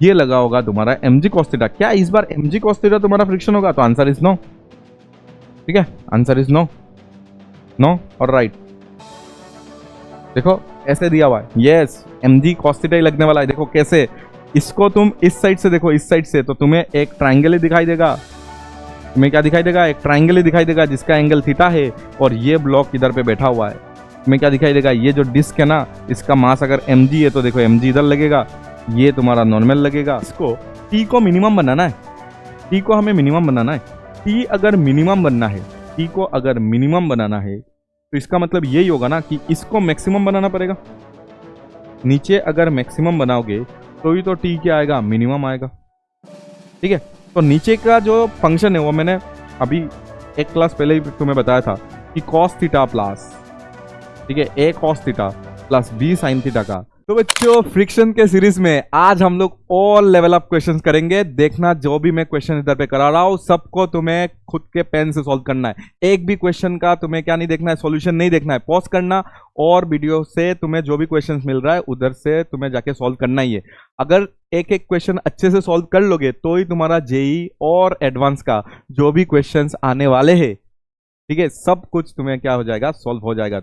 ये लगा होगा तुम्हारा mg cos थीटा। क्या इस बार mg cos थीटा तुम्हारा फ्रिक्शन होगा? तो आंसर इज नो। ठीक है, आंसर इज नो, नो और राइट। देखो ऐसे दिया हुआ है, यस mg cos थीटा ही लगने वाला है। देखो कैसे, इसको तुम इस साइड से देखो, इस साइड से, तो तुम्हें एक ट्राइंगल ही दिखाई देगा। तुम्हें क्या दिखाई देगा? एक ट्राइंगल ही दिखाई देगा जिसका एंगल थीटा है, और ये ब्लॉक इधर पे बैठा हुआ है। तुम्हें क्या दिखाई देगा? ये जो डिस्क है ना, इसका मास अगर mg है तो देखो mg इधर लगेगा, ये तुम्हारा नॉर्मल लगेगा। इसको t को मिनिमम बनाना है, t को हमें मिनिमम बनाना है। t अगर मिनिमम बनना है, t को अगर मिनिमम बनाना है तो इसका मतलब यही होगा ना कि इसको मैक्सिमम बनाना पड़ेगा। नीचे अगर मैक्सिमम बनाओगे तो ही तो t क्या आएगा? मिनिमम आएगा। ठीक है, तो नीचे का जो फंक्शन है वो मैंने अभी एक क्लास पहले ही तुम्हें बताया था कि cos थीटा प्लस, ठीक है, a cos theta plus b sin theta का। तो बच्चों फ्रिक्शन के सीरीज में आज हम लोग ऑल लेवल अप क्वेश्चंस करेंगे। देखना जो भी मैं क्वेश्चन इधर पे करा रहा हूं सबको तुम्हें खुद के पेन से सॉल्व करना है। एक भी क्वेश्चन का तुम्हें क्या नहीं देखना है? सॉल्यूशन नहीं देखना है, पॉज करना और वीडियो से तुम्हें जो भी क्वेश्चन मिल रहा है उधर से तुम्हें जाके सॉल्व करना ही है। अगर एक एक क्वेश्चन अच्छे से सॉल्व कर लोगे तो ही तुम्हारा जेई और एडवांस का जो भी क्वेश्चन आने वाले हैं, ठीक है, सब कुछ तुम्हें क्या हो जाएगा? सॉल्व हो जाएगा।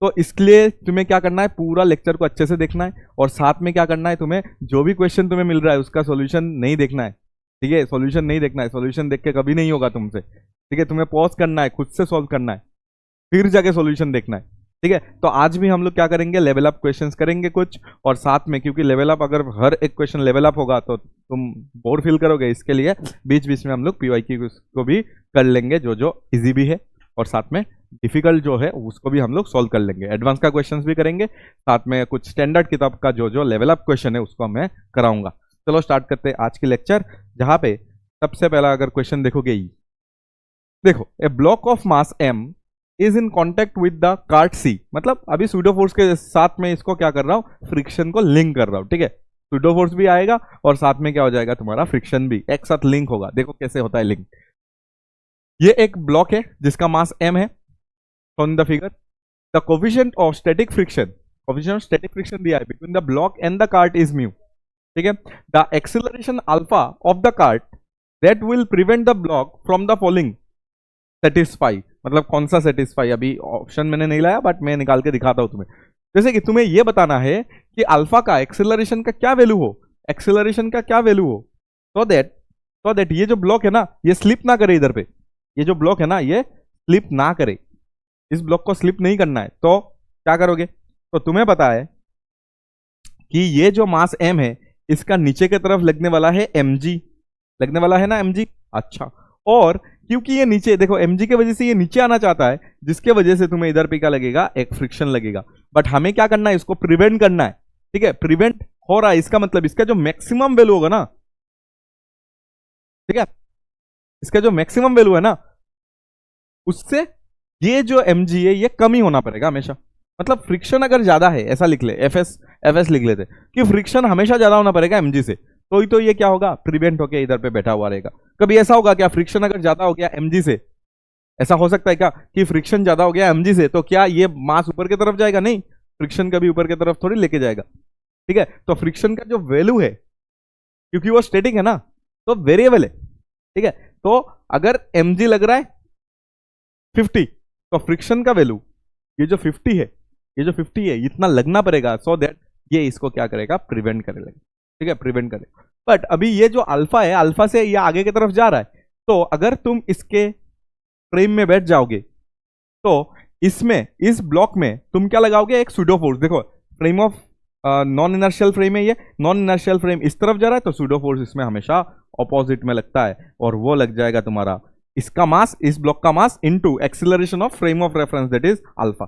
तो इसके लिए तुम्हें क्या करना है? पूरा लेक्चर को अच्छे से देखना है, और साथ में क्या करना है? तुम्हें जो भी क्वेश्चन तुम्हें मिल रहा है उसका सॉल्यूशन नहीं देखना है। ठीक है, सॉल्यूशन नहीं देखना है, सॉल्यूशन देख के कभी नहीं होगा तुमसे। ठीक है, तुम्हें पॉज करना है, खुद से सॉल्व करना है, फिर जाके सॉल्यूशन देखना है। ठीक है, तो आज भी हम लोग क्या करेंगे? लेवल अप क्वेश्चंस करेंगे कुछ, और साथ में क्योंकि लेवल अप, अगर हर एक क्वेश्चन लेवल अप होगा तो तुम बोर फील करोगे, इसके लिए बीच बीच में हम लोग पीवाईक्यू को भी कर लेंगे, जो जो इजी भी है, और साथ में डिफिकल्ट जो है उसको भी हम लोग सॉल्व कर लेंगे। एडवांस का क्वेश्चंस भी करेंगे, साथ में कुछ स्टैंडर्ड किताब का जो जो लेवल अप क्वेश्चन है उसको मैं कराऊंगा। चलो स्टार्ट करते हैं आज की लेक्चर, जहां पे सबसे पहला अगर क्वेश्चन देखोगे ई, देखो a block of mass m is in contact with the cart C। मतलब अभी सूडो फोर्स के साथ में इसको क्या कर रहा हूं? फ्रिक्शन को लिंक कर रहा हूं। ठीक है, सूडो फोर्स भी आएगा और साथ में क्या हो जाएगा? तुम्हारा फ्रिक्शन भी एक साथ लिंक होगा। देखो कैसे होता है लिंक। ये एक ब्लॉक है जिसका मास m है, on the figure the coefficient of static friction दिया है between the block and the cart is mu। ठीक है, the acceleration alpha of the cart that will prevent the block from the falling satisfy। मतलब कौन सा satisfy? अभी option मैंने नहीं लाया, बट मैं निकाल के दिखाता हूं तुम्हें। जैसे कि तुम्हें यह बताना है कि अल्फा का एक्सेलरेशन का क्या वैल्यू हो, एक्सेलरेशन का क्या वैल्यू हो, so that ये जो ब्लॉक है ना ये स्लिप ना करे। इधर पे ये जो ब्लॉक है ना ये स्लिप ना करे, इस ब्लॉक को स्लिप नहीं करना है। तो क्या करोगे? तो तुम्हें पता है कि ये जो मास m है इसका नीचे की तरफ लगने वाला है mg, लगने वाला है ना mg। अच्छा, और क्योंकि ये नीचे, देखो mg की वजह से ये नीचे आना चाहता है, जिसके वजह से तुम्हें इधर पे क्या लगेगा? एक फ्रिक्शन लगेगा। बट हमें क्या करना है? इसको प्रिवेंट करना है। ठीक है, प्रिवेंट हो रहा है, इसका मतलब इसका जो मैक्सिमम वैल्यू होगा ना, ठीक है, इसका जो मैक्सिमम वैल्यू है ना उससे ये जो mg है ये कम ही होना पड़ेगा हमेशा। मतलब फ्रिक्शन अगर ज्यादा है, ऐसा लिख ले, एफएस लिख लेते कि फ्रिक्शन हमेशा ज्यादा होना पड़ेगा mg से, तो ही तो ये क्या होगा? प्रिवेंट होके इधर पे बैठा हुआ रहेगा। कभी ऐसा होगा क्या फ्रिक्शन अगर ज्यादा हो गया mg से? ऐसा हो सकता है क्या कि फ्रिक्शन ज्यादा हो गया mg से तो क्या ये मास ऊपर की तरफ जाएगा? नहीं, फ्रिक्शन कभी ऊपर की तरफ थोड़ी लेके जाएगा। ठीक है, तो फ्रिक्शन का जो वैल्यू है, क्योंकि वो स्टैटिक है ना तो वेरिएबल है। ठीक है, तो अगर mg लग रहा है 50, तो फ्रिक्शन का वैल्यू ये जो 50 है, ये जो 50 है इतना लगना पड़ेगा, सो दैट ये इसको क्या करेगा? प्रिवेंट करेगा। ठीक है, प्रिवेंट करेगा। बट अभी ये जो अल्फा है, अल्फा से ये आगे की तरफ जा रहा है, तो अगर तुम इसके फ्रेम में बैठ जाओगे तो इसमें, इस ब्लॉक में तुम क्या लगाओगे? एक सूडो फोर्स। देखो frame of non inertial frame है, ये नॉन इनर्शियल फ्रेम इस तरफ जा रहा है, तो सूडो फोर्स इसमें हमेशा ऑपोजिट में लगता है, और वो लग जाएगा तुम्हारा इसका मास, इस ब्लॉक का mass into acceleration of frame of reference, that is alpha.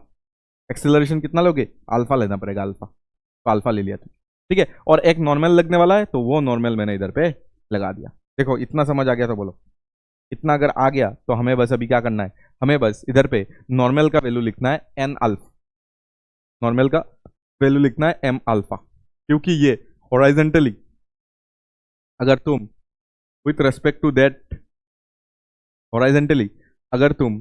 Acceleration कितना लोगे? अल्फा लेना पड़ेगा, अल्फा, तो अल्फा ले लिया तुम। ठीक है, और एक नॉर्मल लगने वाला है तो वो नॉर्मल मैंने इधर पे लगा दिया। देखो इतना समझ आ गया तो बोलो। इतना अगर आ गया तो हमें बस अभी क्या करना है? हमें बस इधर पे नॉर्मल का वैल्यू लिखना है एन अल्फा, नॉर्मल का वैल्यू लिखना है एम अल्फा, क्योंकि ये हॉराइजेंटली अगर तुम विथ रेस्पेक्ट टू दैट, हॉराइजेंटली अगर तुम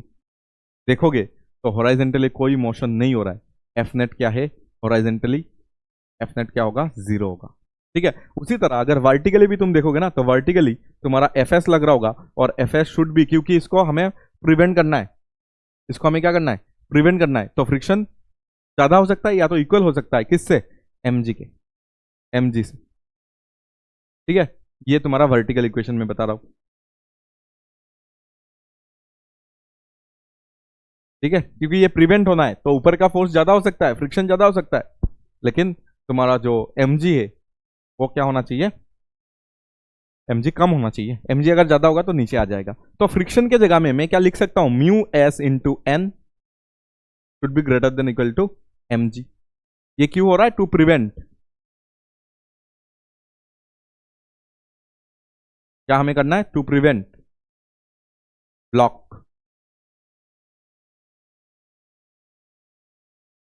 देखोगे तो हॉराइजेंटली कोई मोशन नहीं हो रहा है। एफ नेट क्या है? हॉराइजेंटली एफ नेट क्या होगा? 0 होगा। ठीक है। उसी तरह अगर वर्टिकली भी तुम देखोगे ना, तो वर्टिकली तुम्हारा एफ एस लग रहा होगा, और एफ एस शुड भी, क्योंकि इसको हमें प्रिवेंट करना है, इसको हमें क्या करना है, प्रिवेंट करना है। तो फ्रिक्शन ज्यादा हो सकता है या तो इक्वल हो सकता है, किससे, mg के, mg से। ठीक है, ये तुम्हारा वर्टिकल इक्वेशन में बता रहा हूं। ठीक है, क्योंकि ये प्रिवेंट होना है तो ऊपर का फोर्स ज्यादा हो सकता है, फ्रिक्शन ज्यादा हो सकता है, लेकिन तुम्हारा जो mg है वो क्या होना चाहिए, mg कम होना चाहिए। mg अगर ज्यादा होगा तो नीचे आ जाएगा। तो फ्रिक्शन के जगह में मैं क्या लिख सकता हूं, mu S into N should be greater than equal to mg। ये क्यों हो रहा है, टू प्रिवेंट, क्या हमें करना है, to prevent block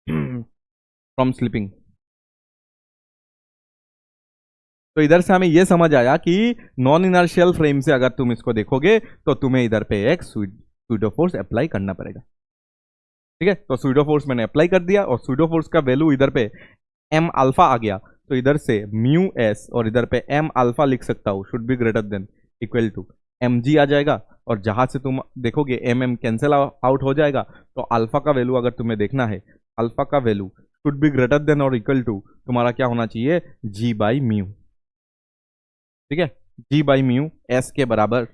from slipping. तो इधर से हमें यह समझ आया कि नॉन इनर्शियल फ्रेम से अगर तुम इसको देखोगे तो तुम्हें इधर पे एक सूडो फोर्स अप्लाई करना पड़ेगा। ठीक है, तो सूडो फोर्स मैंने अप्लाई कर दिया, और सूडो फोर्स का वैल्यू इधर पे एम अल्फा आ गया, तो इधर से म्यू एस और इधर पे एम अल्फा लिख सकता हूं, should be greater than equal to M g आ जाएगा। और जहां से तुम देखोगे एम एम कैंसिल आउट हो जाएगा, तो अल्फा का वैल्यू अगर तुम्हें देखना है, अल्फा का value should be greater then और इक्वल टू तुम्हारा क्या होना चाहिए, जी बाई म्यू। ठीक है, जी बाई म्यू एस के बराबर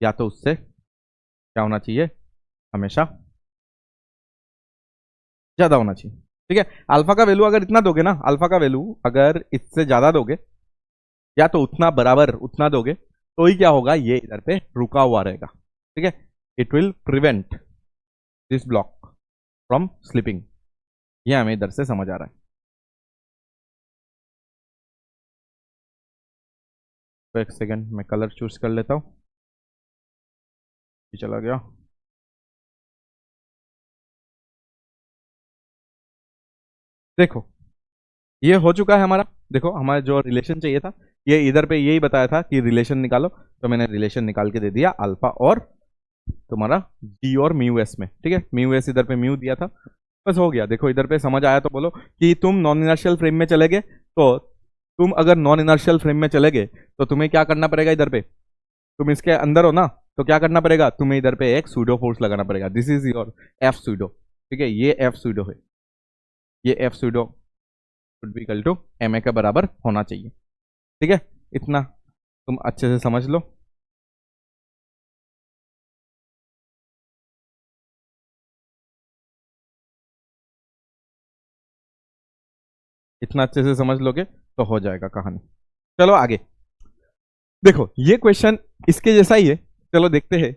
या तो उससे क्या होना चाहिए, हमेशा ज्यादा होना चाहिए। ठीक है, अल्फा का वैल्यू अगर इतना दोगे ना, अल्फा का वैल्यू अगर इससे ज्यादा दोगे या तो उतना बराबर उतना दोगे, तो ही क्या होगा, ये इधर पे रुका हुआ रहेगा। ठीक है, it will prevent this block from slipping. ये हमें इधर से समझ आ रहा है। तो एक सेकेंड मैं कलर चूज कर लेता हूं, चला गया। देखो ये हो चुका है हमारा। देखो हमारा जो रिलेशन चाहिए था, ये इधर पे यही बताया था कि रिलेशन निकालो, तो मैंने रिलेशन निकाल के दे दिया अल्फा और तुम्हारा जी और म्यू एस में। ठीक है, म्यू एस इधर पे म्यू दिया था, बस हो गया। देखो इधर पे समझ आया तो बोलो कि तुम नॉन इनर्शियल फ्रेम में चले गए, तो तुम अगर नॉन इनर्शियल फ्रेम में चले गए तो तुम्हें क्या करना पड़ेगा, इधर पे तुम इसके अंदर हो ना, तो क्या करना पड़ेगा, तुम्हें इधर पे एक सूडो फोर्स लगाना पड़ेगा। This is your F pseudo. ठीक है, ये एफ सूडो है, ये F pseudo should be equal to M A के बराबर होना चाहिए। ठीक है, इतना तुम अच्छे से समझ लो। इतना अच्छे से समझ लोगे तो हो जाएगा कहानी। चलो आगे देखो, ये क्वेश्चन इसके जैसा ही है, चलो देखते हैं।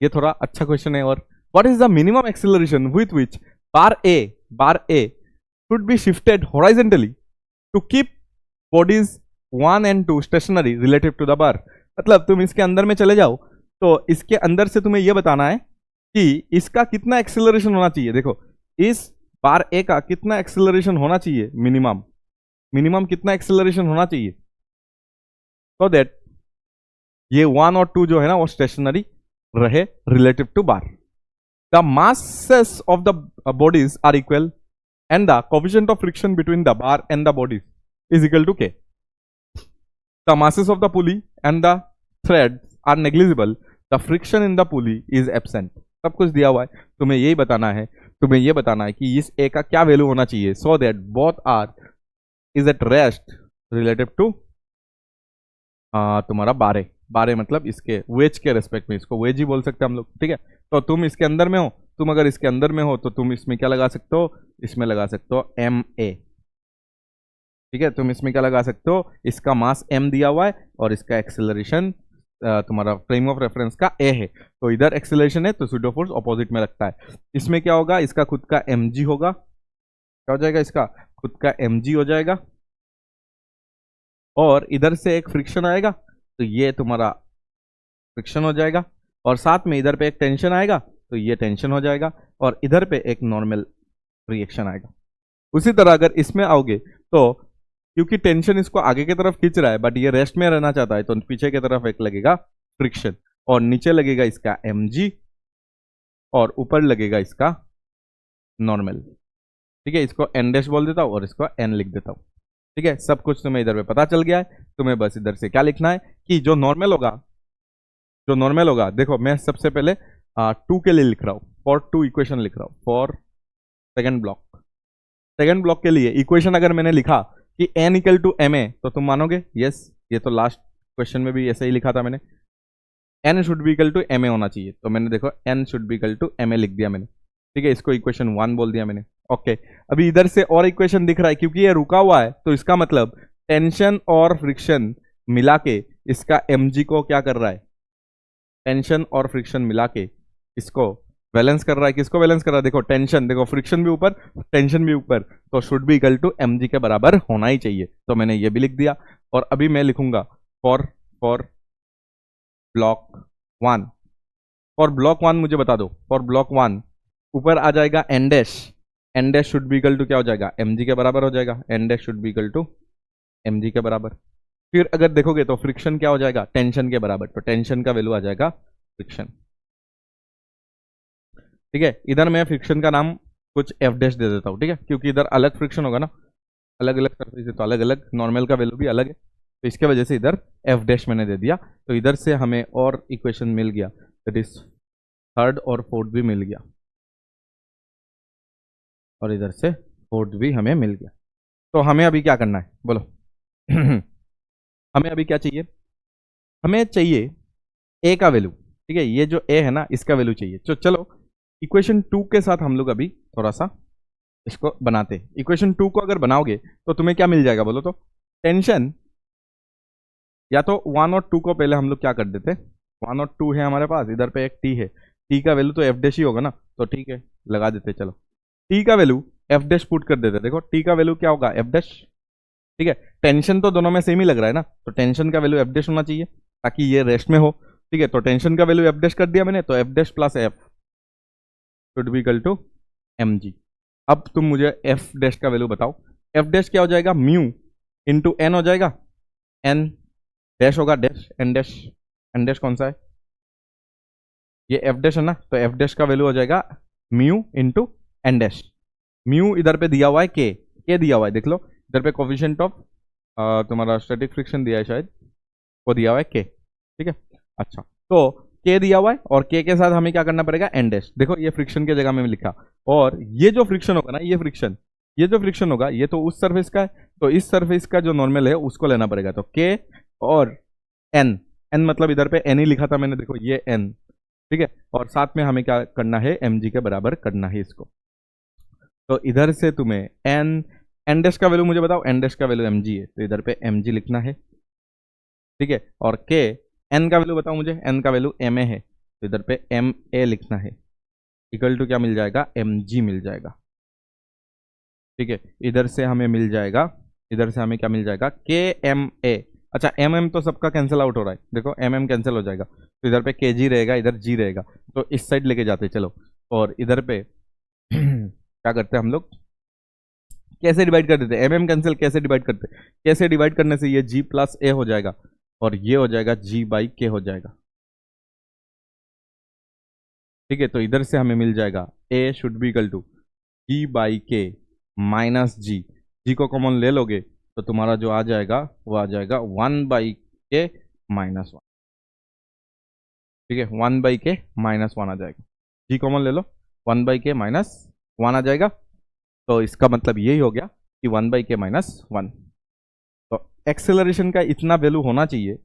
ये थोड़ा अच्छा क्वेश्चन है। और what is the minimum acceleration with which bar A should be shifted horizontally to keep bodies 1 and 2 stationary relative to the bar. मतलब तुम इसके अंदर में चले जाओ, तो इसके अंदर से तुम्हें यह बताना है कि इसका कितना एक्सेलरेशन होना चाहिए। देखो इस बार ए का कितना एक्सेलरेशन होना चाहिए, मिनिमम मिनिमम कितना एक्सेलरेशन होना चाहिए, सो दैट ये 1 और 2 जो है ना वो स्टेशनरी रहे relative to bar. The masses of the bodies are equal and the coefficient of friction between the bar and the bodies is equal to k. The masses of the pulley and the threads are negligible. The friction in the pulley is absent. सब कुछ दिया हुआ है, तुम्हें यही बताना है, तुम्हें ये बताना है कि इस ए का क्या वैल्यू होना चाहिए, so that both are is at rest relative to तुम्हारा बारे। बारे मतलब इसके वेज के रेस्पेक्ट में, इसको वेज ही बोल सकते हैं हम लोग। ठीक है, तो तुम इसके अंदर में हो, तुम अगर इसके अंदर में हो तो तुम इसमें क्या लगा सकते हो, इसमें लगा सकते हो एम ए। ठीक है, तुम इसमें क्या लगा सकते हो, इसका मास m दिया हुआ है और इसका एक्सेलरेशन तुम्हारा फ्रेम ऑफ रेफरेंस का a है, तो इधर एक्सेलरेशन है तो सूडो फोर्स ऑपोजिट में लगता है। इसमें क्या होगा, इसका खुद का mg होगा, क्या हो जाएगा, इसका खुद का mg हो जाएगा, और इधर से एक फ्रिक्शन आएगा तो ये तुम्हारा फ्रिक्शन हो जाएगा, और साथ में इधर पे एक टेंशन आएगा तो ये टेंशन हो जाएगा, और इधर पे एक नॉर्मल रिएक्शन आएगा। उसी तरह अगर इसमें आओगे तो क्योंकि टेंशन इसको आगे की तरफ खींच रहा है बट ये रेस्ट में रहना चाहता है, तो पीछे की तरफ एक लगेगा फ्रिक्शन, और नीचे लगेगा इसका mg, और ऊपर लगेगा इसका नॉर्मल। ठीक है, इसको n डैश बोल देता हूं और इसको n लिख देता हूं। ठीक है, सब कुछ तुम्हें इधर पे पता चल गया है। तुम्हें बस इधर से क्या लिखना है कि जो नॉर्मल होगा, जो नॉर्मल होगा, देखो मैं सबसे पहले 2 के लिए लिख रहा हूँ, फॉर 2 इक्वेशन लिख रहा हूँ, for second block. Second block के लिए इक्वेशन अगर मैंने लिखा कि n equal to M A, तो तुम मानोगे यस, ये तो लास्ट क्वेश्चन में भी ऐसे ही लिखा था मैंने, n should be equal to M A होना चाहिए। तो मैंने देखो n should be equal to M A लिख दिया मैंने, ठीक है, इसको इक्वेशन 1 बोल दिया मैंने। ओके, अभी इधर से और इक्वेशन दिख रहा है, क्योंकि ये रुका हुआ है तो इसका मतलब टेंशन और फ्रिक्शन मिला के इसका mg को क्या कर रहा है, टेंशन और फ्रिक्शन मिला के इसको बैलेंस कर रहा है। किसको बैलेंस कर रहा है, देखो टेंशन, देखो फ्रिक्शन भी ऊपर, टेंशन भी ऊपर, तो should be equal to mg के बराबर होना ही चाहिए। तो मैंने ये भी लिख दिया। और अभी मैं लिखूंगा फॉर ब्लॉक 1, फॉर ब्लॉक 1 मुझे बता दो, फॉर ब्लॉक 1 ऊपर आ जाएगा N dash should be equal to क्या हो जाएगा, mg के बराबर हो जाएगा, N dash should be equal to mg के बराबर। फिर अगर देखोगे तो फ्रिक्शन क्या हो जाएगा, टेंशन के बराबर, तो टेंशन का वैल्यू आ जाएगा फ्रिक्शन। ठीक है, इधर मैं फ्रिक्शन का नाम कुछ एफ डैश दे देता हूँ, ठीक है, क्योंकि इधर अलग फ्रिक्शन होगा ना, अलग अलग सरफेस है तो अलग अलग, नॉर्मल का वैल्यू भी अलग है, तो इसके वजह से इधर एफ डैश मैंने दे दिया। तो इधर से हमें और इक्वेशन मिल गया, दैट इज थर्ड और फोर्थ भी मिल गया, और इधर से फोर्थ भी हमें मिल गया। तो हमें अभी क्या करना है बोलो हमें अभी क्या चाहिए, हमें चाहिए ए का वैल्यू, ठीक है, ये जो ए है ना इसका वैल्यू चाहिए। तो चलो इक्वेशन 2 के साथ हम लोग अभी थोड़ा सा इसको बनाते हैं। इक्वेशन 2 को अगर बनाओगे तो तुम्हें क्या मिल जाएगा बोलो तो, टेंशन, या तो 1 और 2 को पहले हम लोग क्या कर देते, 1 और 2 है हमारे पास, इधर पे एक टी है, टी का वैल्यू तो एफ डैश ही होगा ना, तो ठीक है लगा देते। चलो टी का वैल्यू एफ डैश पुट कर देते, देखो टी का वैल्यू क्या होगा, एफ डैश, ठीक है, टेंशन तो दोनों में सेम ही लग रहा है ना, तो टेंशन का वैल्यू एफ डैश होना चाहिए ताकि ये रेस्ट में हो, ठीक है, तो टेंशन का वैल्यू एफ डैश कर दिया मैंने, तो F dash plus F should be equal to M G. अब तुम मुझे एफ डैश का वैल्यू बताओ, एफ डैश क्या हो जाएगा, म्यू इंटू एन हो जाएगा, एन डैश होगा dash, N dash, N dash कौन सा है, ये एफ डैश है ना, तो एफ डैश का वैल्यू हो जाएगा mu into N dash. Mu इधर पे दिया हुआ है के दिया हुआ है, देख लो इधर पे कोफिशिएंट ऑफ तुम्हारा स्टैटिक फ्रिक्शन दिया है शायद, वो दिया हुआ है के, ठीक है। अच्छा, तो के दिया हुआ है और के साथ हमें क्या करना पड़ेगा, एन डैश, देखो ये फ्रिक्शन की जगह में लिखा, और ये जो फ्रिक्शन होगा ना, ये फ्रिक्शन, ये जो फ्रिक्शन होगा ये तो उस सरफेस का है, तो इस सरफेस का जो नॉर्मल है उसको लेना पड़ेगा, तो के और एन, एन मतलब इधर पे एन ही लिखा था मैंने, देखो ये एन, ठीक है, और साथ में हमें क्या करना है, एम जी के बराबर करना है इसको। तो इधर से तुम्हें एन डैश का वैल्यू मुझे बताओ, एन डैश का वैल्यू एम जी है, तो इधर पे एम जी लिखना है, ठीक है, और के एन का वैल्यू बताओ मुझे, एन का वैल्यू एम ए है, तो इधर पे एम ए लिखना है, इक्वल टू क्या मिल जाएगा, एम जी मिल जाएगा, ठीक है। इधर से हमें मिल जाएगा, इधर से हमें क्या मिल जाएगा, के एम ए, अच्छा एम एम तो सबका कैंसिल आउट हो रहा है, देखो एम एम कैंसिल हो जाएगा, तो इधर पे के जी रहेगा, इधर जी रहेगा, तो इस साइड लेके जाते चलो, और इधर पे क्या करते हैं हम लोग, कैसे डिवाइड कर देते, एम एम कैंसिल कैसे डिवाइड करते, कैसे डिवाइड करने से ये जी प्लस ए हो जाएगा, और ये हो जाएगा जी बाई के हो जाएगा, ठीक है। तो इधर से हमें मिल जाएगा a should be equal to g by k minus g, g को कॉमन ले लोगे तो तुम्हारा जो आ जाएगा वो आ जाएगा 1 बाई के माइनस 1, ठीक है, 1 बाई के माइनस 1 आ जाएगा, जी कॉमन ले लो, 1 बाई के माइनस 1 आ जाएगा, तो इसका मतलब यही हो गया कि 1 बाई के माइनस 1। तो एक्सेलरेशन का इतना वैल्यू होना चाहिए,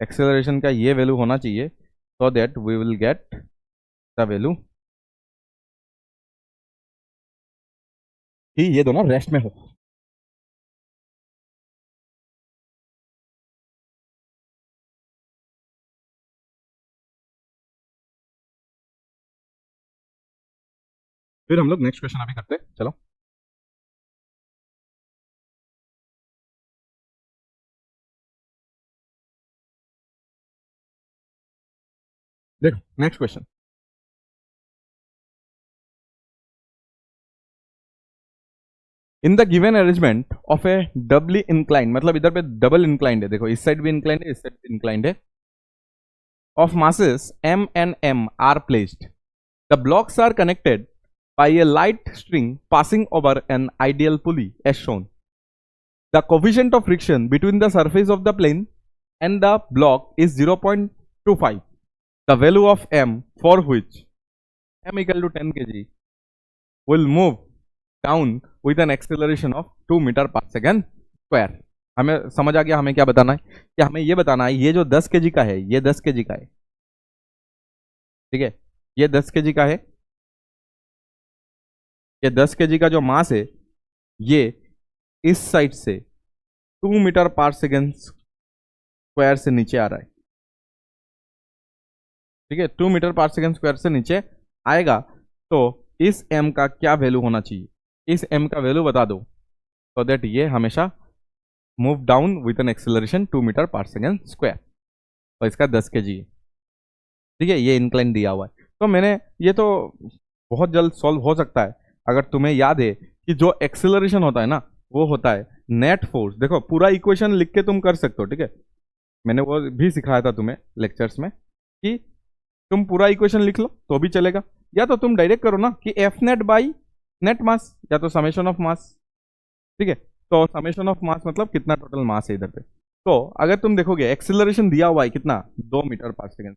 एक्सेलरेशन का ये वैल्यू होना चाहिए, so that we will get the value कि ये दोनों रेस्ट में हो। फिर हम लोग नेक्स्ट क्वेश्चन अभी करते हैं, चलो देखो next question, in the given arrangement of a doubly incline, मतलब इधर पे डबल इंक्लाइंड है, देखो इस साइड भी इंक्लाइंड है, इस साइड भी इंक्लाइंड है, of masses m and m are placed. The blocks are connected by a light string passing over an ideal pulley as shown. The coefficient of friction between the surface of the plane and the block is 0.25. The value of m for which m equal to 10 kg will move down with an acceleration of 2 metre per second square. हमें समझ आ गया हमें क्या बताना है, कि हमें ये बताना है ये जो 10 kg का है, ये 10 kg का है, ठीक है, ये 10 kg का है, ये 10 kg का जो मास है ये इस साइड से 2 मीटर पर सेकेंड स्क्वायर से नीचे आ रहा है, ठीक है, 2 मीटर पर सेकेंड स्क्वायर से नीचे आएगा. तो इस m का क्या वैल्यू होना चाहिए, इस m का वैल्यू बता दो, so that ये हमेशा move down with an acceleration 2 metre per second square. तो इसका 10 kg है, ठीक है, ये इंक्लाइन दिया हुआ है. तो मैंने ये तो बहुत जल्द सॉल्व हो सकता है अगर तुम्हें याद है कि जो एक्सेलरेशन होता है ना वो होता है नेट फोर्स. देखो पूरा इक्वेशन लिख के तुम कर सकते हो, ठीक है, मैंने वो भी सिखाया था तुम्हें लेक्चर्स में कि तुम पूरा इक्वेशन लिख लो तो भी चलेगा, या तो तुम डायरेक्ट करो ना कि एफ नेट बाई नेट मास, या तो समेशन ऑफ मास, ठीक है. तो समेशन ऑफ मास मतलब कितना टोटल मास है इधर पे. तो अगर तुम देखोगे एक्सेलरेशन दिया हुआ है कितना, 2 metre per second,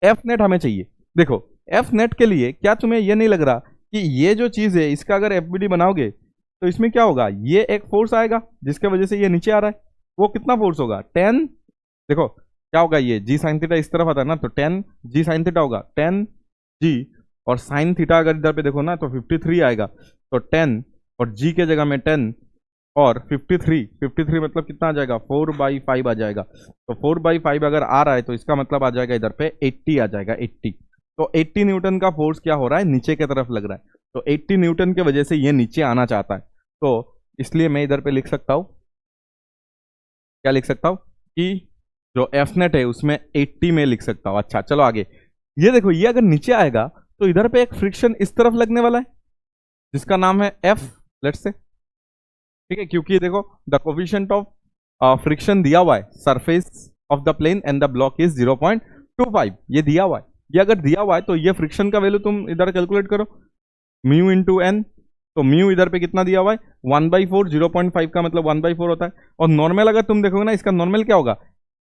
F net हमें चाहिए. देखो एफ नेट के लिए क्या तुम्हें ये नहीं लग रहा कि ये जो चीज है इसका अगर एफबीडी बनाओगे तो इसमें क्या होगा, ये एक फोर्स आएगा जिसके वजह से ये नीचे आ रहा है, वो कितना फोर्स होगा 10. देखो क्या होगा, ये जी साइन थीटा इस तरफ आता है ना, तो 10 जी साइन थीटा होगा 10 जी, और साइन थीटा अगर इधर पे देखो ना तो 53 आएगा, तो 10 और जी के जगह में 10 और 53 मतलब कितना आ जाएगा 4/5 आ जाएगा. तो 4/5 अगर आ रहा है तो इसका मतलब आ जाएगा इधर पे 80 आ जाएगा 80. तो 80 न्यूटन का फोर्स क्या हो रहा है, नीचे की तरफ लग रहा है. तो 80 न्यूटन की वजह से ये नीचे आना चाहता है. तो इसलिए मैं इधर पे लिख सकता हूँ, क्या लिख सकता हूँ कि जो एफ नेट है उसमें 80 में लिख सकता हूँ. अच्छा चलो आगे, ये देखो ये अगर नीचे आएगा तो इधर पे एक फ्रिक्शन इस तरफ लगने वाला है जिसका नाम है एफ, लेट्स से, ठीक है, क्योंकि देखो द कोफिशिएंट ऑफ फ्रिक्शन दिया हुआ है surface of the plane and the block is 0.25, ये दिया हुआ है. ये अगर दिया हुआ है तो ये फ्रिक्शन का वैल्यू तुम इधर कैलकुलेट करो, म्यू इंटू एन. तो म्यू इधर पे कितना दिया हुआ है 1/4, 0.5 का मतलब 1/4 होता है. और नॉर्मल अगर तुम देखोगे ना इसका नॉर्मल क्या होगा,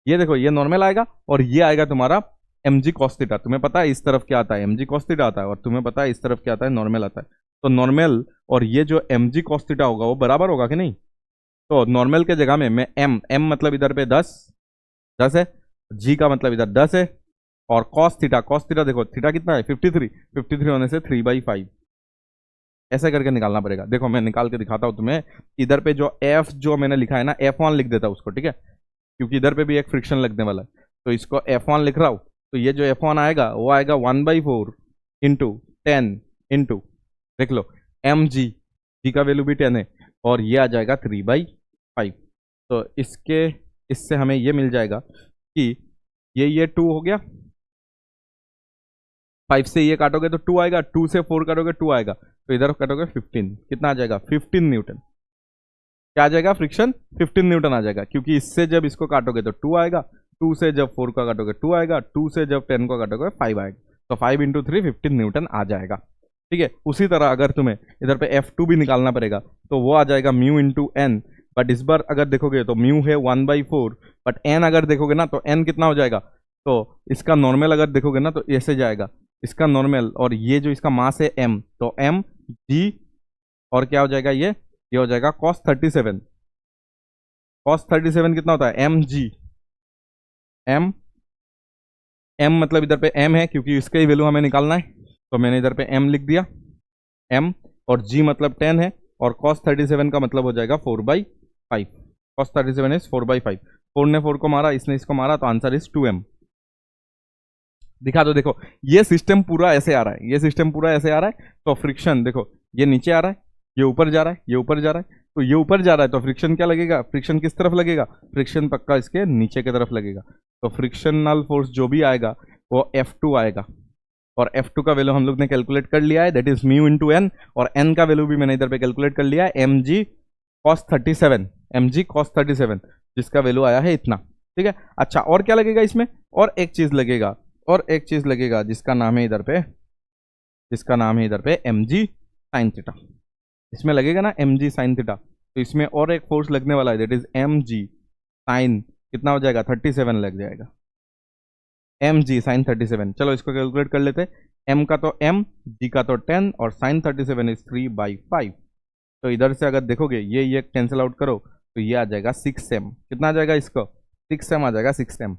ये देखो ये नॉर्मल आएगा और ये आएगा तुम्हारा mg cos थीटा. तुम्हें पता है इस तरफ क्या आता है mg cos थीटा आता है, और तुम्हें पता है इस तरफ क्या आता है नॉर्मल आता है. तो नॉर्मल और ये जो mg cos थीटा होगा वो बराबर होगा कि नहीं. तो नॉर्मल के जगह में मैं m मतलब इधर पे 10 है, g का मतलब इधर 10 है, और cos थीटा देखो थीटा कितना है 53 होने से 3/5 ऐसे करके निकालना पड़ेगा. देखो मैं निकाल के दिखाता हूँ तुम्हें. इधर पे जो f जो मैंने लिखा है ना f1 लिख देता हूँ उसको, ठीक है, क्योंकि इधर पे भी एक फ्रिक्शन लगने वाला है. तो इसको f1 लिख रहा हूँ, तो ये जो f1 आएगा वो आएगा 1/4 इंटू 10 इंटू, देख लो जी का वैल्यू भी 10 है, और ये आ जाएगा 3/5. तो इससे हमें ये मिल जाएगा कि ये 2 हो गया, 5 से ये काटोगे तो 2 आएगा, 2 से 4 काटोगे 2 आएगा, तो इधर काटोगे 15, कितना आ जाएगा 15 न्यूटन. क्या आ जाएगा फ्रिक्शन 15 न्यूटन आ जाएगा, क्योंकि इससे जब इसको काटोगे तो 2 आएगा, 2 से जब 4 का काटोगे 2 आएगा, 2 से जब 10 को काटोगे 5 आएगा. तो 5 इंटू 3 15 न्यूटन आ जाएगा, ठीक है. उसी तरह अगर तुम्हें इधर पे F2 भी निकालना पड़ेगा तो वो आ जाएगा म्यू इंटू एन. बट इस बार अगर देखोगे तो म्यू है 1/4, बट एन अगर देखोगे ना तो एन कितना हो जाएगा, तो इसका नॉर्मल अगर देखोगे ना तो ऐसे जाएगा इसका नॉर्मल, और ये जो इसका मास है m, तो m g, और क्या हो जाएगा ये हो जाएगा cos 37. cos 37 कितना होता है mg, m मतलब इधर पे m है क्योंकि इसका ही वैल्यू हमें निकालना है, तो मैंने इधर पे m लिख दिया m, और g मतलब 10 है, और cos 37 का मतलब हो जाएगा 4/5. cos 37 is 4/5. 4 ने 4 को मारा, इसने इसको मारा, तो आंसर इज 2m. दिखा दो, देखो ये सिस्टम पूरा ऐसे आ रहा है, ये सिस्टम पूरा ऐसे आ रहा है. तो फ्रिक्शन देखो ये नीचे आ रहा है, ये ऊपर जा रहा है, ये ऊपर जा रहा है, तो ये ऊपर जा रहा है तो फ्रिक्शन क्या लगेगा, फ्रिक्शन किस तरफ लगेगा, फ्रिक्शन पक्का इसके नीचे की तरफ लगेगा. तो फ्रिक्शनल फोर्स जो भी आएगा वो F2 आएगा, और F2 का वैल्यू हम लोग ने कैलकुलेट कर लिया है, that is mu into N, और एन का वैल्यू भी मैंने इधर पे कैलकुलेट कर लिया है mg cos 37, जिसका वैल्यू आया है इतना, ठीक है. अच्छा और क्या लगेगा इसमें, और एक चीज लगेगा जिसका नाम है इधर पे mg sin थीटा. इसमें लगेगा ना mg sin थीटा, तो इसमें और एक फोर्स लगने वाला है, that is M G sine कितना हो जाएगा 37 लग जाएगा, एम जी साइन 37। चलो इसको कैलकुलेट कर लेते हैं, एम का तो एम, जी का तो 10 और साइन 37 इज 3/5। तो इधर से अगर देखोगे ये कैंसिल आउट करो तो ये आ जाएगा 6m। कितना आ जाएगा इसको 6m आ जाएगा 6m।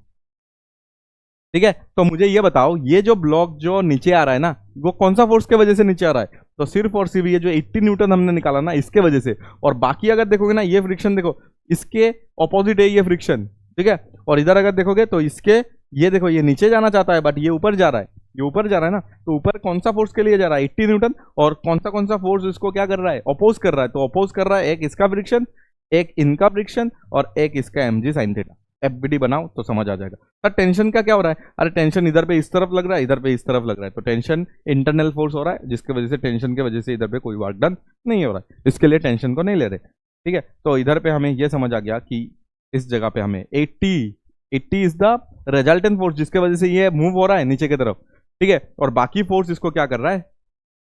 ठीक है, तो मुझे ये बताओ ये जो ब्लॉक जो नीचे आ रहा है ना वो कौन सा फोर्स के वजह से नीचे आ रहा है, तो सिर्फ और सिर्फ ये जो 80 न्यूटन हमने निकाला ना इसके वजह से। और बाकी अगर देखोगे ना ये फ्रिक्शन देखो इसके ऑपोजिट है ये फ्रिक्शन, ठीक है। और इधर अगर देखोगे तो इसके ये देखो ये नीचे जाना चाहता है बट ये ऊपर जा रहा है, ये ऊपर जा रहा है ना, तो ऊपर कौन सा फोर्स के लिए जा रहा है 80 न्यूटन, और कौन सा फोर्स इसको क्या कर रहा है अपोज कर रहा है, तो अपोज कर रहा है एक इसका फ्रिक्शन, एक इनका फ्रिक्शन और एक इसका एम जी साइन थीटा। एफबीडी बनाओ तो समझ आ जाएगा। सर टेंशन का क्या हो रहा है, अरे टेंशन इधर पे इस तरफ लग रहा है, इधर पे इस तरफ लग रहा है, तो टेंशन इंटरनल फोर्स हो रहा है जिसकी वजह से टेंशन की वजह से इधर पे कोई वर्क डन नहीं हो रहा है, इसके लिए टेंशन को नहीं ले रहे। ठीक है, तो इधर पे हमें यह समझ आ गया कि इस जगह पे हमें 80 इज द रिजल्टेंट फोर्स जिसके वजह से ये मूव हो रहा है नीचे की तरफ। ठीक है, और बाकी फोर्स इसको क्या कर रहा है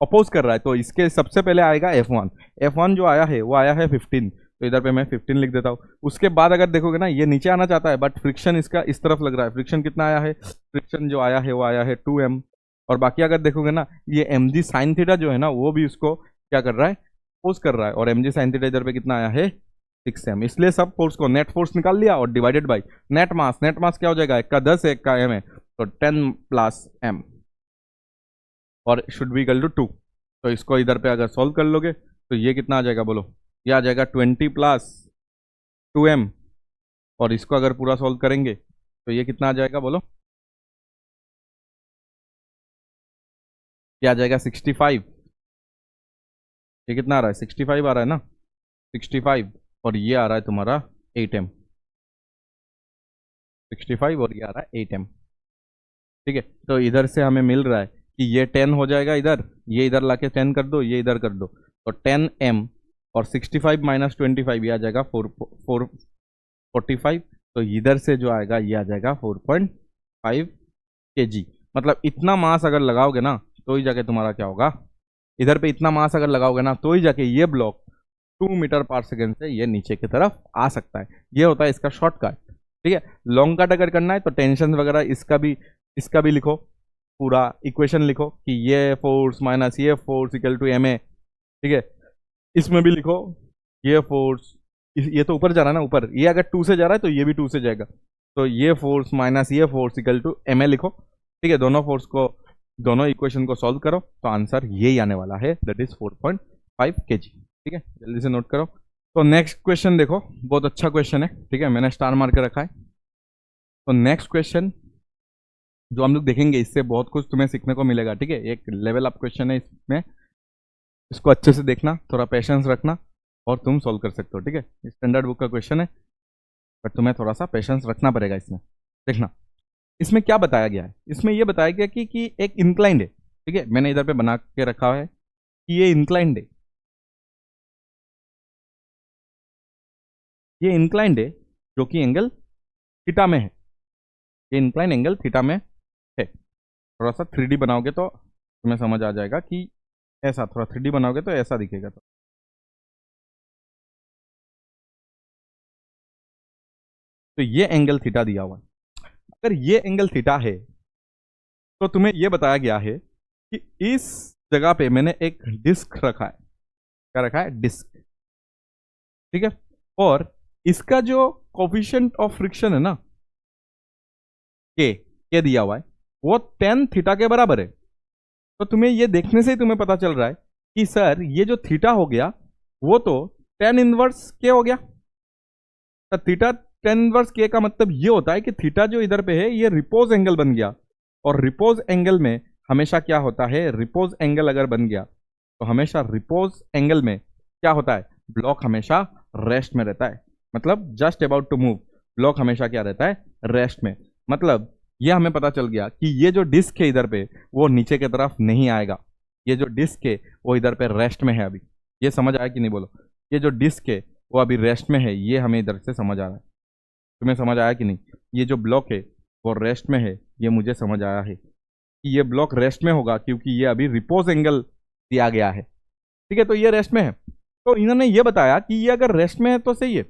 अपोज कर रहा है, तो इसके सबसे पहले आएगा F1 जो आया है वो आया है 15, तो इधर पे मैं 15 लिख देता हूँ। उसके बाद अगर देखोगे ना ये नीचे आना चाहता है बट फ्रिक्शन इसका इस तरफ लग रहा है, फ्रिक्शन कितना आया है, फ्रिक्शन जो आया है वो आया है 2m। और बाकी अगर देखोगे ना ये mg साइन थीटा जो है ना वो भी उसको क्या कर रहा है अपोज कर रहा है, और mg साइन थीटा इधर पे कितना आया है 6m। इसलिए सब फोर्स को नेट फोर्स निकाल लिया और डिवाइडेड बाई नेट मास क्या हो जाएगा, एक का 10 एक का m है तो 10 प्लस m और शुड बी इक्वल टू 2। तो इसको इधर पे अगर सॉल्व कर लोगे तो ये कितना आ जाएगा बोलो, ये आ जाएगा 20 प्लस 2m, और इसको अगर पूरा सॉल्व करेंगे तो ये कितना आ जाएगा बोलो, ये आ जाएगा 65। ये कितना आ रहा है 65 आ रहा है ना 65, और ये आ रहा है तुम्हारा 8m, 65 और ये आ रहा है 8m। ठीक है, तो इधर से हमें मिल रहा है कि ये 10 हो जाएगा इधर, ये इधर लाके 10 कर दो, ये इधर कर दो, तो 10m और 65 माइनस 25 ये आ जाएगा 445। तो इधर से जो आएगा ये आ जाएगा 4.5 kg। मतलब इतना मास अगर लगाओगे ना तो ही जाके तुम्हारा क्या होगा, इधर पे इतना मास अगर लगाओगे ना तो ही जाके ये ब्लॉक 2 मीटर पर सेकेंड से ये नीचे की तरफ आ सकता है। ये होता है इसका शॉर्टकट। ठीक है, लॉन्ग कट अगर करना है तो टेंशन वगैरह इसका भी लिखो, पूरा इक्वेशन लिखो कि ये फोर्स माइनस ये फोर्स इक्वल टू ma। ठीक है, इसमें भी लिखो ये फोर्स, ये तो ऊपर जा रहा है ना, ऊपर ये अगर 2 से जा रहा है तो ये भी 2 से जाएगा, तो ये फोर्स माइनस ये फोर्स इक्वल टू ma लिखो। ठीक है, दोनों इक्वेशन को सॉल्व करो तो आंसर यही आने वाला है, दैट इज 4.5 kg। ठीक है, जल्दी से नोट करो। तो नेक्स्ट क्वेश्चन देखो, बहुत अच्छा क्वेश्चन है। ठीक है, मैंने स्टार मार के रखा है। तो नेक्स्ट क्वेश्चन जो हम लोग देखेंगे इससे बहुत कुछ तुम्हें सीखने को मिलेगा। ठीक है, एक लेवल अप क्वेश्चन है इसमें, इसको अच्छे से देखना, थोड़ा पेशेंस रखना और तुम सॉल्व कर सकते हो। ठीक है, स्टैंडर्ड बुक का क्वेश्चन है बट तुम्हें थोड़ा सा पेशेंस रखना पड़ेगा इसमें। देखना इसमें क्या बताया गया है, इसमें ये बताया गया कि एक इंक्लाइंड है। ठीक है, मैंने इधर पे बना के रखा है कि ये इंक्लाइंड है, ये इंक्लाइंड है जो कि एंगल थीटा में है, ये इंक्लाइन एंगल थीटा में है। थोड़ा सा 3D बनाओगे तो तुम्हें समझ आ जाएगा कि ऐसा, थोड़ा 3D बनाओगे तो ऐसा दिखेगा। तो ये एंगल थीटा दिया हुआ है। अगर ये एंगल थीटा है तो तुम्हें ये बताया गया है कि इस जगह पे मैंने एक डिस्क रखा है। क्या रखा है, डिस्क। ठीक है, और इसका जो कोफिशिएंट ऑफ फ्रिक्शन है ना के दिया हुआ है वो tan थीटा के बराबर है। तो तुम्हें ये देखने से ही तुम्हें पता चल रहा है कि सर ये जो थीटा हो गया वो तो tan इनवर्स के हो गया। तो थीटा tan इनवर्स के का मतलब ये होता है कि थीटा जो इधर पे है ये रिपोज एंगल बन गया, और रिपोज एंगल में हमेशा क्या होता है, रिपोज एंगल अगर बन गया तो हमेशा रिपोज एंगल में क्या होता है, ब्लॉक हमेशा रेस्ट में रहता है। मतलब just about to move, block हमेशा क्या रहता है, रेस्ट में। मतलब ये हमें पता चल गया कि ये जो डिस्क है इधर पे वो नीचे की तरफ नहीं आएगा, ये जो डिस्क है वो इधर पे रेस्ट में है अभी। ये समझ आया कि नहीं बोलो, ये जो डिस्क है वो अभी रेस्ट में है, ये हमें इधर से समझ आ रहा है। तुम्हें समझ आया कि नहीं, ये जो ब्लॉक है वो रेस्ट में है, ये मुझे समझ आया है कि ये ब्लॉक रेस्ट में होगा क्योंकि ये अभी रिपोज एंगल दिया गया है। ठीक है, तो ये रेस्ट में है। तो इन्होंने ये बताया कि ये अगर रेस्ट में है तो सही है,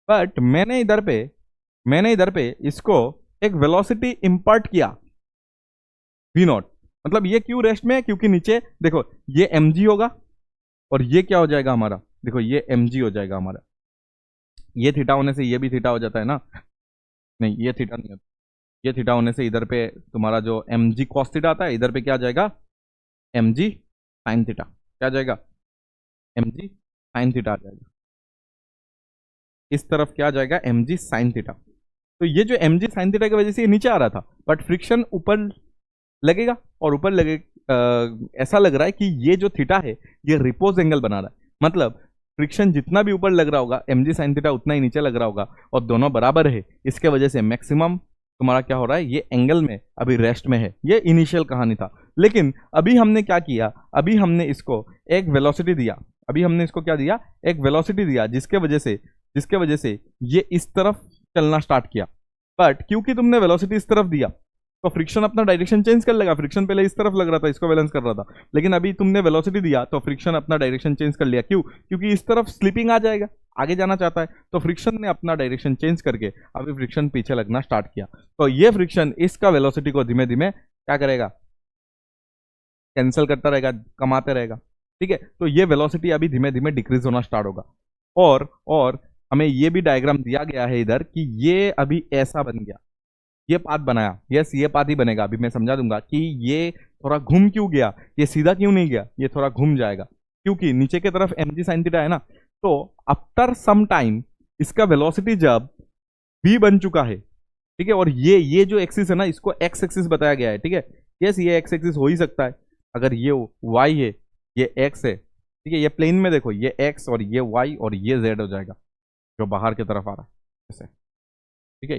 बट मैंने इधर पे इसको एक वेलोसिटी इंपर्ट किया वी नॉट। मतलब ये क्यों रेस्ट में है, क्योंकि नीचे देखो ये mg होगा और ये क्या हो जाएगा हमारा, देखो ये mg हो जाएगा हमारा। ये थीटा होने से ये भी थीटा हो जाता है ना, नहीं ये थीटा नहीं होता, ये थीटा होने से इधर पे तुम्हारा जो mg cos थीटा आता है, इधर पे क्या आ जाएगा mg sin थीटा, क्या आ जाएगा mg sin थीटा आ जाएगा। इस तरफ क्या आ जाएगा mg sin थीटा। तो ये जो mg sin थीटा की वजह से ये नीचे आ रहा था, बट फ्रिक्शन ऊपर लगेगा और ऊपर लगे ऐसा लग रहा है कि ये जो थीटा है ये रिपोज एंगल बना रहा है। मतलब फ्रिक्शन जितना भी ऊपर लग रहा होगा mg sin थीटा उतना ही नीचे लग रहा होगा, और दोनों बराबर है, इसके वजह से मैक्सिमम तुम्हारा क्या हो रहा है, ये एंगल में अभी रेस्ट में है। ये इनिशियल कहानी था। लेकिन अभी हमने क्या किया, अभी हमने इसको एक वेलोसिटी दिया, अभी हमने इसको क्या दिया, एक वेलोसिटी दिया, जिसके वजह से ये इस तरफ चलना स्टार्ट किया। बट क्योंकि तुमने वेलोसिटी इस तरफ दिया तो फ्रिक्शन अपना डायरेक्शन चेंज कर लेगा। फ्रिक्शन पहले इस तरफ लग रहा था, इसको बैलेंस कर रहा था, लेकिन अभी तुमने वेलोसिटी दिया तो फ्रिक्शन अपना डायरेक्शन चेंज कर लिया। क्यों? क्योंकि इस तरफ स्लिपिंग आ जाएगा, आगे जाना चाहता है, तो फ्रिक्शन ने अपना डायरेक्शन चेंज करके अभी फ्रिक्शन पीछे लगना स्टार्ट किया। तो ये फ्रिक्शन इसका वेलोसिटी को धीमे धीमे क्या करेगा, कैंसिल करता रहेगा, कमाते रहेगा। ठीक है, तो ये वेलोसिटी अभी धीमे धीमे डिक्रीज होना स्टार्ट होगा। और हमें ये भी डायग्राम दिया गया है इधर कि ये अभी ऐसा बन गया, ये पाथ बनाया। यस, ये पाथ ही बनेगा। अभी मैं समझा दूंगा कि ये थोड़ा घूम क्यों गया, ये सीधा क्यों नहीं गया, ये थोड़ा घूम जाएगा क्योंकि नीचे की तरफ mg sin थीटा है ना। तो आफ्टर सम टाइम इसका वेलोसिटी जब v बन चुका है, ठीक है, और ये जो एक्सिस है ना, इसको x एक्सिस बताया गया है। ठीक है, यस, ये x एक्सिस हो ही सकता है। अगर ये y है, ये x है, ठीक है, ये प्लेन में देखो, ये x और ये y और ये z हो जाएगा जो बाहर की तरफ आ रहा है ऐसे। ठीक है,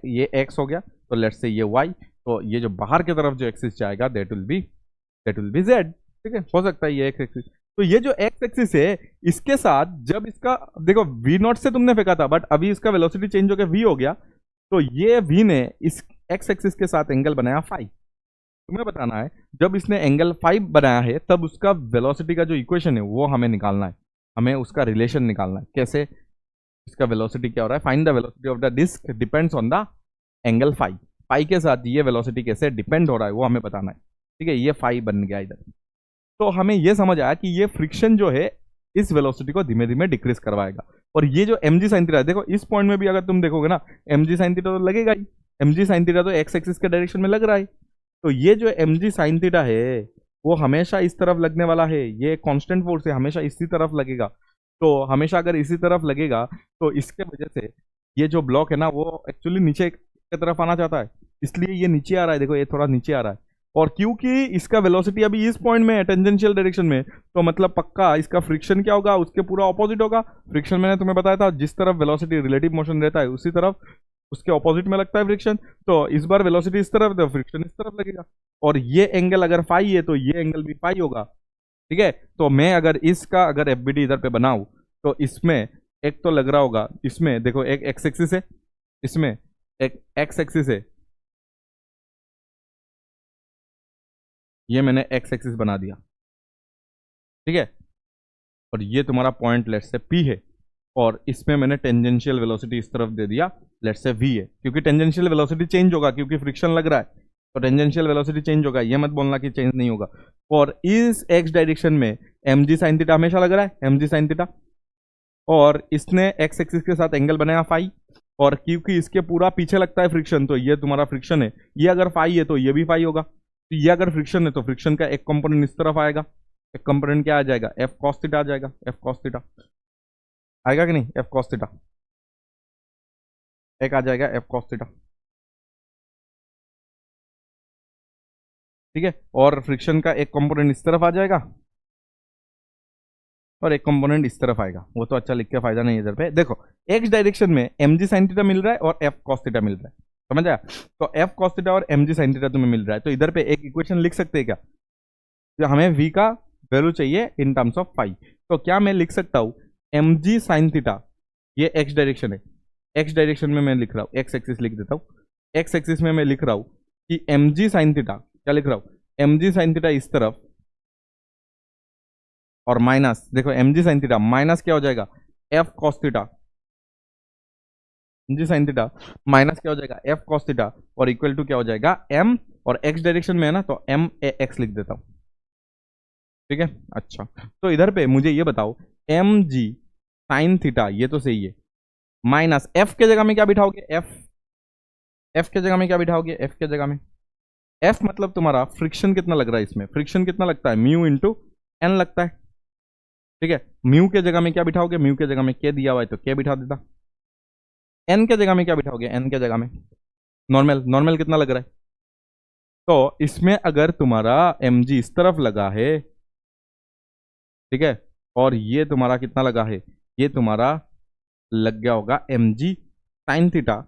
ये x हो गया, तो लेट्स से ये y, तो ये जो बाहर की तरफ जो एक्सिस जाएगा दैट विल बी z। ठीक है, हो सकता है ये x एक्सिस। तो ये जो x एक्सिस है, इसके साथ जब इसका देखो v नॉट से तुमने फेंका था, बट अभी इसका वेलोसिटी चेंज होकर v हो गया, तो ये v ने इस x एक्सिस के साथ एंगल बनाया फाई। तुम्हें बताना है जब इसने एंगल 5 बनाया है तब उसका वेलोसिटी का जो इक्वेशन है वो हमें निकालना है, हमें उसका रिलेशन निकालना है। कैसे? इसका वेलोसिटी क्या हो रहा है, find the velocity of the disc depends on the angle phi. Phi के साथ ये वेलोसिटी कैसे डिपेंड हो रहा है वो हमें बताना है। ठीक है, ये फाई बन गया इधर। तो हमें ये समझ आया कि ये फ्रिक्शन जो है इस वेलोसिटी को धीमे धीमे डिक्रीज करवाएगा। और ये जो mg sin थीटा, देखो इस पॉइंट में भी अगर तुम देखोगे ना, mg sin थीटा तो लगेगा ही। mg sin थीटा तो x एक्सिस के डायरेक्शन में लग रहा है, तो ये जो mg sin थीटा है वो हमेशा इस तरफ लगने वाला है। ये कांस्टेंट फोर्स है, हमेशा इसी तरफ लगेगा। तो हमेशा अगर इसी तरफ लगेगा तो इसके वजह से ये जो ब्लॉक है ना वो एक्चुअली नीचे की तरफ आना चाहता है, इसलिए ये नीचे आ रहा है। देखो ये थोड़ा नीचे आ रहा है, और क्योंकि इसका वेलोसिटी अभी इस पॉइंट में है टेंजेंशियल डायरेक्शन में, तो मतलब पक्का इसका फ्रिक्शन क्या होगा, उसके पूरा ऑपोजिट होगा। फ्रिक्शन मैंने तुम्हें बताया था, जिस तरफ वेलोसिटी रिलेटिव मोशन रहता है उसी तरफ उसके ऑपोजिट में लगता है फ्रिक्शन। तो इस बार वेलोसिटी इस तरफ, तो फ्रिक्शन इस तरफ लगेगा। और ये एंगल अगर फाई है तो ये एंगल भी फाई होगा। ठीक है, तो मैं अगर इसका अगर एफबीडी इधर पे बनाऊं तो इसमें एक तो लग रहा होगा, इसमें देखो एक एक्स एक्सिस है, इसमें एक एक्स एक्सिस है, ये मैंने एक्स एक्सिस बना दिया। ठीक है, और ये तुम्हारा पॉइंट लेट से P है, और इसमें मैंने टेंजेंशियल वेलोसिटी इस तरफ दे दिया, लेट से V है, क्योंकि टेंजेंशियल वेलोसिटी चेंज होगा क्योंकि फ्रिक्शन लग रहा है, तो टेंजेंशियल वेलोसिटी चेंज होगा। ये मत बोलना कि चेंज नहीं होगा। और इस x डायरेक्शन में mg sin थीटा हमेशा लग रहा है, mg sin थीटा, और इसने x एक्सिस के साथ एंगल बनाया फाई, और क्योंकि इसके पूरा पीछे लगता है फ्रिक्शन, तो ये तुम्हारा फ्रिक्शन है। ये अगर फाई है तो ये भी फाई होगा। तो ये अगर फ्रिक्शन है तो फ्रिक्शन का एक कंपोनेंट इस तरफ आएगा, एक कंपोनेंट क्या आ जाएगा, एफ कॉस थीटा आ जाएगा। एफ कॉस थीटा आएगा कि नहीं, एफ कॉस थीटा एक आ जाएगा, एफ कॉस थीटा। ठीक है, और फ्रिक्शन का एक कंपोनेंट इस तरफ आ जाएगा और एक कंपोनेंट इस तरफ आएगा। वो तो अच्छा लिख के फायदा नहीं है। इधर पे देखो एक्स डायरेक्शन में mg sin थीटा मिल रहा है और एफ कॉस थीटा मिल रहा है, समझ आया? तो एफ कॉस थीटा और mg sin थीटा तुम्हें मिल रहा है, तो इधर पे एक इक्वेशन लिख सकते हैं क्या, तो हमें v का वैल्यू चाहिए इन टर्म्स ऑफ फाई। तो क्या मैं लिख सकता हूँ mg sin थीटा, ये एक्स डायरेक्शन है, एक्स डायरेक्शन में मैं लिख रहा हूँ, एक्स एक्सिस लिख देता हूँ। एक्स एक्सिस में मैं लिख रहा हूँ कि mg sin थीटा, क्या लिख रहा हूँ, mg sin थीटा इस तरफ और माइनस देखो mg साइन थीटा माइनस क्या हो जाएगा f cos theta, mg sine theta minus क्या हो जाएगा f cos थीटा और इक्वल टू क्या हो जाएगा m, और x डायरेक्शन में है ना तो m a x लिख देता हूं, ठीक है। अच्छा तो इधर पे मुझे ये बताओ mg साइन थीटा ये तो सही है, माइनस f के जगह में क्या बिठाओगे f के जगह में क्या बिठाओगे f के जगह में f मतलब तुम्हारा फ्रिक्शन कितना लग रहा है, इसमें फ्रिक्शन कितना लगता है म्यू इंटू एन लगता है, ठीक है। म्यू के जगह में क्या बिठाओगे, म्यू के जगह में के दिया हुआ है तो के बिठा देता, एन के जगह में क्या बिठाओगे एन के जगह में नॉर्मल, नॉर्मल कितना लग रहा है, तो इसमें अगर तुम्हारा mg इस तरफ लगा है, ठीक है, और ये तुम्हारा कितना लगा है, ये तुम्हारा लग गया होगा mg साइन थीटा,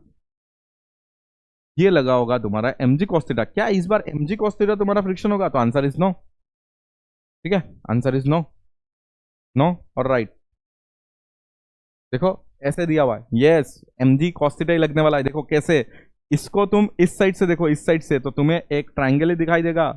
ये लगा होगा तुम्हारा mg cos थीटा। क्या इस बार mg cos थीटा तुम्हारा फ्रिक्शन होगा, तो आंसर इज नो, ठीक है, आंसर इज नो, नो और राइट। देखो ऐसे दिया हुआ है, यस mg cos थीटा ही लगने वाला है। देखो कैसे, इसको तुम इस साइड से देखो, इस साइड से तो तुम्हें एक ट्राइंगल ही दिखाई देगा,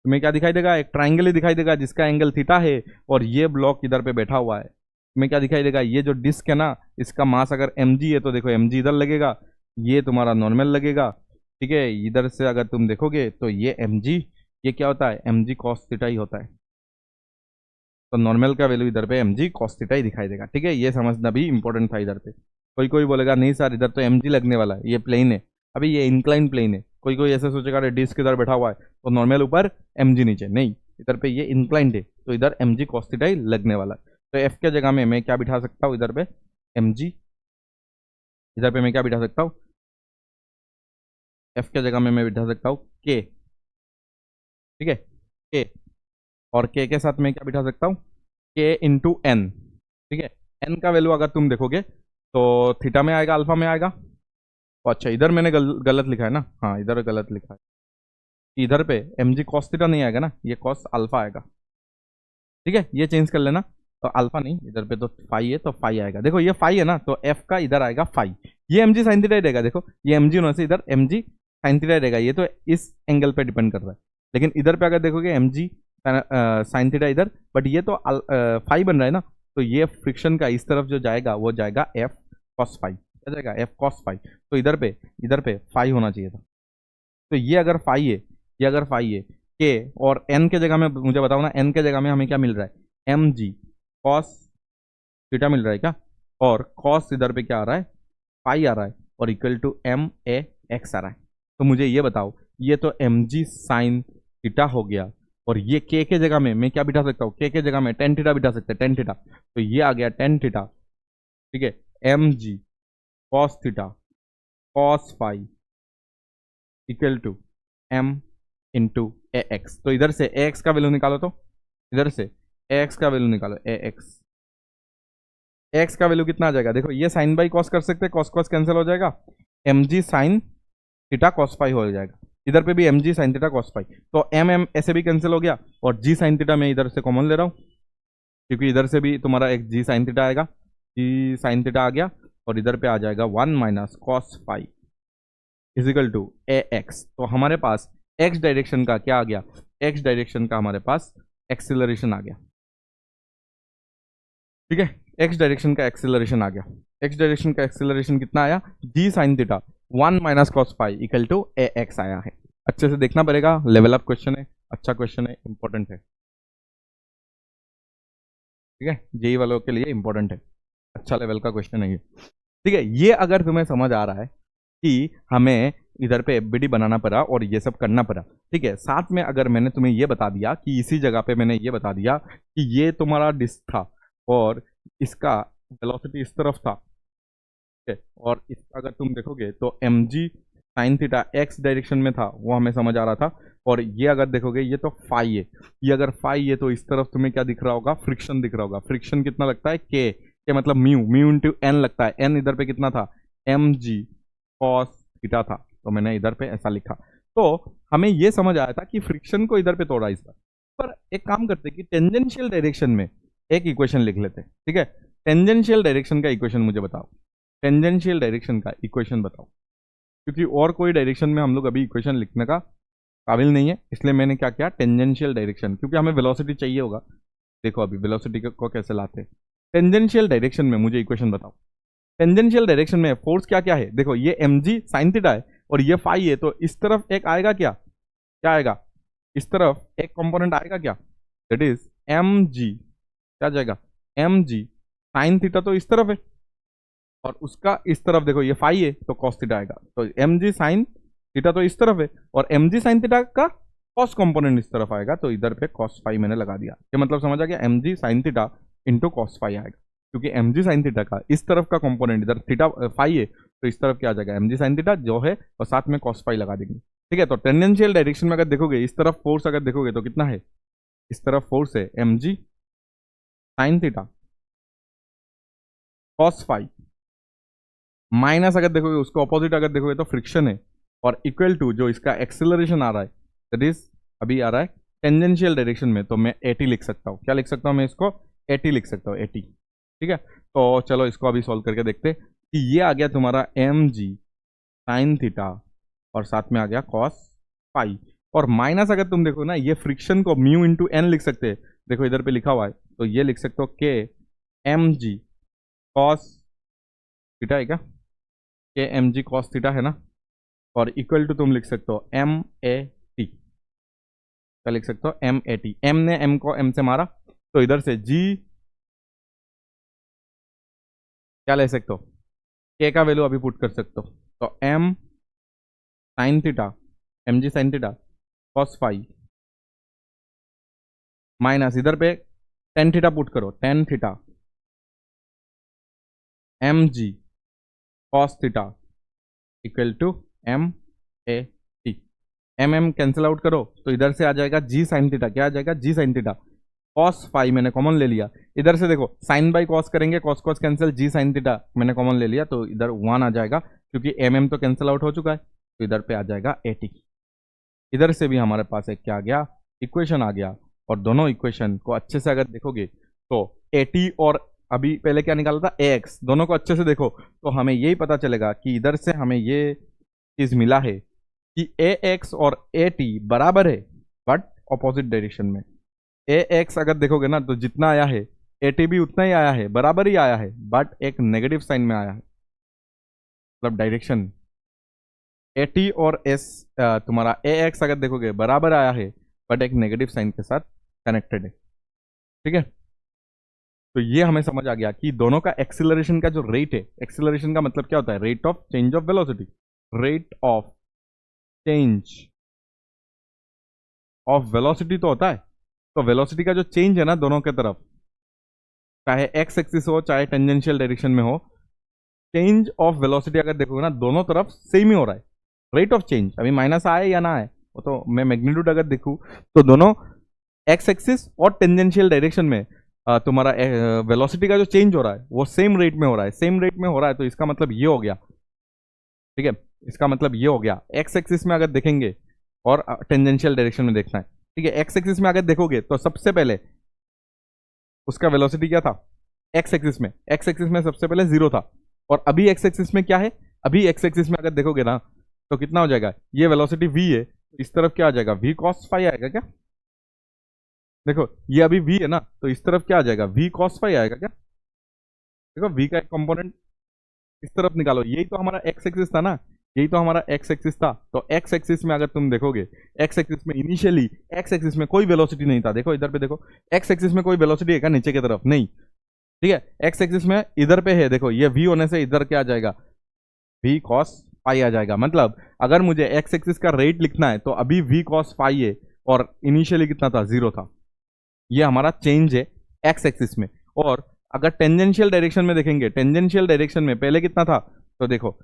तुम्हें क्या दिखाई देगा, एक ट्राइंगल ही दिखाई देगा जिसका एंगल थीटा है, और ये ब्लॉक इधर पे बैठा हुआ है, तुम्हें क्या दिखाई देगा, ये जो डिस्क है ना इसका मास अगर mg है तो देखो mg इधर लगेगा, ये तुम्हारा नॉर्मल लगेगा, ठीक है। इधर से अगर तुम देखोगे तो ये mg, ये क्या होता है mg cos थीटा ही होता है, तो नॉर्मल का वैल्यू इधर पे mg cos थीटा ही दिखाई देगा, ठीक है। ये समझना भी इंपॉर्टेंट था इधर पे। कोई कोई बोलेगा नहीं सर इधर तो mg लगने वाला है, ये प्लेन है, अभी ये इंक्लाइन प्लेन है, कोई कोई ऐसे सोचेगा अरे डिस्क इधर बैठा हुआ है तो नॉर्मल ऊपर mg नीचे, नहीं इधर पे ये इंक्लाइंड है तो इधर mg cos थीटा ही लगने वाला है। तो f के जगह में मैं क्या बिठा सकता हूँ इधर पे mg, इधर पे मैं क्या बिठा सकता हूँ, f के जगह में मैं बिठा सकता हूँ k, ठीक है k, और k के साथ मैं क्या बिठा सकता हूँ k इंटू एन, ठीक है। n का वैल्यू अगर तुम देखोगे तो थीटा में आएगा अल्फा में आएगा, तो अच्छा इधर मैंने गलत लिखा है ना, हाँ इधर गलत लिखा है, इधर पे mg cos थीटा नहीं आएगा ना, ये cos अल्फा आएगा, ठीक है, ये चेंज कर लेना, तो अल्फा नहीं इधर पे तो फाई है तो फाई आएगा, देखो ये फाई है ना तो f का इधर आएगा फाई, ये mg साइन थीटा ही रहेगा, देखो ये mg होने से इधर mg साइन थीटा रहेगा, ये तो इस एंगल पे डिपेंड कर रहा है, लेकिन इधर पे अगर देखोगे mg साइन थीटा इधर, बट ये तो फाई बन रहा है ना, तो ये फ्रिक्शन का इस तरफ जो जाएगा वो जाएगा f cos फाई, क्या जाएगा f cos फाई, तो इधर पे फाई होना चाहिए था, तो ये अगर फाई है, ये अगर फाई है के, और एन के जगह में मुझे बताओ ना, एन के जगह में हमें क्या मिल रहा है mg cos थीटा मिल रहा है क्या, और cos इधर पे क्या आ रहा है फाई आ रहा है, और equal to m a x आ रहा है, तो मुझे ये बताओ ये तो mg साइन थीटा हो गया, और ये k के जगह में मैं क्या बिठा सकता हूँ, k के जगह में टेन थीटा बिठा सकते हैं, टेन थीटा, तो ये आ गया टेन थीटा, ठीक है, mg cos theta cos phi equal to m into A X, तो इधर से ए एक्स का वैल्यू निकालो, तो इधर से ए एक्स का वैल्यू निकालो, ए एक्स का वैल्यू कितना आ जाएगा, देखो ये साइन बाई कॉस कर सकते हैं, कॉस कॉस कैंसिल हो जाएगा, mg sine theta cos phi हो जाएगा, इधर पे भी mg sine theta cos phi, तो m ऐसे भी कैंसिल हो गया, और g साइन थीटा मैं इधर से कॉमन ले रहा हूँ, क्योंकि इधर से भी तुम्हारा एक g साइन थीटा आएगा, g साइन थीटा आ गया, और इधर पे आ जाएगा 1 minus cos phi equal to A X, तो हमारे पास एक्स डायरेक्शन का क्या आ गया, एक्स डायरेक्शन का हमारे पास एक्सिलरेशन आ गया, ठीक है, एक्स डायरेक्शन का एक्सिलरेशन आ गया, एक्स डायरेक्शन का एक्सिलरेशन कितना आया, g sine theta 1 minus cos phi equal to A x आया है। अच्छे से देखना पड़ेगा, लेवल अप क्वेश्चन है, अच्छा क्वेश्चन है, इंपॉर्टेंट है, ठीक है, जेई वालों के लिए इंपॉर्टेंट है, अच्छा लेवल का क्वेश्चन है ये, ठीक है। ये अगर तुम्हें समझ आ रहा है कि हमें इधर पे एफबीडी बनाना पड़ा और ये सब करना पड़ा, ठीक है, साथ में अगर मैंने तुम्हें ये बता दिया कि इसी जगह पे मैंने ये बता दिया कि ये तुम्हारा डिस्क था और इसका वेलोसिटी इस तरफ था, ठीक है, और इसका अगर तुम देखोगे तो mg sine theta x direction में था, वो हमें समझ आ रहा था, और ये अगर देखोगे ये तो फाई है, ये अगर फाई है तो इस तरफ तुम्हें क्या दिख रहा होगा, फ्रिक्शन दिख रहा होगा, फ्रिक्शन कितना लगता है के मतलब म्यू इंटू एन लगता है, एन इधर पे कितना था mg cos थीटा था, तो मैंने इधर पे ऐसा लिखा, तो हमें ये समझ आया था कि फ्रिक्शन को इधर पे तोड़ा इस बार, पर एक काम करते कि टेंजेंशियल डायरेक्शन में एक इक्वेशन लिख लेते, ठीक है, टेंजेंशियल डायरेक्शन का इक्वेशन मुझे बताओ, टेंजेंशियल डायरेक्शन का इक्वेशन बताओ, क्योंकि और कोई डायरेक्शन में हम लोग अभी इक्वेशन लिखने का काबिल नहीं है, इसलिए मैंने क्या किया टेंजेंशियल डायरेक्शन, क्योंकि हमें वेलोसिटी चाहिए होगा, देखो अभी वेलोसिटी को कैसे लाते हैं। टेंजेंशियल डायरेक्शन में मुझे इक्वेशन बताओ। टेंजेंशियल डायरेक्शन में फोर्स क्या क्या है, देखो ये mg sin थीटा है और ये फाई है, तो इस तरफ एक आएगा क्या, क्या आएगा, इस तरफ एक कंपोनेंट आएगा क्या, दैट इज mg, क्या जाएगा mg sin थीटा, तो इस तरफ है, और उसका इस तरफ देखो ये फाई है तो cos थीटा आएगा, तो mg sin थीटा तो इस तरफ है, और mg sin थीटा का cos कंपोनेंट इस तरफ आएगा, तो इधर पे cos फाई मैंने लगा दिया। ये मतलब समझ आ गया, mg sin theta into cos phi आएगा, क्योंकि mg sin थीटा का इस तरफ का कंपोनेंट इधर थीटा फाई है, तो इस तरफ क्या आ जाएगा mg sin थीटा जो है, और साथ में cos फाई लगा देंगे। ठीक है, तो टेंजेंशियल डायरेक्शन में अगर देखोगे इस तरफ फोर्स अगर देखोगे तो कितना है, इस तरफ फोर्स है mg sin theta cos phi, minus अगर देखोगे उसको ऑपोजिट अगर देखोगे तो फ्रिक्शन है, और इक्वल टू जो इसका एक्सेलरेशन आ रहा है दैट इज अभी आ रहा है टेंजेंशियल डायरेक्शन में, तो मैं 80 लिख सकता हूँ। क्या लिख सकता हूँ मैं इसको, 80 लिख सकता हूँ, 80। ठीक है, तो चलो इसको अभी सॉल्व करके देखते कि ये आ गया तुम्हारा mg sin थीटा और साथ में आ गया cos फाई, और माइनस अगर तुम देखो ना ये फ्रिक्शन को म्यू इंटू एन लिख सकते हैं, देखो इधर पे लिखा हुआ है, तो ये लिख सकते हो के mg cos थीटा है क्या, के mg cos थीटा है ना, और इक्वल टू तुम लिख सकते हो एम ए टी, क्या लिख सकते हो एम ए टी, एम ने एम को एम से मारा, तो इधर से जी क्या ले सकते हो, के का वैल्यू अभी पुट कर सकते हो, तो M sine theta M G sine theta cos phi minus इधर पे टेन थीटा पुट करो, tan theta M G cos theta equal to M A T, M M cancel out करो तो इधर से आ जाएगा जी साइन थीटा, क्या आ जाएगा जी साइन थीटा, कॉस फाई मैंने कॉमन ले लिया, इधर से देखो साइन बाई कॉस करेंगे, कॉस कॉस कैंसिल, जी साइन थीटा मैंने कॉमन ले लिया, तो इधर वन आ जाएगा, क्योंकि एम एम तो कैंसिल आउट हो चुका है, तो इधर पे आ जाएगा 80। इधर से भी हमारे पास एक क्या आ गया, इक्वेशन आ गया, और दोनों इक्वेशन को अच्छे से अगर देखोगे तो 80 और अभी पहले क्या निकाला था ax, दोनों को अच्छे से देखो तो हमें यही पता चलेगा कि इधर से हमें ये चीज मिला है कि ax और at बराबर है बट ऑपोजिट डायरेक्शन में। ax अगर देखोगे ना तो जितना आया है at भी उतना ही आया है, बराबर ही आया है, बट एक नेगेटिव साइन में आया है, मतलब डायरेक्शन at और s तुम्हारा ax अगर देखोगे बराबर आया है बट एक नेगेटिव साइन के साथ कनेक्टेड है। ठीक है, तो ये हमें समझ आ गया कि दोनों का एक्सीलरेशन का जो रेट है, एक्सीलरेशन का मतलब क्या होता है, rate of change of velocity, rate of change of velocity तो होता है, तो वेलोसिटी का जो चेंज है ना दोनों के तरफ, चाहे एक्स एक्सिस हो चाहे टेंजेंशियल डायरेक्शन में हो, चेंज ऑफ वेलोसिटी अगर देखोगे ना दोनों तरफ सेम ही हो रहा है, रेट ऑफ चेंज अभी माइनस आए या ना आए, वो तो मैं मैग्नीट्यूड अगर देखूँ तो दोनों एक्स एक्सिस और टेंजेंशियल डायरेक्शन में तुम्हारा वेलोसिटी का जो चेंज हो रहा है वो सेम रेट में हो रहा है, सेम रेट में हो रहा है, तो इसका मतलब ये हो गया। ठीक है, इसका मतलब ये हो गया, एक्स एक्सिस में अगर देखेंगे और टेंजेंशियल डायरेक्शन में देखना है। ठीक है, एक्स एक्सिस में अगर देखोगे तो सबसे पहले उसका वेलोसिटी क्या था, एक्स एक्सिस में, एक्स एक्सिस में सबसे पहले 0 था, और अभी एक्स एक्सिस में क्या है, अभी एक्स एक्सिस में अगर देखोगे ना तो कितना हो जाएगा, ये वेलोसिटी v है, इस तरफ क्या आ जाएगा, v cos फाई आएगा क्या, देखो ये अभी v है ना, तो इस तरफ क्या आ जाएगा, v cos फाई आएगा क्या, देखो v का एक कंपोनेंट इस तरफ निकालो, यही तो हमारा एक्स एक्सिस था ना, यही तो हमारा एक्स एक्सिस था, तो एक्स एक्सिस में अगर तुम देखोगे, एक्स एक्सिस में इनिशियली एक्स एक्सिस में कोई वेलोसिटी नहीं था, देखो इधर पे देखो, एक्स एक्सिस में कोई वेलोसिटी है क्या नीचे की तरफ, नहीं। ठीक है, एक्स एक्सिस में इधर पे है, देखो ये v होने से इधर क्या आ जाएगा, v cos फाई आ जाएगा, मतलब अगर मुझे एक्स एक्सिस का रेट लिखना है तो अभी v cos फाई है, और इनिशियली कितना था, 0 था, ये हमारा चेंज है एक्स एक्सिस में। और अगर टेंजेंशियल डायरेक्शन में देखेंगे, टेंजेंशियल डायरेक्शन में पहले कितना था, तो देखो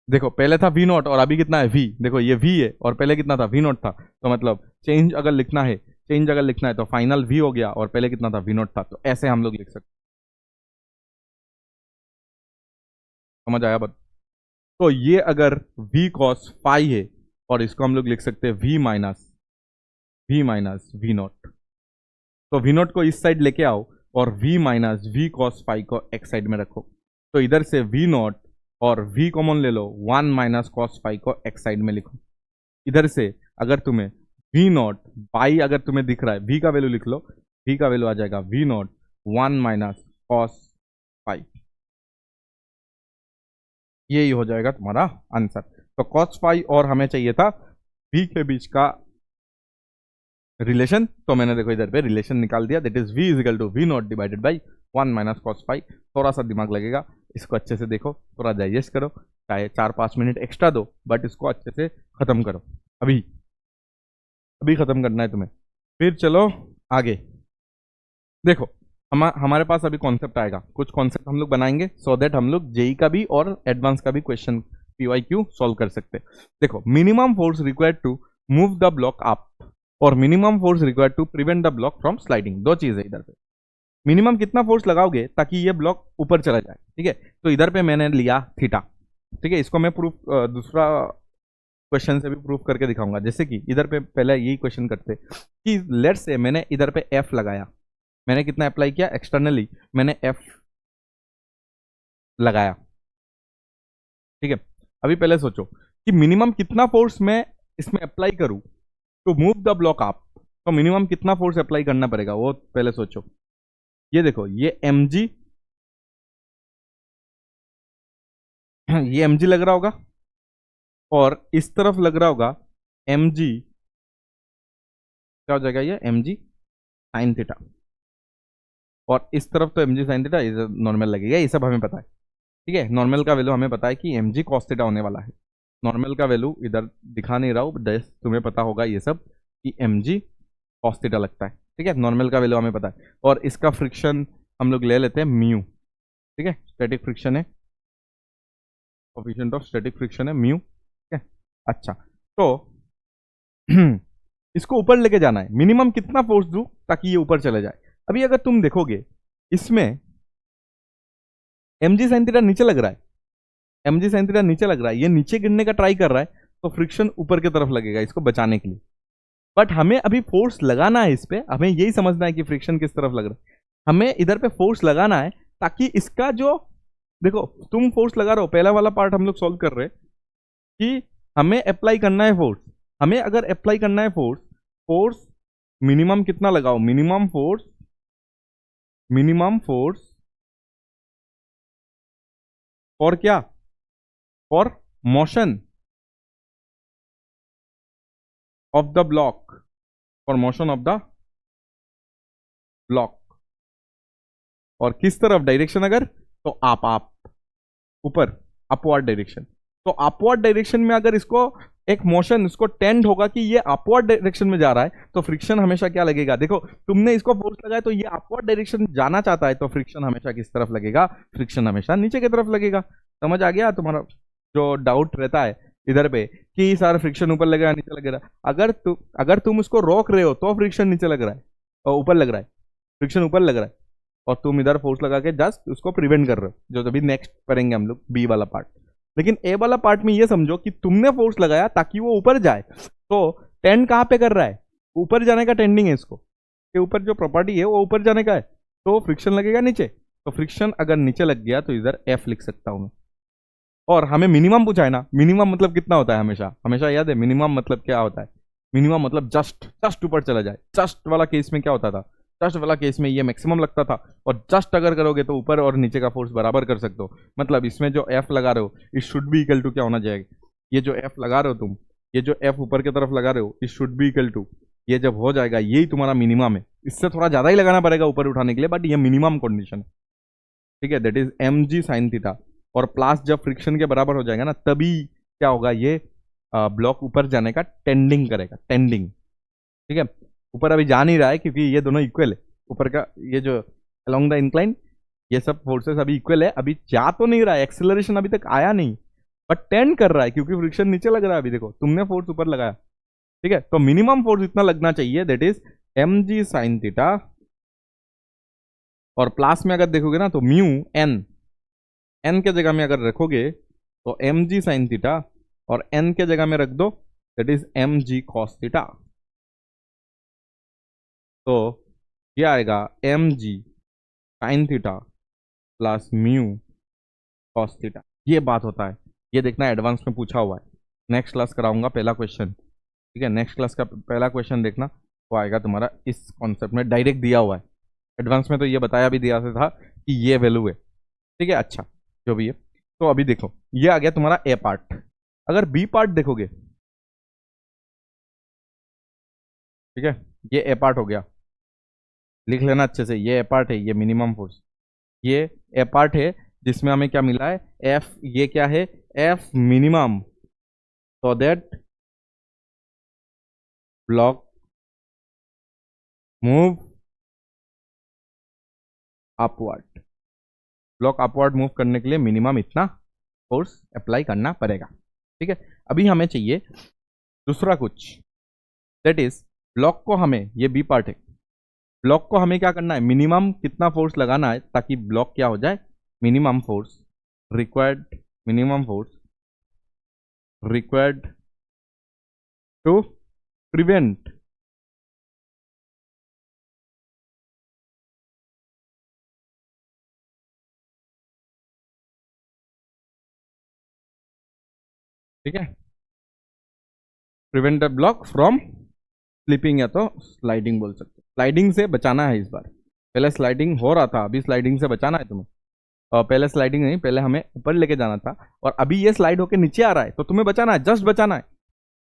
देखो पहले था v नॉट और अभी कितना है v, देखो ये v है और पहले कितना था v नॉट था, तो मतलब चेंज अगर लिखना है, चेंज अगर लिखना है तो फाइनल v हो गया और पहले कितना था, v नॉट था, तो ऐसे हम लोग लिख सकते, समझ आया बात। तो ये अगर v cos फाई है और इसको हम लोग लिख सकते हैं v माइनस v नॉट, तो v नॉट को इस साइड लेके आओ और v minus v cos phi को एक साइड में रखो, तो इधर से v नॉट और v कॉमन ले लो, 1 माइनस cos फाई को एक साइड में लिखो। इधर से अगर तुम्हें v नॉट बाई अगर तुम्हें दिख रहा है, v का वैल्यू लिख लो, v का वैल्यू आ जाएगा v not 1 minus cos five. यही हो जाएगा तुम्हारा आंसर। तो कॉस फाइव और हमें चाहिए था v के बीच का रिलेशन, तो मैंने देखो इधर पे रिलेशन निकाल दिया, that is v equal to v naught divided by 1 minus cos phi. थोड़ा सा दिमाग लगेगा, इसको अच्छे से देखो, थोड़ा डाइजेस्ट करो, चाहे 4-5 मिनट एक्स्ट्रा दो, बट इसको अच्छे से खत्म करो। अभी अभी खत्म करना है तुम्हें, फिर चलो आगे। देखो हमारे पास अभी कॉन्सेप्ट आएगा, कुछ कॉन्सेप्ट हम लोग बनाएंगे सो दैट हम लोग जेई का भी और एडवांस का भी क्वेश्चन पीवाईक्यू सॉल्व कर सकते हैं। देखो minimum force required to move the block up और minimum force required to prevent the block from sliding, दो चीज है इधर पे। मिनिमम कितना फोर्स लगाओगे ताकि ये ब्लॉक ऊपर चला जाए, ठीक है। तो इधर पे मैंने लिया थीटा, ठीक है। इसको मैं प्रूफ दूसरा क्वेश्चन से भी प्रूफ करके दिखाऊंगा। जैसे कि इधर पे पहले यही क्वेश्चन करते कि लेट्स से मैंने इधर पे एफ लगाया, मैंने कितना अप्लाई किया एक्सटर्नली, मैंने एफ लगाया, ठीक है। अभी पहले सोचो कि मिनिमम कितना फोर्स मैं इसमें अप्लाई करूं to move the block up, तो मिनिमम कितना फोर्स अप्लाई करना पड़ेगा वो पहले सोचो। ये देखो ये mg ये mg लग रहा होगा और इस तरफ लग रहा होगा mg, क्या हो जाएगा ये mg साइन थीटा, और इस तरफ तो mg साइन थीटा नॉर्मल लगेगा, ये सब हमें पता है, ठीक है। नॉर्मल का वैल्यू हमें पता है कि mg cos थीटा होने वाला है। नॉर्मल का वैल्यू इधर दिखा नहीं रहा हूँ, तुम्हें पता होगा ये सब कि mg cos थीटा लगता है, ठीक है। नॉर्मल का वैल्यू हमें पता है, और इसका फ्रिक्शन हम लोग ले लेते हैं म्यू, ठीक है। स्टैटिक फ्रिक्शन है, कोफिशिएंट ऑफ स्टैटिक फ्रिक्शन है म्यू, ठीक है। अच्छा तो इसको ऊपर लेके जाना है, मिनिमम कितना फोर्स दूं ताकि ये ऊपर चले जाए। अभी अगर तुम देखोगे इसमें mg sin थीटा नीचे लग रहा है, mg sin थीटा नीचे लग रहा है, ये नीचे गिरने का ट्राई कर रहा है, तो फ्रिक्शन ऊपर की तरफ लगेगा इसको बचाने के लिए। बट हमें अभी फोर्स लगाना है इस पे, हमें यही समझना है कि फ्रिक्शन किस तरफ लग रहा है। हमें इधर पे फोर्स लगाना है ताकि इसका जो, देखो तुम फोर्स लगा रहे हो, पहला वाला पार्ट हम लोग सॉल्व कर रहे हैं कि हमें अप्लाई करना है फोर्स। हमें अगर अप्लाई करना है फोर्स, फोर्स मिनिमम कितना लगाओ, मिनिमम फोर्स फॉर क्या, for motion of the block, for motion of the block. और किस तरफ डायरेक्शन, अगर तो आप ऊपर अपवर्ड डायरेक्शन, तो अपवर्ड डायरेक्शन में अगर इसको एक मोशन इसको टेंड होगा कि ये अपवर्ड डायरेक्शन में जा रहा है, तो फ्रिक्शन हमेशा क्या लगेगा, देखो तुमने इसको फोर्स लगाया तो ये अपवर्ड डायरेक्शन जाना चाहता है, तो फ्रिक्शन हमेशा किस तरफ लगेगा, फ्रिक्शन हमेशा नीचे की तरफ लगेगा। समझ आ गया तुम्हारा जो डाउट रहता है इधर पे कि सारा फ्रिक्शन ऊपर लगेगा नीचे लगेगा। अगर तुम उसको रोक रहे हो तो फ्रिक्शन नीचे लग रहा है और ऊपर लग रहा है, फ्रिक्शन ऊपर लग रहा है, और तुम इधर फोर्स लगा के जस्ट उसको प्रिवेंट कर रहे हो, जो अभी नेक्स्ट करेंगे हम लोग बी वाला पार्ट। लेकिन ए वाला पार्ट में ये समझो कि तुमने फोर्स लगाया ताकि वो ऊपर जाए, तो टेंड कहाँ पे कर रहा है, ऊपर जाने का टेंडिंग है, इसको के ऊपर जो प्रॉपर्टी है वो ऊपर जाने का है, तो फ्रिक्शन लगेगा नीचे। तो फ्रिक्शन अगर नीचे लग गया तो इधर एफ लिख सकता हूं मैं। और हमें मिनिमम पूछा है ना, मिनिमम मतलब कितना होता है, हमेशा हमेशा याद है मिनिमम मतलब क्या होता है, मिनिमम मतलब जस्ट ऊपर चला जाए। जस्ट वाला केस में क्या होता था, जस्ट वाला केस में ये मैक्सिमम लगता था, और जस्ट अगर करोगे तो ऊपर और नीचे का फोर्स बराबर कर सकते हो। मतलब इसमें जो एफ लगा रहे हो it should be equal to क्या होना चाहिए, ये जो एफ लगा रहे हो तुम, ये जो एफ ऊपर की तरफ लगा रहे हो it should be equal to, ये जब हो जाएगा यही तुम्हारा मिनिमम है। इससे थोड़ा ज्यादा ही लगाना पड़ेगा ऊपर उठाने के लिए, बट ये मिनिमम कंडीशन है, ठीक है। That is mg sin theta, और प्लस जब फ्रिक्शन के बराबर हो जाएगा ना, तभी क्या होगा, ये ब्लॉक ऊपर जाने का टेंडिंग करेगा, टेंडिंग, ठीक है। ऊपर अभी जा नहीं रहा है क्योंकि ये दोनों इक्वल है, ऊपर का ये जो अलोंग द इंक्लाइन ये सब फोर्सेस अभी इक्वल है, अभी जा तो नहीं रहा है, एक्सेलरेशन अभी तक आया नहीं, बट टेंड कर रहा है क्योंकि फ्रिक्शन नीचे लग रहा है। अभी देखो तुमने फोर्स ऊपर लगाया, ठीक है, तो मिनिमम फोर्स इतना लगना चाहिए, that is mg sin theta, और प्लस में अगर देखोगे ना तो म्यू एन के जगह में अगर रखोगे तो mg sin थीटा, और n के जगह में रख दो that is mg cos theta, तो ये आएगा mg sin theta plus mu cos theta. ये बात होता है, ये देखना एडवांस में पूछा हुआ है, नेक्स्ट क्लास कराऊंगा पहला क्वेश्चन, ठीक है। नेक्स्ट क्लास का पहला क्वेश्चन देखना, वो आएगा तुम्हारा इस कॉन्सेप्ट में, डायरेक्ट दिया हुआ है। एडवांस में तो ये बताया भी दिया था कि ये वैल्यू है, ठीक है। अच्छा, जो भी है, तो अभी देखो ये आ गया तुम्हारा ए पार्ट। अगर बी पार्ट देखोगे, ठीक है, ये ए पार्ट हो गया, लिख लेना अच्छे से, ये ए पार्ट है, ये मिनिमम फोर्स, ये ए पार्ट है, जिसमें हमें क्या मिला है, एफ, ये क्या है, F minimum, so that block move upward. Block upward move करने के लिए मिनिमम इतना फोर्स अप्लाई करना पड़ेगा, ठीक है। अभी हमें चाहिए दूसरा कुछ, दैट इज ब्लॉक को हमें, ये बी पार्ट है, ब्लॉक को हमें क्या करना है, मिनिमम कितना फोर्स लगाना है ताकि ब्लॉक क्या हो जाए, minimum force required, minimum force required to prevent, ठीक है, prevent the block from slipping, या तो स्लाइडिंग बोल सकते, स्लाइडिंग से बचाना है इस बार। पहले स्लाइडिंग हो रहा था, अभी स्लाइडिंग से बचाना है तुम्हें। और पहले स्लाइडिंग नहीं, पहले हमें ऊपर लेके जाना था, और अभी ये स्लाइड होके नीचे आ रहा है, तो तुम्हें बचाना है, जस्ट बचाना है,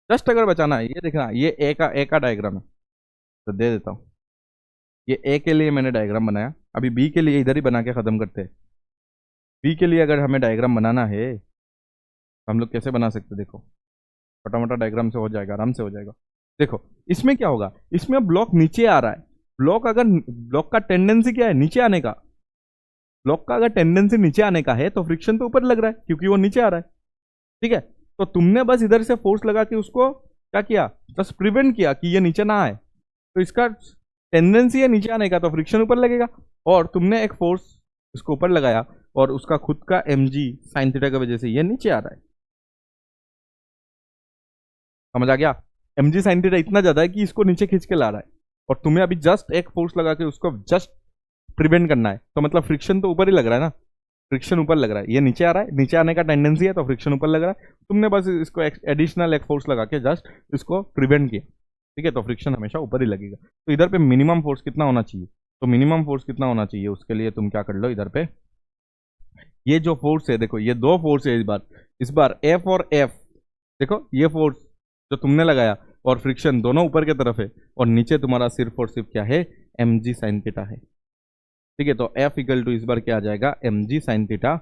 जस्ट अगर बचाना है। ये देखना, ये ए का डायग्राम है, तो दे देता हूँ। ये ए के लिए मैंने डायग्राम बनाया, अभी बी के लिए इधर ही बना के खत्म करते हैं। बी के लिए अगर हमें डायग्राम बनाना है तो हम लोग कैसे बना सकते हैं, देखो छोटा मोटा डायग्राम से हो जाएगा, आराम से हो जाएगा। देखो इसमें क्या होगा, इसमें ब्लॉक नीचे आ रहा है, ब्लॉक अगर, ब्लॉक का टेंडेंसी क्या है, नीचे आने का। ब्लॉक का अगर टेंडेंसी नीचे आने का है तो फ्रिक्शन तो ऊपर लग रहा है क्योंकि वो नीचे आ रहा है, ठीक है। तो तुमने बस इधर से फोर्स लगा के उसको क्या किया, बस प्रिवेंट किया कि ये नीचे ना आए, तो इसका टेंडेंसी है नीचे आने का, तो फ्रिक्शन ऊपर लगेगा। और तुमने एक फोर्स इसको ऊपर लगाया और उसका खुद का mg साइन थीटा की वजह से ये नीचे आ रहा है, समझ आ गया। mg साइन थीटा इतना ज्यादा है कि इसको नीचे खींच के ला रहा है, और तुम्हें अभी जस्ट एक फोर्स लगा के उसको जस्ट प्रिवेंट करना है, तो मतलब फ्रिक्शन तो ऊपर ही लग रहा है ना, फ्रिक्शन ऊपर लग रहा है, ये नीचे आ रहा है, नीचे आने का टेंडेंसी है तो फ्रिक्शन ऊपर लग रहा है। तुमने बस इसको एडिशनल एक फोर्स लगा के जस्ट इसको प्रिवेंट किया, ठीक है, तो फ्रिक्शन हमेशा ऊपर ही लगेगा। तो इधर पे मिनिमम फोर्स कितना होना चाहिए, तो मिनिमम फोर्स कितना होना चाहिए, उसके लिए तुम क्या कर लो, इधर पे ये जो फोर्स है, देखो ये दो फोर्स है इस बार एफ और एफ, देखो ये फोर्स जो तुमने लगाया और फ्रिक्शन दोनों ऊपर की तरफ है, और नीचे तुम्हारा सिर्फ और सिर्फ क्या है, mg साइन थीटा है, ठीक है। तो F इक्वल टू इस बार क्या आ जाएगा, mg sine theta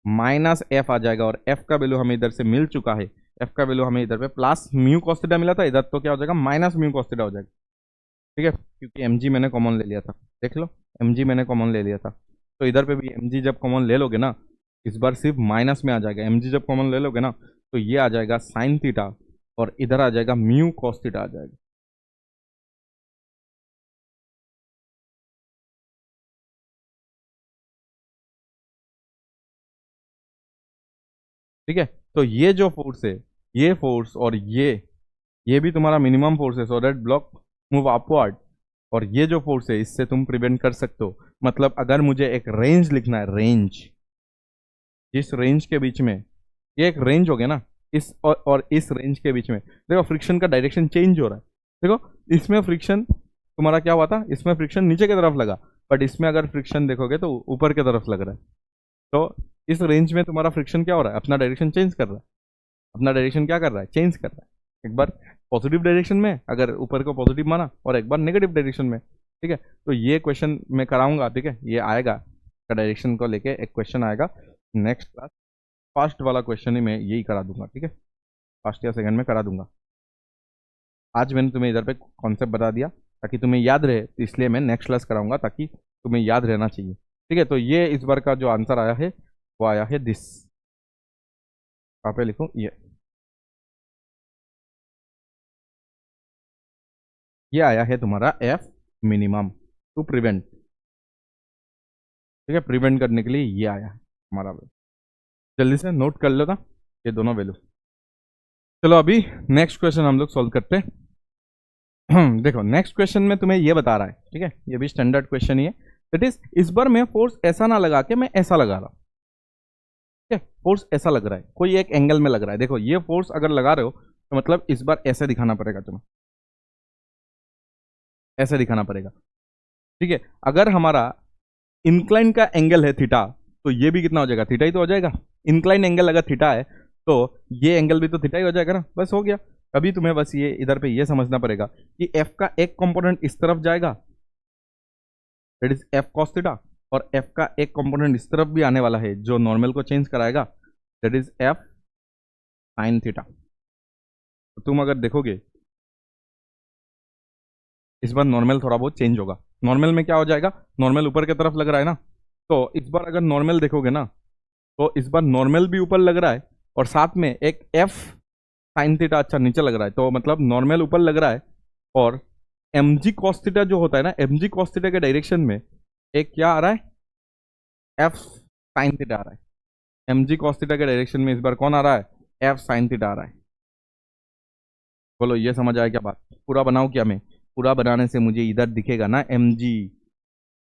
minus f आ जाएगा, और F का वैल्यू हमें इधर से मिल चुका है, F का वैल्यू हमें इधर पे प्लस म्यू कॉस थीटा मिला था, इधर तो क्या हो जाएगा, माइनस म्यू कॉस थीटा हो जाएगा, ठीक है, क्योंकि mg मैंने कॉमन ले लिया था, देख लो mg मैंने कॉमन ले लिया था। तो इधर पे भी mg जब कॉमन ले लोगे ना, इस बार सिर्फ माइनस में आ जाएगा, mg जब कॉमन ले लोगे ना तो ये आ जाएगा साइन थीटा, और इधर आ जाएगा म्यू कॉस थीटा आ जाएगा, ठीक है। तो ये जो फोर्स है, ये फोर्स और ये भी तुम्हारा मिनिमम फोर्स है, so that block move upward. और ये जो फोर्स है इससे तुम प्रिवेंट कर सकते हो, मतलब अगर मुझे एक रेंज लिखना है, रेंज, इस रेंज के बीच में, ये एक रेंज हो गया ना, इस और इस रेंज के बीच में देखो फ्रिक्शन का डायरेक्शन चेंज हो रहा है, देखो इसमें फ्रिक्शन तुम्हारा क्या हुआ था, इसमें फ्रिक्शन नीचे की तरफ लगा, बट इसमें अगर फ्रिक्शन देखोगे तो ऊपर की तरफ लग रहा है। तो इस रेंज में तुम्हारा फ्रिक्शन क्या हो रहा है, अपना डायरेक्शन चेंज कर रहा है, अपना डायरेक्शन क्या कर रहा है, चेंज कर रहा है, एक बार पॉजिटिव डायरेक्शन में अगर ऊपर को पॉजिटिव माना, और एक बार नेगेटिव डायरेक्शन में, ठीक है। तो ये क्वेश्चन मैं कराऊंगा, ठीक है, ये आएगा का डायरेक्शन को लेके एक क्वेश्चन आएगा नेक्स्ट क्लास, फर्स्ट वाला क्वेश्चन ही मैं यही करा दूंगा, ठीक है, फर्स्ट या सेकंड में करा दूंगा। आज मैंने तुम्हें इधर पे कॉन्सेप्ट बता दिया ताकि तुम्हें याद रहे, तो इसलिए मैं नेक्स्ट क्लास कराऊंगा ताकि तुम्हें याद रहना चाहिए, ठीक है। तो ये इस बार का जो आंसर आया है वो आया है दिस, कहाँ पे लिखूँ, ये आया है तुम्हारा एफ मिनिमम टू प्रिवेंट, ठीक है, प्रिवेंट करने के लिए ये आया है हमारा वैल्यू। जल्दी से नोट कर लो ना ये दोनों वैल्यू। चलो अभी नेक्स्ट क्वेश्चन हम लोग सॉल्व करते हैं। देखो नेक्स्ट क्वेश्चन में तुम्हें ये बता रहा है, ठीक है, ये भी स्टैंडर्ड क्वेश्चन ही है, दैट इज इस बार मैं फोर्स ऐसा ना लगा के मैं ऐसा लगा रहा हूँ, ठीक है, फोर्स ऐसा लग रहा है, कोई एक एंगल में लग रहा है, देखो ये फोर्स अगर लगा रहे हो तो मतलब इस बार ऐसे दिखाना पड़ेगा तुम्हें, ऐसे दिखाना पड़ेगा। ठीक है, अगर हमारा इंक्लाइन का एंगल है थीटा, तो ये भी कितना हो जाएगा, थीटा ही तो हो जाएगा। इंक्लाइन एंगल अगर थीटा है तो ये एंगल भी तो थीटा ही हो जाएगा ना, बस हो गया। अभी तुम्हें बस ये इधर पे ये समझना पड़ेगा कि एफ का एक कंपोनेंट इस तरफ जाएगा, that is F cos theta, और एफ का एक कंपोनेंट इस तरफ भी आने वाला है जो नॉर्मल को चेंज कराएगा, that is F sine theta. तो तुम अगर देखोगे इस बार नॉर्मल थोड़ा बहुत चेंज होगा। नॉर्मल में क्या हो जाएगा, नॉर्मल ऊपर की तरफ लग रहा है ना, तो इस बार अगर नॉर्मल देखोगे ना, तो इस बार नॉर्मल भी ऊपर लग रहा है और साथ में एक एफ साइन थीटा अच्छा नीचे लग रहा है, तो मतलब नॉर्मल ऊपर लग रहा है और एम जी कॉस थीटा जो होता है ना, एम जी कॉस थीटा के डायरेक्शन में एक क्या आ रहा है, एफ साइन थीटा आ रहा है। एम जी कॉस थीटा के डायरेक्शन में इस बार कौन आ रहा है, एफ साइन थीटा आ रहा है। बोलो ये समझ आया क्या बात, पूरा बनाओ क्या मैं, पूरा बनाने से मुझे इधर दिखेगा ना एम जी,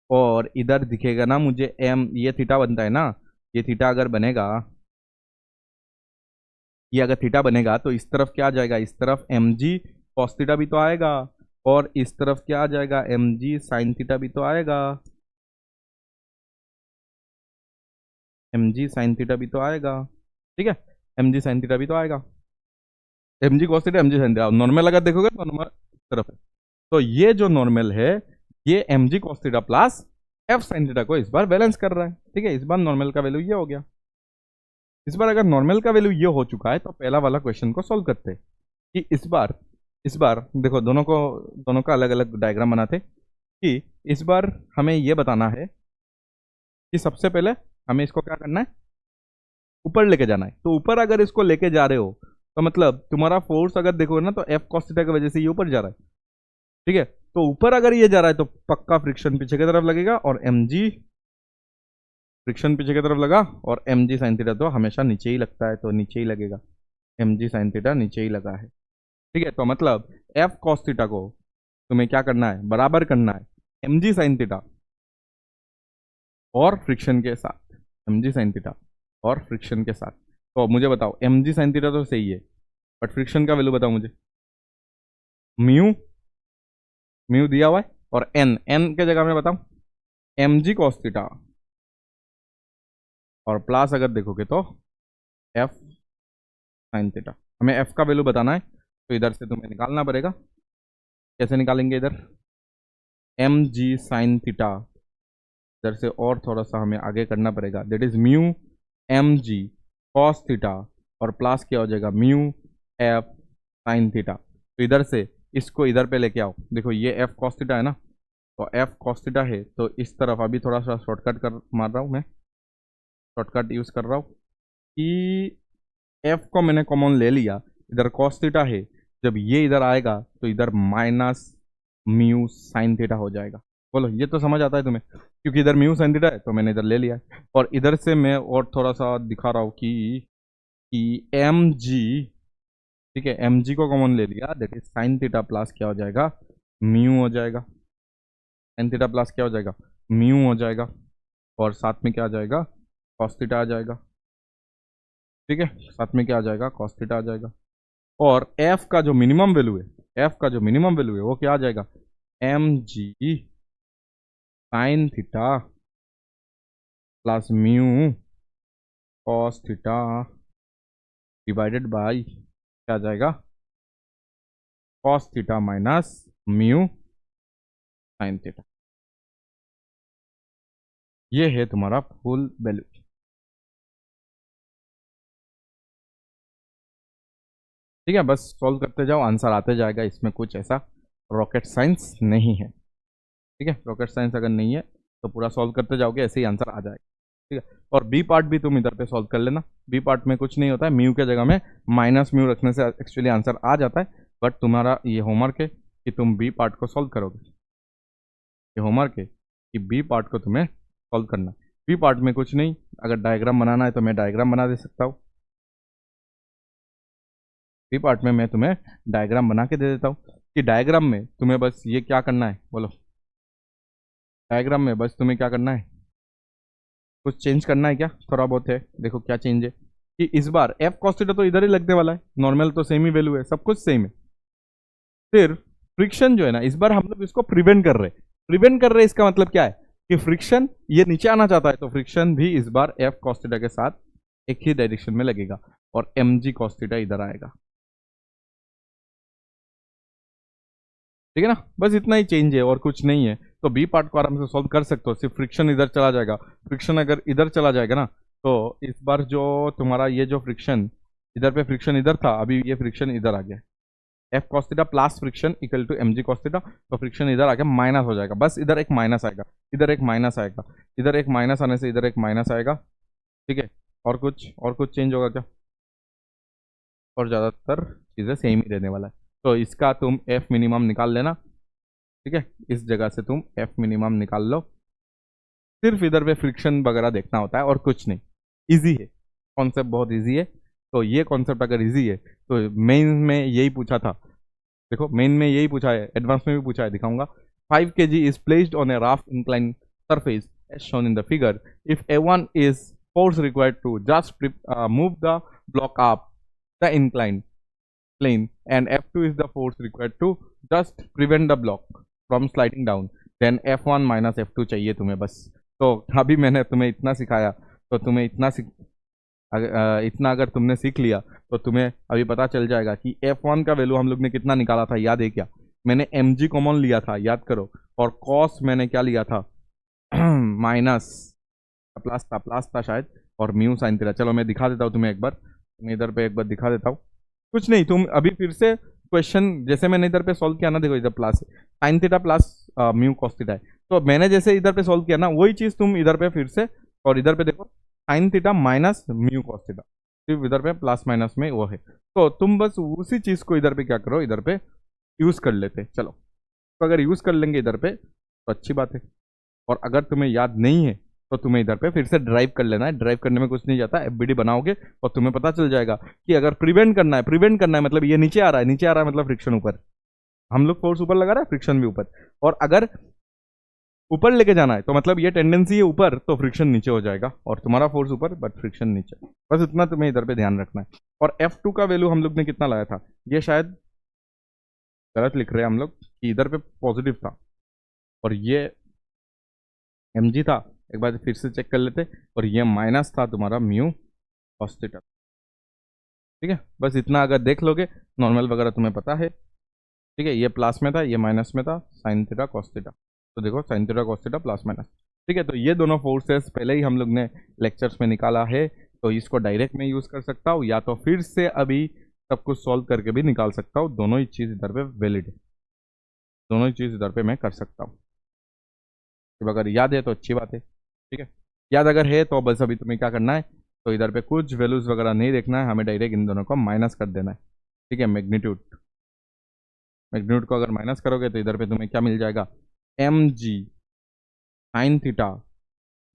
और इधर दिखेगा ना मुझे एम, ये थीटा बनता है ना, ये थीटा अगर बनेगा, ये अगर थीटा बनेगा तो इस तरफ क्या आ जाएगा, इस तरफ एम जी कॉस थीटा भी तो आएगा, और इस तरफ क्या आ जाएगा, एम जी साइन थीटा भी तो आएगा, एम जी साइन थीटा भी तो आएगा। ठीक है, एम जी साइन थीटा भी तो आएगा, एम जी cos theta, M G sine theta, normal अगर देखोगे तो नॉर्मल तरफ है, तो ये जो नॉर्मल है ये एम जी cos theta plus F sine theta को इस बार बैलेंस कर रहा है। ठीक है, इस बार नॉर्मल का वैल्यू ये हो गया। इस बार अगर नॉर्मल का वैल्यू ये हो चुका है तो पहला वाला क्वेश्चन को सॉल्व करते हैं कि इस बार देखो दोनों का अलग अलग डायग्राम बनाते कि इस बार हमें ये बताना है कि सबसे पहले हमें इसको क्या करना है, ऊपर लेके जाना है। तो ऊपर अगर इसको लेके जा रहे हो तो मतलब तुम्हारा फोर्स अगर देखोगे ना तो एफ कॉस थीटा की वजह से ये ऊपर जा रहा है। ठीक है, तो ऊपर अगर ये जा रहा है तो पक्का फ्रिक्शन पीछे की तरफ लगेगा, और एम जी फ्रिक्शन पीछे की तरफ लगा, और एम जी साइन थीटा तो हमेशा नीचे ही लगता है, तो नीचे ही लगेगा, एम जी साइन थीटा नीचे ही लगा है। ठीक है, तो मतलब एफ कॉस थीटा को तुम्हें क्या करना है, बराबर करना है एम जी साइन थीटा और फ्रिक्शन के साथ, एम जी साइन थीटा और फ्रिक्शन के साथ। तो अब मुझे बताओ एम जी साइन थीटा तो सही है, बट फ्रिक्शन का वैल्यू बताओ मुझे, म्यू म्यू दिया हुआ है, और एन एन के जगह में बताओ एम जी कॉस थीटा, और प्लस अगर देखोगे तो एफ साइन थीटा। हमें एफ का वैल्यू बताना है तो इधर से तुम्हें निकालना पड़ेगा। कैसे निकालेंगे, इधर एम जी साइन थीटा, इधर से और थोड़ा सा हमें आगे करना पड़ेगा, that is mu m ji cos theta, और प्लस क्या हो जाएगा, म्यू एफ साइन थीटा। तो इधर से इसको इधर पे लेके आओ, देखो ये एफ कॉस थीटा है ना, तो एफ कॉस थीटा है, तो इस तरफ अभी थोड़ा सा शॉर्टकट कर मार रहा हूँ मैं, शॉर्टकट यूज़ कर रहा हूँ कि एफ को मैंने कॉमन ले लिया, इधर कॉस थीटा है, जब ये इधर आएगा तो इधर माइनस म्यू साइन थीटा हो जाएगा। बोलो ये तो समझ आता है तुम्हें, क्योंकि इधर म्यू साइन थीटा है तो मैंने इधर ले लिया है, और इधर से मैं और थोड़ा सा दिखा रहा हूँ कि एम जी, ठीक है, एम जी को कॉमन ले लिया, that is sine theta plus क्या हो जाएगा, म्यू हो जाएगा, साइन थीटा प्लस क्या हो जाएगा, म्यू हो जाएगा, और साथ में क्या आ जाएगा, कॉस थीटा आ जाएगा। ठीक है, साथ में क्या आ जाएगा, कॉस थीटा आ जाएगा, और एफ का जो मिनिमम वैल्यू है, एफ का जो मिनिमम वैल्यू है वो क्या आ जाएगा, m ji sine theta plus mu cos theta divided by क्या आ जाएगा, cos theta minus mu sine theta. ये है तुम्हारा फुल वैल्यू। ठीक है, बस सॉल्व करते जाओ, आंसर आते जाएगा, इसमें कुछ ऐसा रॉकेट साइंस नहीं है। ठीक है, रॉकेट साइंस अगर नहीं है तो पूरा सॉल्व करते जाओगे ऐसे ही आंसर आ जाएगा। ठीक है, और बी पार्ट भी तुम इधर पे सॉल्व कर लेना, बी पार्ट में कुछ नहीं होता है, म्यू के जगह में माइनस म्यू रखने से एक्चुअली आंसर आ जाता है, बट तुम्हारा ये होमवर्क है कि तुम बी पार्ट को सॉल्व करोगे, ये होमवर्क है कि बी पार्ट को तुम्हें सॉल्व करना। बी पार्ट में कुछ नहीं, अगर डायग्राम बनाना है तो मैं डायग्राम बना दे सकता हूँ, बी पार्ट में मैं तुम्हें डायग्राम बना के दे देता हूँ कि डायग्राम में तुम्हें बस ये क्या करना है, बोलो डायग्राम में बस तुम्हें क्या करना है, कुछ चेंज करना है क्या, थोड़ा बहुत है, देखो क्या चेंज है कि इस बार एफ कॉस थीटा तो इधर ही लगने वाला है, नॉर्मल तो सेम ही वैल्यू है, सब कुछ सेम है, फिर फ्रिक्शन जो है ना, इस बार हम लोग इसको प्रिवेंट कर रहे हैं। प्रिवेंट कर रहे हैं इसका मतलब क्या है कि फ्रिक्शन ये नीचे आना चाहता है, तो फ्रिक्शन भी इस बार एफ कॉस थीटा के साथ एक ही डायरेक्शन में लगेगा और एम जी कॉस थीटा इधर आएगा। ठीक है ना, बस इतना ही चेंज है और कुछ नहीं है। तो बी पार्ट को आराम से सॉल्व कर सकते हो। सिर्फ फ्रिक्शन इधर चला जाएगा, फ्रिक्शन अगर इधर चला जाएगा ना, तो इस बार जो तुम्हारा ये जो फ्रिक्शन इधर पे फ्रिक्शन इधर था, अभी ये फ्रिक्शन इधर आ गया। F cos theta plus friction equal to M G cos theta, तो फ्रिक्शन इधर आ गया, माइनस हो जाएगा। बस इधर एक माइनस आएगा, इधर एक माइनस आएगा, इधर एक माइनस आने से इधर एक माइनस आएगा। ठीक है, और कुछ चेंज होगा क्या? और ज़्यादातर चीज़ें सेम ही रहने वाला है। तो इसका तुम एफ मिनिमम निकाल लेना। ठीक है, इस जगह से तुम एफ मिनिमम निकाल लो। सिर्फ इधर पे फ्रिक्शन वगैरह देखना होता है और कुछ नहीं। इजी है, कॉन्सेप्ट बहुत इजी है। तो ये कॉन्सेप्ट अगर इजी है तो मेन में यही पूछा था। देखो मेन में यही पूछा है, एडवांस में भी पूछा है, दिखाऊंगा। 5 kg is placed on a rough inclined surface as shown in the figure. If A1 is force required to just move the block up the inclined plane and F2 is the force required to just prevent the block from sliding down, then F1 minus F2 चाहिए तुम्हें बस। तो अभी मैंने तुम्हें इतना सिखाया, तो तुम्हें इतना अगर तुमने सीख लिया तो तुम्हें अभी पता चल जाएगा कि F1 का वैल्यू हम लोग ने कितना निकाला था। याद है क्या? मैंने mg कॉमन लिया था, याद करो। और कॉस मैंने क्या लिया था? माइनस प्लस था शायद, और म्यू साइन थीटा। चलो मैं दिखा देता हूँ तुम्हें एक बार, तुम्हें इधर पे एक बार दिखा देता हूँ। कुछ नहीं, तुम अभी फिर से क्वेश्चन जैसे मैंने इधर पे सॉल्व किया ना, देखो इधर plus sign theta plus mu cos theta है, तो मैंने जैसे इधर पे सॉल्व किया ना, वही चीज़ तुम इधर पे फिर से, और इधर पे देखो sign theta minus mu cos theta, सिर्फ इधर पे प्लस माइनस में वो है। तो तुम बस उसी चीज़ को इधर पे क्या करो, इधर पे यूज़ कर लेते। चलो, तो अगर यूज़ कर लेंगे इधर पे तो अच्छी बात है। और अगर तुम्हें याद नहीं है तो तुम्हें इधर पे फिर से ड्राइव कर लेना है। ड्राइव करने में कुछ नहीं जाता, एफबीडी बनाओगे और तुम्हें पता चल जाएगा कि अगर प्रिवेंट करना है मतलब ये नीचे आ रहा है मतलब फ्रिक्शन ऊपर, हम लोग फोर्स ऊपर लगा रहा है, फ्रिक्शन भी ऊपर। और अगर ऊपर लेके जाना है तो मतलब ये टेंडेंसी है ऊपर, तो फ्रिक्शन नीचे हो जाएगा और तुम्हारा फोर्स ऊपर बट फ्रिक्शन नीचे। बस इतना तुम्हें इधर पे ध्यान रखना है। और F2 का वैल्यू हम लोग ने कितना लाया था, ये शायद गलत लिख रहे हैं हम लोग कि इधर पे पॉजिटिव था और ये mg था। एक बार फिर से चेक कर लेते, और ये माइनस था तुम्हारा म्यू कॉस थीटा। ठीक है, बस इतना अगर देख लोगे, नॉर्मल वगैरह तुम्हें पता है। ठीक है, ये प्लस में था, ये माइनस में था, साइन थीटा कॉस थीटा। तो देखो sign theta cos theta plus minus. ठीक है, तो ये दोनों फोर्सेस पहले ही हम लोग ने लेक्चर्स में निकाला है, तो इसको डायरेक्ट में यूज़ कर सकता हूँ या तो फिर से अभी सब कुछ सॉल्व करके भी निकाल सकता हूँ। दोनों ही चीज़ इधर पे वैलिड है, दोनों ही चीज़ इधर पे मैं कर सकता हूँ। तो अगर याद है तो अच्छी बात है। ठीक है, याद अगर है तो बस अभी तुम्हें क्या करना है, तो इधर पे कुछ वैल्यूज़ वगैरह नहीं देखना है, हमें डायरेक्ट इन दोनों को माइनस कर देना है। ठीक है, मैग्नीट्यूड को अगर माइनस करोगे तो इधर पे तुम्हें क्या मिल जाएगा, mg साइन थीटा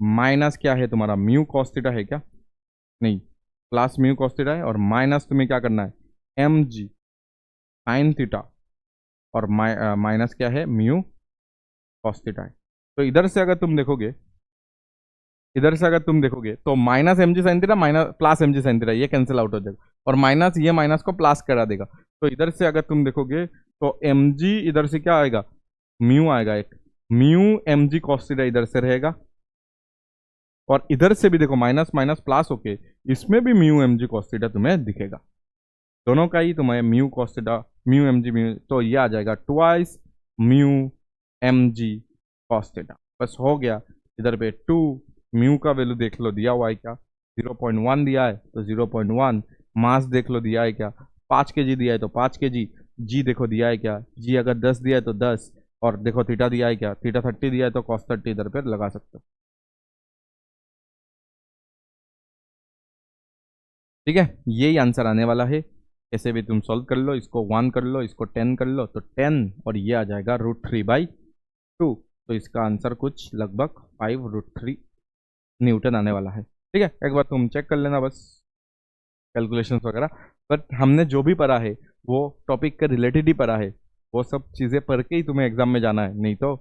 माइनस क्या है तुम्हारा, म्यू कॉस थीटा है क्या? नहीं, प्लस म्यू कॉस थीटा है, और माइनस तुम्हें क्या करना है, mg साइन थीटा, और माइनस क्या है, म्यू कॉस थीटा है। तो इधर से अगर तुम देखोगे तो minus mg sine theta minus plus mg sine theta, ये कैंसिल आउट हो जाएगा, और माइनस ये माइनस को प्लस करा देगा। तो इधर से अगर तुम देखोगे तो mg इधर से क्या आएगा, म्यू आएगा, एक म्यू mg कॉस थीटा इधर से रहेगा, और इधर से भी देखो माइनस माइनस प्लस होके इसमें भी म्यू mg कॉस थीटा तुम्हें दिखेगा। दोनों का ही तुम्हें mu cos theta mu mg mu, तो ये आ जाएगा twice mu mg cos theta. बस हो गया। इधर पे 2 म्यू का वैल्यू देख लो दिया हुआ है क्या, 0.1 दिया है तो 0.1। मास देख लो दिया है क्या, 5 kg दिया है तो 5 kg। जी देखो दिया है क्या, जी अगर 10 दिया है तो 10, और देखो थीटा दिया है क्या, थीटा 30 दिया है तो कॉस 30 इधर पे लगा सकते हो। ठीक है, यही आंसर आने वाला है। कैसे भी तुम सॉल्व कर लो, इसको 1 कर लो, इसको 10 कर लो, तो 10 और ये आ जाएगा √3/2। तो इसका आंसर कुछ लगभग 5√3 न्यूटन आने वाला है। ठीक है, एक बार तुम चेक कर लेना बस कैलकुलेशंस वगैरह। बट हमने जो भी पढ़ा है वो टॉपिक के रिलेटेड ही पढ़ा है, वो सब चीज़ें पढ़ के ही तुम्हें एग्जाम में जाना है, नहीं तो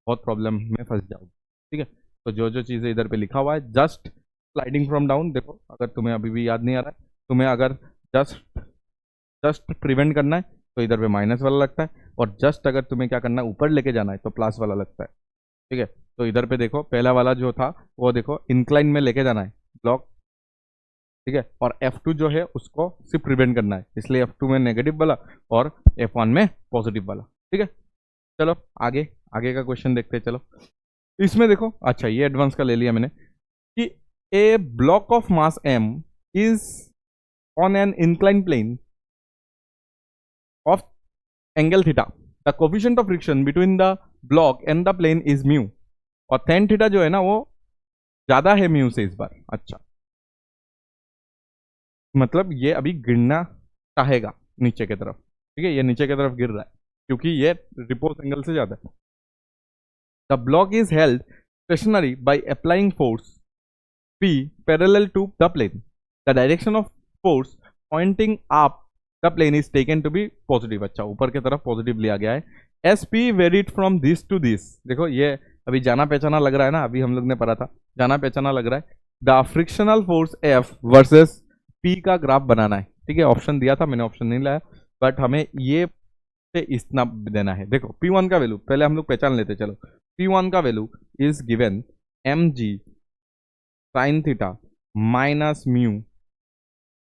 बहुत प्रॉब्लम में फंस जाओगे। ठीक है, तो जो जो चीज़ें इधर पे लिखा हुआ है, जस्ट स्लाइडिंग फ्रॉम डाउन, देखो अगर तुम्हें अभी भी याद नहीं आ रहा है, तुम्हें अगर जस्ट प्रिवेंट करना है तो इधर पे माइनस वाला लगता है, और जस्ट अगर तुम्हें क्या करना है ऊपर लेके जाना है तो प्लस वाला लगता है, ठीक है। तो इधर पे देखो पहला वाला जो था वो देखो इंक्लाइन में लेके जाना है ब्लॉक, ठीक है, और F2 जो है उसको सिर्फ प्रिवेंट करना है, इसलिए F2 में नेगेटिव वाला और F1 में पॉजिटिव वाला, ठीक है। चलो आगे आगे का क्वेश्चन देखते हैं। चलो इसमें देखो, अच्छा ये एडवांस का ले लिया मैंने कि a block of mass m is on an incline plane of angle theta, the coefficient of friction between the block and the plane is mu, और tan थीटा जो है ना वो ज्यादा है म्यू से इस बार। अच्छा मतलब ये अभी गिरना चाहेगा नीचे की तरफ, ठीक है, ये नीचे की तरफ गिर रहा है क्योंकि ये रिपोज एंगल से ज्यादा है। The block is held stationary by applying force P parallel to the plane. The direction of force pointing up the plane is taken to be positive. अच्छा ऊपर की तरफ पॉजिटिव लिया गया है। As P varied from this to this, देखो ये अभी जाना पहचाना लग रहा है ना, अभी हम लोग ने पढ़ा था, जाना पहचाना लग रहा है। The frictional force F versus P का ग्राफ बनाना है, ठीक है। ऑप्शन दिया था मैंने, ऑप्शन नहीं लाया, बट हमें ये से इतना देना है। देखो P1 का वैल्यू पहले हम लोग पहचान लेते, चलो P1 का value is given mg sine theta minus mu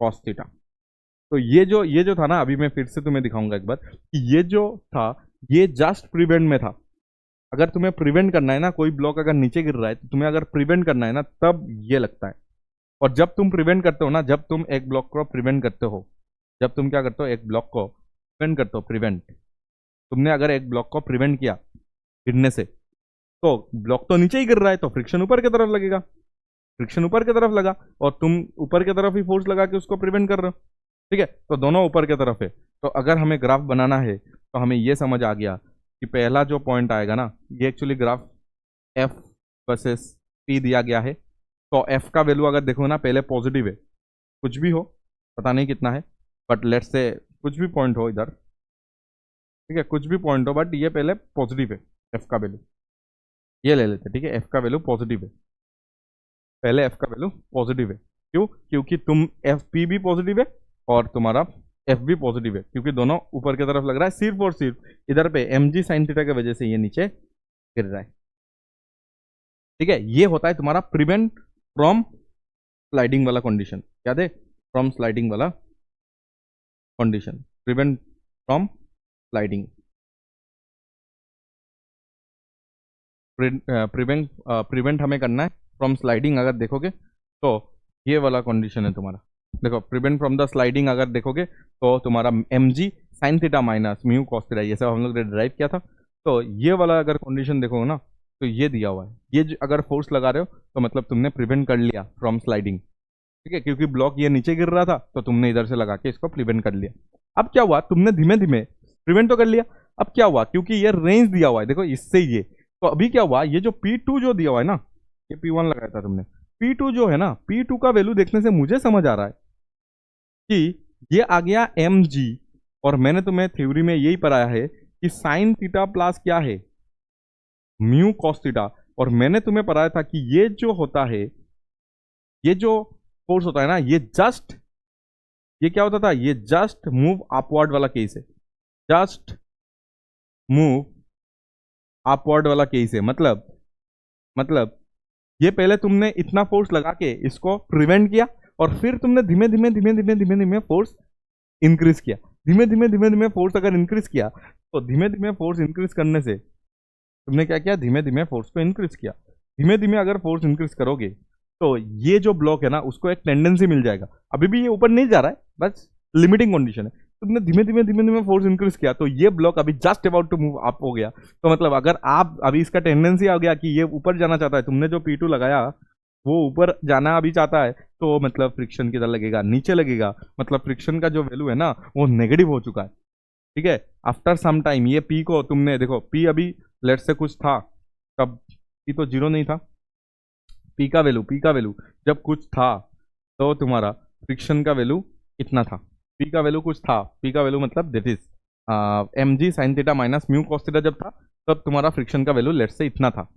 cos theta. तो ये जो था ना, अभी मैं फिर से तुम्हें दिखाऊंगा एक बार कि ये जो था ये जस्ट प्रिवेंट में था। अगर तुम्हें प्रिवेंट करना है ना, कोई ब्लॉक अगर नीचे गिर रहा है तो तुम्हें अगर प्रिवेंट करना है ना तब ये लगता है। और जब तुम प्रिवेंट करते हो ना, जब तुम एक ब्लॉक को प्रिवेंट करते हो, जब तुम क्या करते हो एक ब्लॉक को प्रिवेंट करते हो, प्रिवेंट, तुमने अगर एक ब्लॉक को प्रिवेंट किया गिरने से तो ब्लॉक तो नीचे ही गिर रहा है तो फ्रिक्शन ऊपर की तरफ लगेगा, फ्रिक्शन ऊपर की तरफ लगा और तुम ऊपर की तरफ ही फोर्स लगा के उसको प्रिवेंट कर रहे हो, ठीक है। तो दोनों ऊपर की तरफ है। तो अगर हमें ग्राफ बनाना है तो हमें ये समझ आ गया कि पहला जो पॉइंट आएगा ना, ये actually graph F versus P दिया गया है। तो F का वैल्यू अगर देखो ना पहले पॉजिटिव है, कुछ भी हो पता नहीं कितना है, बट लेट्स से कुछ भी पॉइंट हो इधर, ठीक है, कुछ भी पॉइंट हो, बट ये पहले पॉजिटिव है F का वैल्यू, ये ले लेते, ठीक है। F का वैल्यू पॉजिटिव है, पहले F का वैल्यू पॉजिटिव है। क्यों? क्योंकि तुम P भी पॉजिटिव है और तुम्हारा F भी पॉजिटिव है, क्योंकि दोनों ऊपर की तरफ लग रहा है, सिर्फ और सिर्फ इधर पे mg साइन थीटा की वजह से ये नीचे गिर रहा है, ठीक है। ये होता है तुम्हारा प्रिवेंट फ्रॉम स्लाइडिंग वाला कंडीशन, याद है, फ्रॉम स्लाइडिंग वाला condition, prevent from sliding, prevent हमें करना है फ्रॉम स्लाइडिंग। अगर देखोगे तो ये वाला कंडीशन है तुम्हारा, देखो प्रिवेंट फ्रॉम द स्लाइडिंग अगर देखोगे तो तुम्हारा mg sine theta minus mu cos theta, ये सब हम लोग ने ड्राइव किया था। तो ये वाला अगर कंडीशन देखोगे ना तो ये दिया हुआ है, ये अगर फोर्स लगा रहे हो तो मतलब तुमने प्रिवेंट कर लिया फ्रॉम स्लाइडिंग, ठीक है, क्योंकि ब्लॉक ये नीचे गिर रहा था तो तुमने इधर से लगा के इसको प्रिवेंट कर लिया। अब क्या हुआ, तुमने धीमे धीमे प्रिवेंट तो कर लिया, अब क्या हुआ, क्योंकि ये रेंज दिया हुआ है, देखो इससे ये, तो अभी क्या हुआ, ये जो P2 जो दिया हुआ है ना, ये P1 लगाया था तुमने, P2 जो है ना, P2 का वैल्यू देखने से मुझे समझ आ रहा है कि ये आ गया mg, और मैंने तुम्हें थ्योरी में यही पढ़ाया है कि साइन थीटा प्लस क्या है, म्यू कॉस थीटा। और मैंने तुम्हें पढ़ाया था कि ये जो होता है, ये जो फोर्स होता है ना, ये जस्ट, ये क्या होता था, ये जस्ट मूव अपवर्ड वाला केस है, जस्ट मूव अपवर्ड वाला केस है। मतलब ये पहले तुमने इतना फोर्स लगा के इसको प्रिवेंट किया और फिर तुमने धीमे धीमे फोर्स इंक्रीज किया, धीमे धीमे फोर्स अगर इंक्रीज किया तो धीमे धीमे फोर्स इंक्रीज करने से तुमने क्या किया, धीमे धीमे फोर्स को इंक्रीज किया। धीमे धीमे अगर फोर्स इंक्रीज करोगे तो ये जो ब्लॉक है ना उसको एक टेंडेंसी मिल जाएगा, अभी भी ये ऊपर नहीं जा रहा है, बस लिमिटिंग कंडीशन है। तुमने धीमे धीमे फोर्स इंक्रीज किया तो ये ब्लॉक अभी just about to move up हो गया। तो मतलब अगर आप अभी इसका टेंडेंसी आ गया कि ये ऊपर जाना चाहता है, तुमने जो P2 लगाया वो ऊपर जाना अभी चाहता है, तो मतलब फ्रिक्शन किधर लगेगा, नीचे लगेगा, मतलब फ्रिक्शन का जो वैल्यू है ना वो नेगेटिव हो चुका है, ठीक है। आफ्टर सम टाइम ये P को तुमने देखो, P अभी लेट से कुछ था, तब P तो 0 नहीं था, P का वैल्यू जब कुछ था तो तुम्हारा फ्रिक्शन का वैल्यू इतना था, P का वैल्यू कुछ था, P का वैल्यू मतलब that is mg sine theta minus mu cos theta जब था तब तुम्हारा फ्रिक्शन का वैल्यू लेट से इतना था,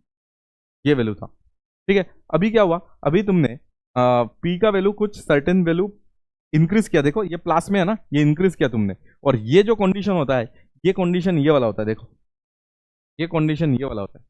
ये वैल्यू था, ठीक है। अभी क्या हुआ, अभी तुमने P का वैल्यू कुछ सर्टेन वैल्यू इंक्रीज किया, देखो ये प्लस में है ना, ये इंक्रीज किया तुमने, और ये जो कंडीशन होता है ये कंडीशन ये वाला होता है, देखो ये कंडीशन ये वाला होता है,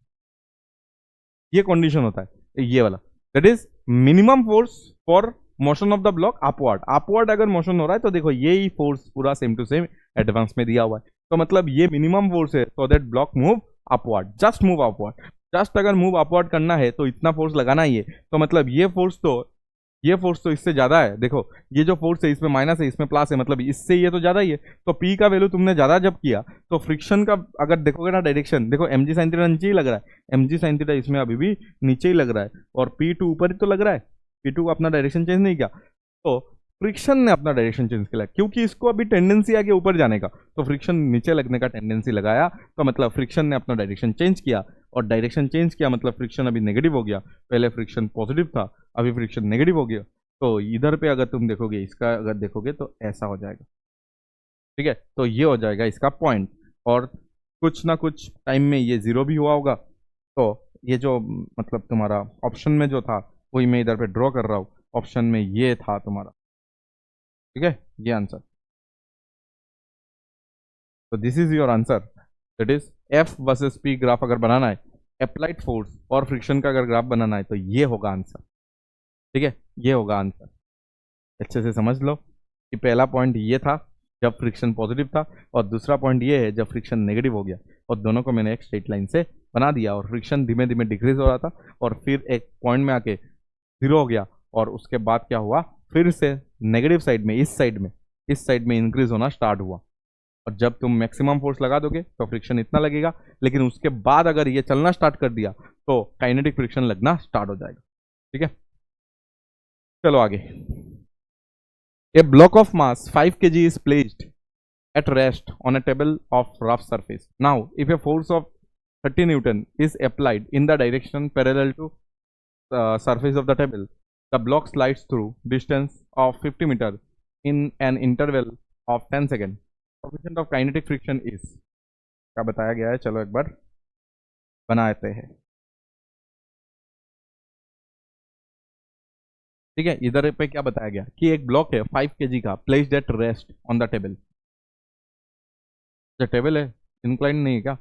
ये कंडीशन होता है ये वाला, that is minimum force for motion of the block upward. Upward अगर मोशन हो रहा है तो देखो ये ही फोर्स पूरा सेम टू सेम एडवांस में दिया हुआ है, तो मतलब ये मिनिमम फोर्स है so that block move upward, just move upward. Just अगर मूव अपवर्ड करना है तो इतना फोर्स लगाना ही है, तो मतलब ये फोर्स तो इससे ज्यादा है। देखो ये जो फोर्स है इसमें माइनस है इसमें प्लस है, मतलब इससे ये तो ज्यादा ही है, तो पी का वैल्यू तुमने ज्यादा जब किया तो फ्रिक्शन का अगर देखोगे ना डायरेक्शन, देखो एम जी साइन थीटा नीचे ही लग रहा है, एम जी साइन थीटा इसमें अभी भी नीचे ही लग रहा है, और पी टू ऊपर ही तो लग रहा है, पी टू अपना डायरेक्शन चेंज नहीं किया, तो फ्रिक्शन ने अपना डायरेक्शन चेंज किया क्योंकि इसको अभी टेंडेंसी आ गया ऊपर जाने का, तो फ्रिक्शन नीचे लगने का टेंडेंसी लगाया, तो मतलब फ्रिक्शन ने अपना डायरेक्शन चेंज किया, और डायरेक्शन चेंज किया मतलब फ्रिक्शन अभी नेगेटिव हो गया, पहले फ्रिक्शन पॉजिटिव था अभी फ्रिक्शन नेगेटिव हो गया, तो इधर पे अगर तुम देखोगे इसका अगर देखोगे तो ऐसा हो जाएगा, ठीक है, तो ये हो जाएगा इसका पॉइंट, और कुछ ना कुछ टाइम में ये जीरो भी हुआ होगा, तो ये जो मतलब तुम्हारा ऑप्शन में जो था वही मैं इधर पे ड्रॉ कर रहा हूँ, ऑप्शन में ये था तुम्हारा, ठीक है, ये आंसर, तो this is your answer, that is F versus P graph अगर बनाना है, अप्लाइड फोर्स और फ्रिक्शन का अगर ग्राफ बनाना है तो ये होगा आंसर, ठीक है, ये होगा आंसर। अच्छे से समझ लो कि पहला पॉइंट ये था जब फ्रिक्शन पॉजिटिव था, और दूसरा पॉइंट ये है जब फ्रिक्शन नेगेटिव हो गया, और दोनों को मैंने एक स्ट्रेट लाइन से बना दिया, और फ्रिक्शन धीमे धीमे डिक्रीज हो रहा था, और फिर एक पॉइंट में आके जीरो हो गया, और उसके बाद क्या हुआ, फिर से नेगेटिव साइड में इस साइड में इंक्रीज होना स्टार्ट हुआ, और जब तुम मैक्सिमम फोर्स लगा दोगे तो फ्रिक्शन इतना लगेगा, लेकिन उसके बाद अगर ये चलना स्टार्ट कर दिया तो काइनेटिक फ्रिक्शन लगना स्टार्ट हो जाएगा, ठीक है। चलो आगे, a block of mass 5 kg is placed at rest on a table of rough surface. Now if a force of 30 newton is applied in the direction parallel to the surface of the table, the block slides through distance of 50 meter in an interval of 10 seconds. Coefficient of kinetic friction is क्या बताया गया है, चलो एक बार बनाते हैं, ठीक है। इधर पे क्या बताया गया कि एक ब्लॉक है 5 kg का, placed at rest on the table, जो टेबल है इंक्लाइन नहीं है क्या,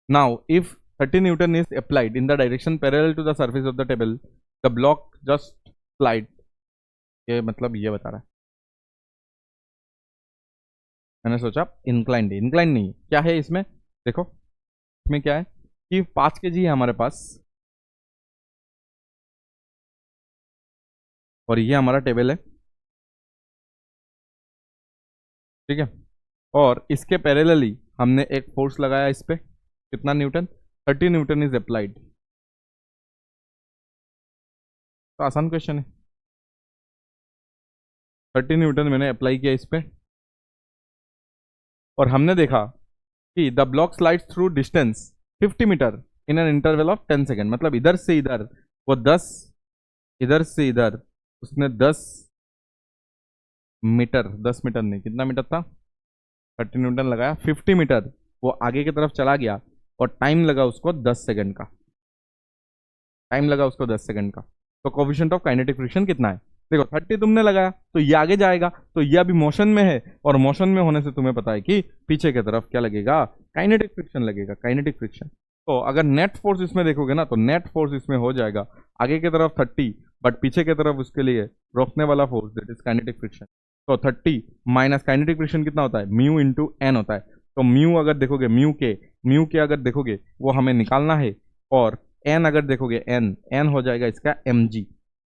now if 30 newton is applied in the direction parallel to the surface of the table, the block just slide, ये मतलब ये बता रहा है, मैंने सोचा इंक्लाइंड नहीं, क्या है इसमें, देखो इसमें क्या है कि 5 kg है हमारे पास, और ये हमारा टेबल है, ठीक है, और इसके पैरेलली हमने एक फोर्स लगाया इस पे, कितना न्यूटन, 30 न्यूटन इज अप्लाइड, तो आसान क्वेश्चन है, 30 न्यूटन मैंने अप्लाई किया इस पे, और हमने देखा कि the block slides through distance 50 metre in an interval of 10 second, मतलब इधर से इधर वो 10, इधर से इधर उसने 10 मीटर, 10 मीटर नहीं, कितना मीटर था, 30 न्यूटन लगाया, 50 मीटर वो आगे की तरफ चला गया, और टाइम लगा उसको 10 सेकंड का, टाइम लगा उसको 10 सेकंड का, तो कोफिशिएंट ऑफ काइनेटिक फ्रिक्शन कितना है, देखो 30 तुमने लगाया तो ये आगे जाएगा, तो ये अभी मोशन में है, और मोशन में होने से तुम्हें पता है कि पीछे की तरफ क्या लगेगा, काइनेटिक फ्रिक्शन लगेगा, काइनेटिक फ्रिक्शन, तो अगर नेट फोर्स इसमें देखोगे ना तो नेट फोर्स इसमें हो जाएगा आगे की तरफ 30, बट पीछे की तरफ उसके लिए रोकने वाला force, that is kinetic friction, तो 30 माइनस काइनेटिक फ्रिक्शन कितना होता है, म्यू इंटू एन होता है, तो म्यू अगर देखोगे म्यू के अगर देखोगे वो हमें निकालना है, और एन अगर देखोगे एन हो जाएगा इसका एम जी,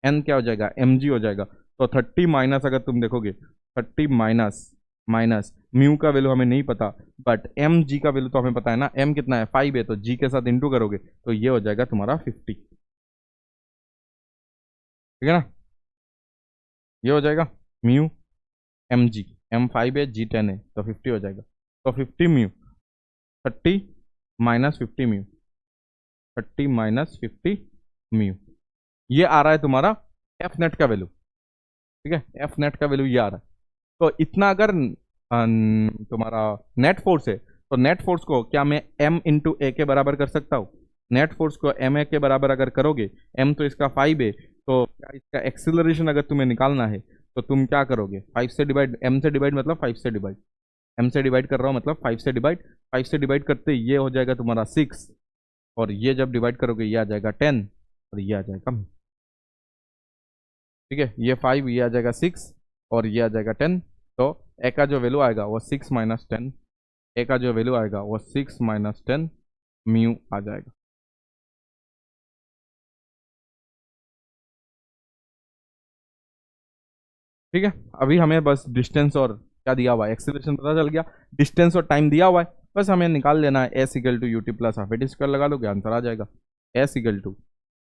एन क्या हो जाएगा, एम जी हो जाएगा, तो 30 माइनस अगर तुम देखोगे 30 माइनस म्यू का वैल्यू हमें नहीं पता, बट एम जी का वैल्यू तो हमें पता है ना, एम कितना है 5 है, तो जी के साथ इंटू करोगे तो ये हो जाएगा तुम्हारा 50, ठीक है ना, ये हो जाएगा म्यू एम जी, एम 5 है जी 10 है, तो 50 हो जाएगा, तो 50 mu, 30 minus 50 mu, 30 minus 50 mu, ये आ रहा है तुम्हारा एफ नेट का वैल्यू, ठीक है, एफ नेट का वैल्यू ये आ रहा है, तो इतना अगर तुम्हारा नेट फोर्स है, तो नेट फोर्स को क्या मैं एम इंटू ए के बराबर कर सकता हूँ, नेट फोर्स को एम ए के बराबर अगर करोगे, एम तो इसका 5 है, तो इसका एक्सिलरेशन अगर तुम्हें निकालना है तो तुम क्या करोगे, 5 से डिवाइड, एम से डिवाइड मतलब 5 से डिवाइड, m से डिवाइड कर रहा हूँ मतलब 5 से डिवाइड करते ये हो जाएगा तुम्हारा 6, और ये जब डिवाइड करोगे ये आ जाएगा 10, और ये आ जाएगा, ठीक है, ये 5, ये आ जाएगा 6, और ये आ जाएगा 10। तो ए का जो वैल्यू आएगा वो 6 माइनस 10, ए का जो वैल्यू आएगा वो 6 माइनस 10 म्यू आ जाएगा। ठीक है, अभी हमें बस डिस्टेंस और क्या दिया हुआ है, एक्सेलरेशन पता चल गया, डिस्टेंस और टाइम दिया हुआ है, बस हमें निकाल लेना है s equal to u t plus half a t square लगा लोगे आंसर आ जाएगा एस इक्वल टू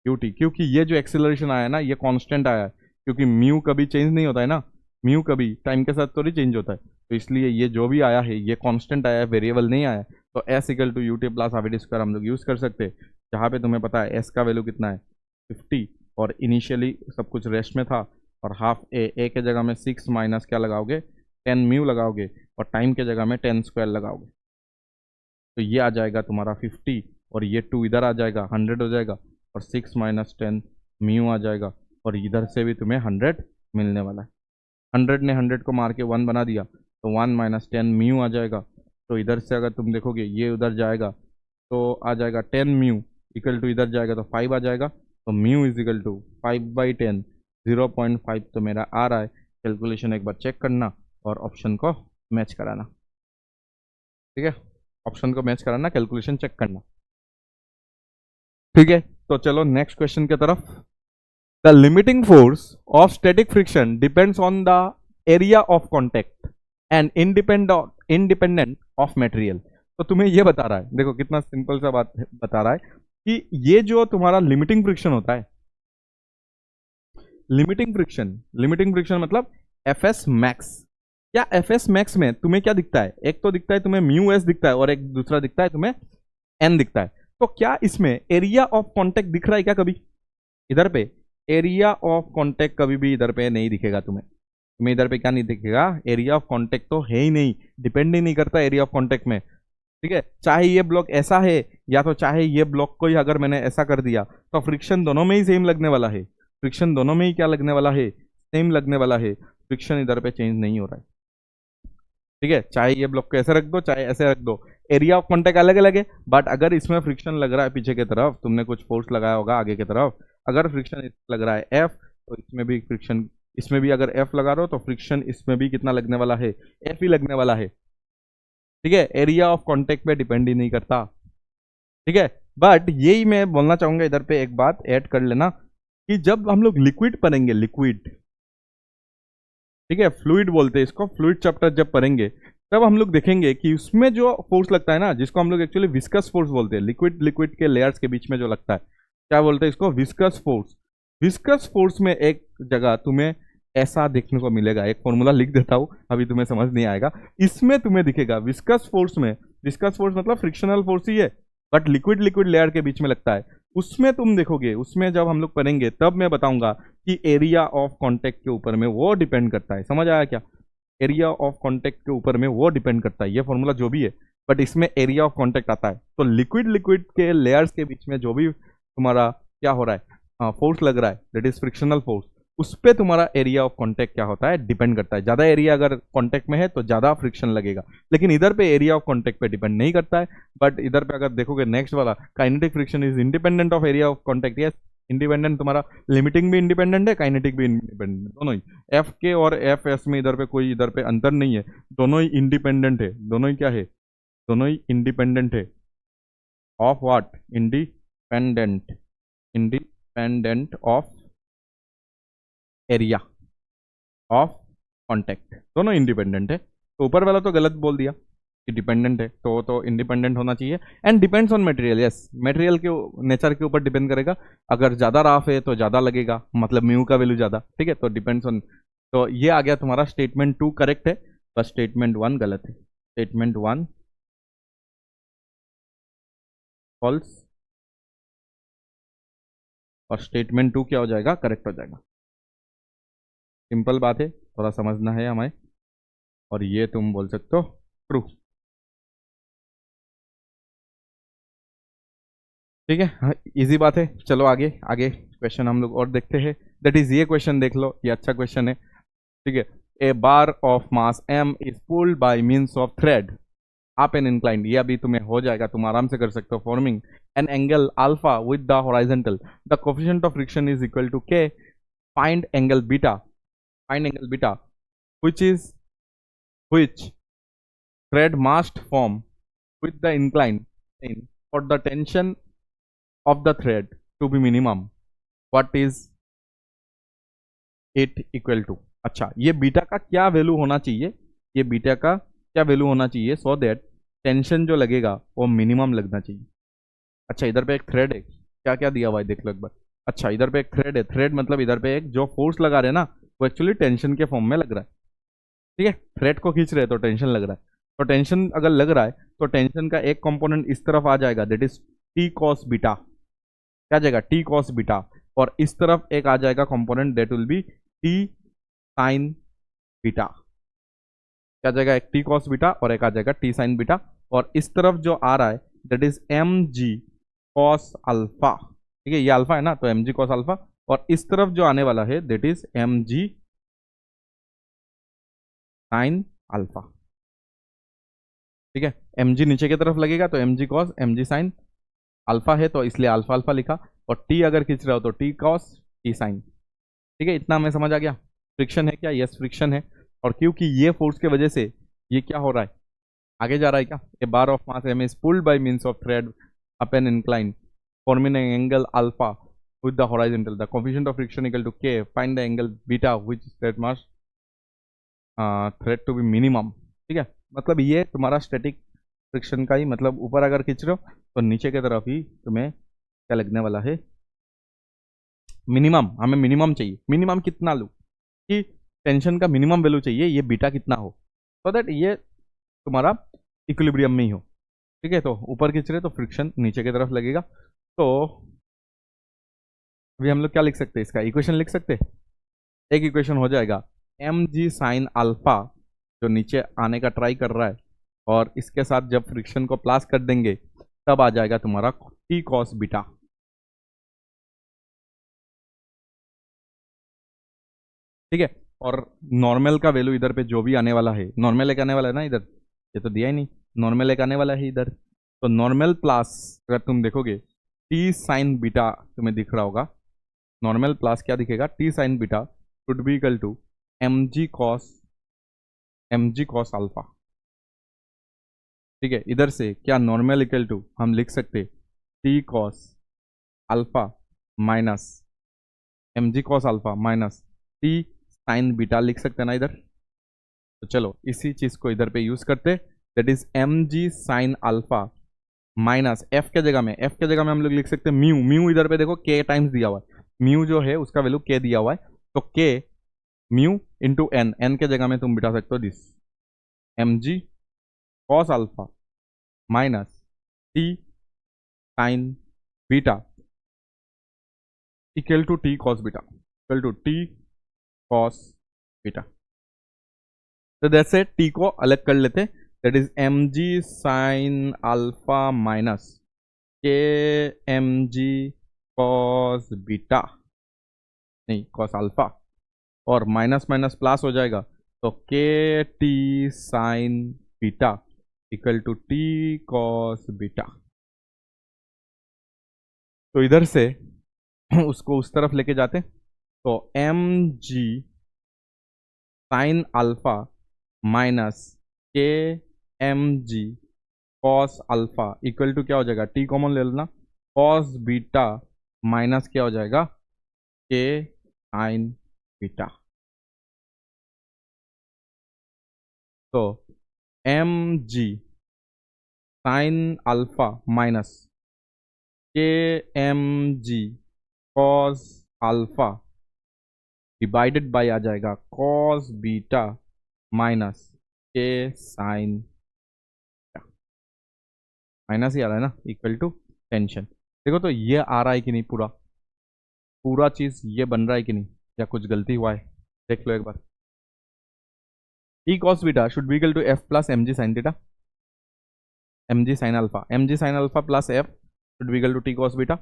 यूटी। क्योंकि ये जो एक्सेलरेशन आया है ना ये कांस्टेंट आया है, क्योंकि म्यू कभी चेंज नहीं होता है ना, म्यू कभी टाइम के साथ थोड़ी चेंज होता है, तो इसलिए ये जो भी आया है ये कांस्टेंट आया है, वेरिएबल नहीं आया है। तो s equal to u t plus half a t square हम लोग यूज़ कर सकते हैं, जहाँ पे तुम्हें पता है एस का वैल्यू कितना है 50, और इनिशियली सब कुछ रेस्ट में था, और हाफ ए के जगह में 6 माइनस क्या लगाओगे 10 म्यू लगाओगे, और टाइम के जगह में 10 स्क्वायर लगाओगे, तो ये आ जाएगा तुम्हारा 50, और ये 2 इधर आ जाएगा 100 हो जाएगा, और 6 माइनस 10 म्यू आ जाएगा, और इधर से भी तुम्हें 100 मिलने वाला है। 100 ने 100 को मार के 1 बना दिया, तो 1 माइनस 10 म्यू आ जाएगा। तो इधर से अगर तुम देखोगे ये उधर जाएगा तो आ जाएगा 10 म्यू इक्वल टू इधर जाएगा तो 5 आ जाएगा, तो म्यू इज इक्वल टू 5/10, 0.5 तो मेरा आ रहा है। कैलकुलेशन एक बार चेक करना और ऑप्शन को मैच कराना, ठीक है, ऑप्शन को मैच कराना, कैलकुलेशन चेक करना, ठीक है। तो चलो नेक्स्ट क्वेश्चन की तरफ। The limiting force of static friction depends on the area of contact and independent of material. तो तुम्हें ये बता रहा है, देखो कितना सिंपल सा बात बता रहा है कि ये जो तुम्हारा लिमिटिंग फ्रिक्शन होता है, लिमिटिंग फ्रिक्शन मतलब एफ एस मैक्स, या एफ एस मैक्स में तुम्हें क्या दिखता है, एक तो दिखता है तुम्हें म्यू एस दिखता है, और एक दूसरा दिखता है तुम्हें एन दिखता है। तो क्या इसमें एरिया ऑफ कॉन्टेक्ट दिख रहा है क्या कभी इधर पे? एरिया ऑफ कॉन्टेक्ट कभी भी इधर पे नहीं दिखेगा तुम्हें इधर पे क्या नहीं दिखेगा, एरिया ऑफ कॉन्टेक्ट तो है ही नहीं, डिपेंड ही नहीं करता एरिया ऑफ कॉन्टेक्ट में, ठीक है। चाहे ये ब्लॉक ऐसा है या तो चाहे ये ब्लॉक को ही अगर मैंने ऐसा कर दिया, तो फ्रिक्शन दोनों में ही सेम लगने वाला है, फ्रिक्शन दोनों में ही क्या लगने वाला है, सेम लगने वाला है, फ्रिक्शन इधर पे चेंज नहीं हो रहा है, ठीक है। चाहे ये ब्लॉक को ऐसे रख दो चाहे ऐसे रख दो, एरिया ऑफ कॉन्टेक्ट अलग अलग है, बट अगर इसमें फ्रिक्शन लग रहा है पीछे की तरफ, तुमने कुछ फोर्स लगाया होगा आगे की तरफ, अगर फ्रिक्शन लग रहा है एफ, तो इसमें भी फ्रिक्शन, इसमें भी अगर एफ लगा रहे हो तो फ्रिक्शन इसमें भी कितना लगने वाला है, एफ ही लगने वाला है, ठीक है। एरिया ऑफ कॉन्टेक्ट पे डिपेंड ही नहीं करता, ठीक है। बट यही मैं बोलना चाहूंगा, इधर पे एक बात ऐड कर लेना कि जब हम लोग लिक्विड पढ़ेंगे, लिक्विड, ठीक है, फ्लूइड बोलते हैं इसको, फ्लूइड चैप्टर जब पढ़ेंगे तब हम लोग देखेंगे कि उसमें जो फोर्स लगता है ना, जिसको हम लोग एक्चुअली विस्कस फोर्स बोलते हैं, लिक्विड लिक्विड के लेयर्स के बीच में जो लगता है, क्या बोलते हैं इसको, विस्कस फोर्स। विस्कस फोर्स में एक जगह तुम्हें ऐसा देखने को मिलेगा, एक फॉर्मूला लिख देता हूं, अभी तुम्हें समझ नहीं आएगा, इसमें तुम्हें दिखेगा विस्कस फोर्स में, विस्कस फोर्स मतलब फ्रिक्शनल फोर्स ही है, बट लिक्विड लिक्विड लेयर के बीच में लगता है, उसमें तुम देखोगे, उसमें जब हम लोग पढ़ेंगे तब मैं बताऊंगा कि एरिया ऑफ कॉन्टेक्ट के ऊपर में वो डिपेंड करता है, समझ आया क्या, एरिया ऑफ कॉन्टेक्ट के ऊपर में वो डिपेंड करता है, ये फॉर्मूला जो भी है, बट इसमें एरिया ऑफ कॉन्टेक्ट आता है। तो लिक्विड लिक्विड के लेयर्स के बीच में जो भी तुम्हारा क्या हो रहा है, फोर्स लग रहा है, दैट इज फ्रिक्शनल फोर्स, उस पर तुम्हारा एरिया ऑफ कॉन्टेक्ट क्या होता है, डिपेंड करता है। ज्यादा एरिया अगर कॉन्टेक्ट में है तो ज्यादा फ्रिक्शन लगेगा, लेकिन इधर पे एरिया ऑफ कॉन्टेक्ट पे डिपेंड नहीं करता है। बट इधर पे अगर देखोगे नेक्स्ट वाला, kinetic friction is independent of area of contact, yes independent, तुम्हारा लिमिटिंग भी इंडिपेंडेंट है, काइनेटिक भी इंडिपेंडेंट, दोनों ही, एफ के और एफ एस में इधर पे कोई इधर पे अंतर नहीं है, दोनों ही इंडिपेंडेंट है, दोनों ही क्या है, दोनों ही इंडिपेंडेंट है of what, independent, independent of area of contact, दोनों इंडिपेंडेंट है। तो ऊपर वाला तो गलत बोल दिया कि डिपेंडेंट है, तो इंडिपेंडेंट होना चाहिए। And depends on material, yes material के नेचर के ऊपर डिपेंड करेगा, अगर ज़्यादा राफ है तो ज़्यादा लगेगा, मतलब म्यू का वैल्यू ज़्यादा, ठीक है, तो डिपेंड्स ऑन। तो ये आ गया तुम्हारा स्टेटमेंट 2 करेक्ट है, बस स्टेटमेंट 1 गलत है, स्टेटमेंट 1 फॉल्स, और स्टेटमेंट 2 क्या हो जाएगा, करेक्ट हो जाएगा। सिंपल बात है, थोड़ा समझना है हमें, और ये तुम बोल सकते हो ट्रू, ठीक है, हाँ, इजी बात है। चलो आगे आगे क्वेश्चन हम लोग और देखते हैं, दैट इज ये क्वेश्चन देख लो, ये अच्छा क्वेश्चन है, ठीक है। A bar of mass m is pulled by means of thread up and inclined, ये अभी तुम्हें हो जाएगा, तुम आराम से कर सकते हो। Forming an angle alpha with the horizontal, the coefficient of friction is equal to k, find angle beta, find angle beta which thread must form with the inclined plane for the tension of the thread to be minimum, what is it equal to। अच्छा, ये beta का क्या value होना चाहिए, ये beta का क्या value होना चाहिए सो दैट टेंशन जो लगेगा वो मिनिमम लगना चाहिए। अच्छा, इधर पे एक थ्रेड है, क्या क्या दिया हुआ है देख लो एक बार। अच्छा, इधर पे एक थ्रेड है, थ्रेड मतलब इधर पे एक जो फोर्स लगा रहे हैं ना वो एक्चुअली टेंशन के फॉर्म में लग रहा है, ठीक है। थ्रेड को खींच रहे हैं तो टेंशन लग रहा है, तो टेंशन अगर लग रहा है तो टेंशन का एक कंपोनेंट इस तरफ आ जाएगा, that is T cos beta, क्या जाएगा टी कॉस बीटा, और इस तरफ एक आ जाएगा component that will be T sine beta, क्या जाएगा एक टी कॉस बीटा और एक आ जाएगा टी साइन बीटा, और इस तरफ जो आ रहा है that is M G cos alpha, ठीक है, ये अल्फा है ना तो एम जी कॉस अल्फा, और इस तरफ जो आने वाला है that is M G sine alpha, ठीक है। एम जी नीचे की तरफ लगेगा तो एम जी कॉस एम जी साइन, अल्फा है तो इसलिए अल्फा अल्फा लिखा, और टी अगर खींच रहा हो तो टी कॉस टी साइन, ठीक है। इतना हमें समझ आ गया। फ्रिक्शन है क्या, यस फ्रिक्शन है, और क्योंकि ये फोर्स के वजह से ये क्या हो रहा है, आगे जा रहा है क्या, a bar of mass m is pulled by means of thread up and incline forming an angle alpha with the horizontal, the coefficient of friction equal to k, find the angle beta which thread must thread to be minimum, ठीक है। मतलब ये तुम्हारा static friction का ही मतलब, ऊपर अगर खींच रहे हो तो नीचे की तरफ ही तुम्हें क्या लगने वाला है, मिनिमम, हमें मिनिमम चाहिए। मिनिमम कितना लूँ कि टेंशन का मिनिमम वैल्यू चाहिए, ये बीटा कितना हो so दैट ये तुम्हारा इक्विलिब्रियम में ही हो, ठीक है। तो ऊपर खींच रहे तो फ्रिक्शन नीचे की तरफ लगेगा, तो अभी हम लोग क्या लिख सकते हैं, इसका इक्वेशन लिख सकते हैं। एक इक्वेशन हो जाएगा एम जी साइन अल्फा जो नीचे आने का ट्राई कर रहा है, और इसके साथ जब फ्रिक्शन को प्लस कर देंगे तब आ जाएगा तुम्हारा टी कॉस बीटा, ठीक है। और नॉर्मल का वैल्यू इधर पे जो भी आने वाला है, नॉर्मल एक आने वाला है ना इधर, ये तो दिया ही नहीं, नॉर्मल एक आने वाला है इधर, तो नॉर्मल प्लस अगर तुम देखोगे टी साइन बीटा तुम्हें दिख रहा होगा, नॉर्मल प्लस क्या दिखेगा, T sine beta should be equal to M G cos alpha, ठीक है। इधर से क्या नॉर्मल इक्वल टू हम लिख सकते T cos alpha minus m जी cos alpha minus T sine beta लिख सकते हैं ना इधर। तो चलो इसी चीज को इधर पे यूज करते, that is M G sine alpha minus F के जगह में, एफ के जगह में हम लोग लिख सकते हैं म्यू, म्यू इधर पे देखो के टाइम्स दिया हुआ है, म्यू जो है उसका वैल्यू के दिया हुआ है, तो के म्यू इंटू एन, एन के जगह में तुम बिठा सकते हो this m ji cos alpha minus T sine beta equal to T cos beta, equal to T cos beta. तो जैसे टी को अलग कर लेते, that is M G sine alpha minus k m ji cos beta, नहीं cos alpha, और minus minus plus हो जाएगा, तो k T sine beta equal to T cos beta. तो इधर से उसको उस तरफ लेके जाते, तो m ji sine alpha minus k m ji cos alpha equal to क्या हो जाएगा, टी कॉमन ले लेना, कॉस बीटा माइनस क्या हो जाएगा के साइन बीटा। तो m ji sine alpha minus k m ji cos alpha divided by आ जाएगा cos beta minus k sine, minus ही आ रहा है ना, इक्वल टू टेंशन। देखो तो ये आ रहा है कि नहीं, पूरा पूरा चीज ये बन रहा है कि नहीं, या कुछ गलती हुआ है, देख लो एक बार। T cos beta should be equal to f plus m ji sine theta, M G sine alpha, m ji sine alpha plus F should be equal to T cos beta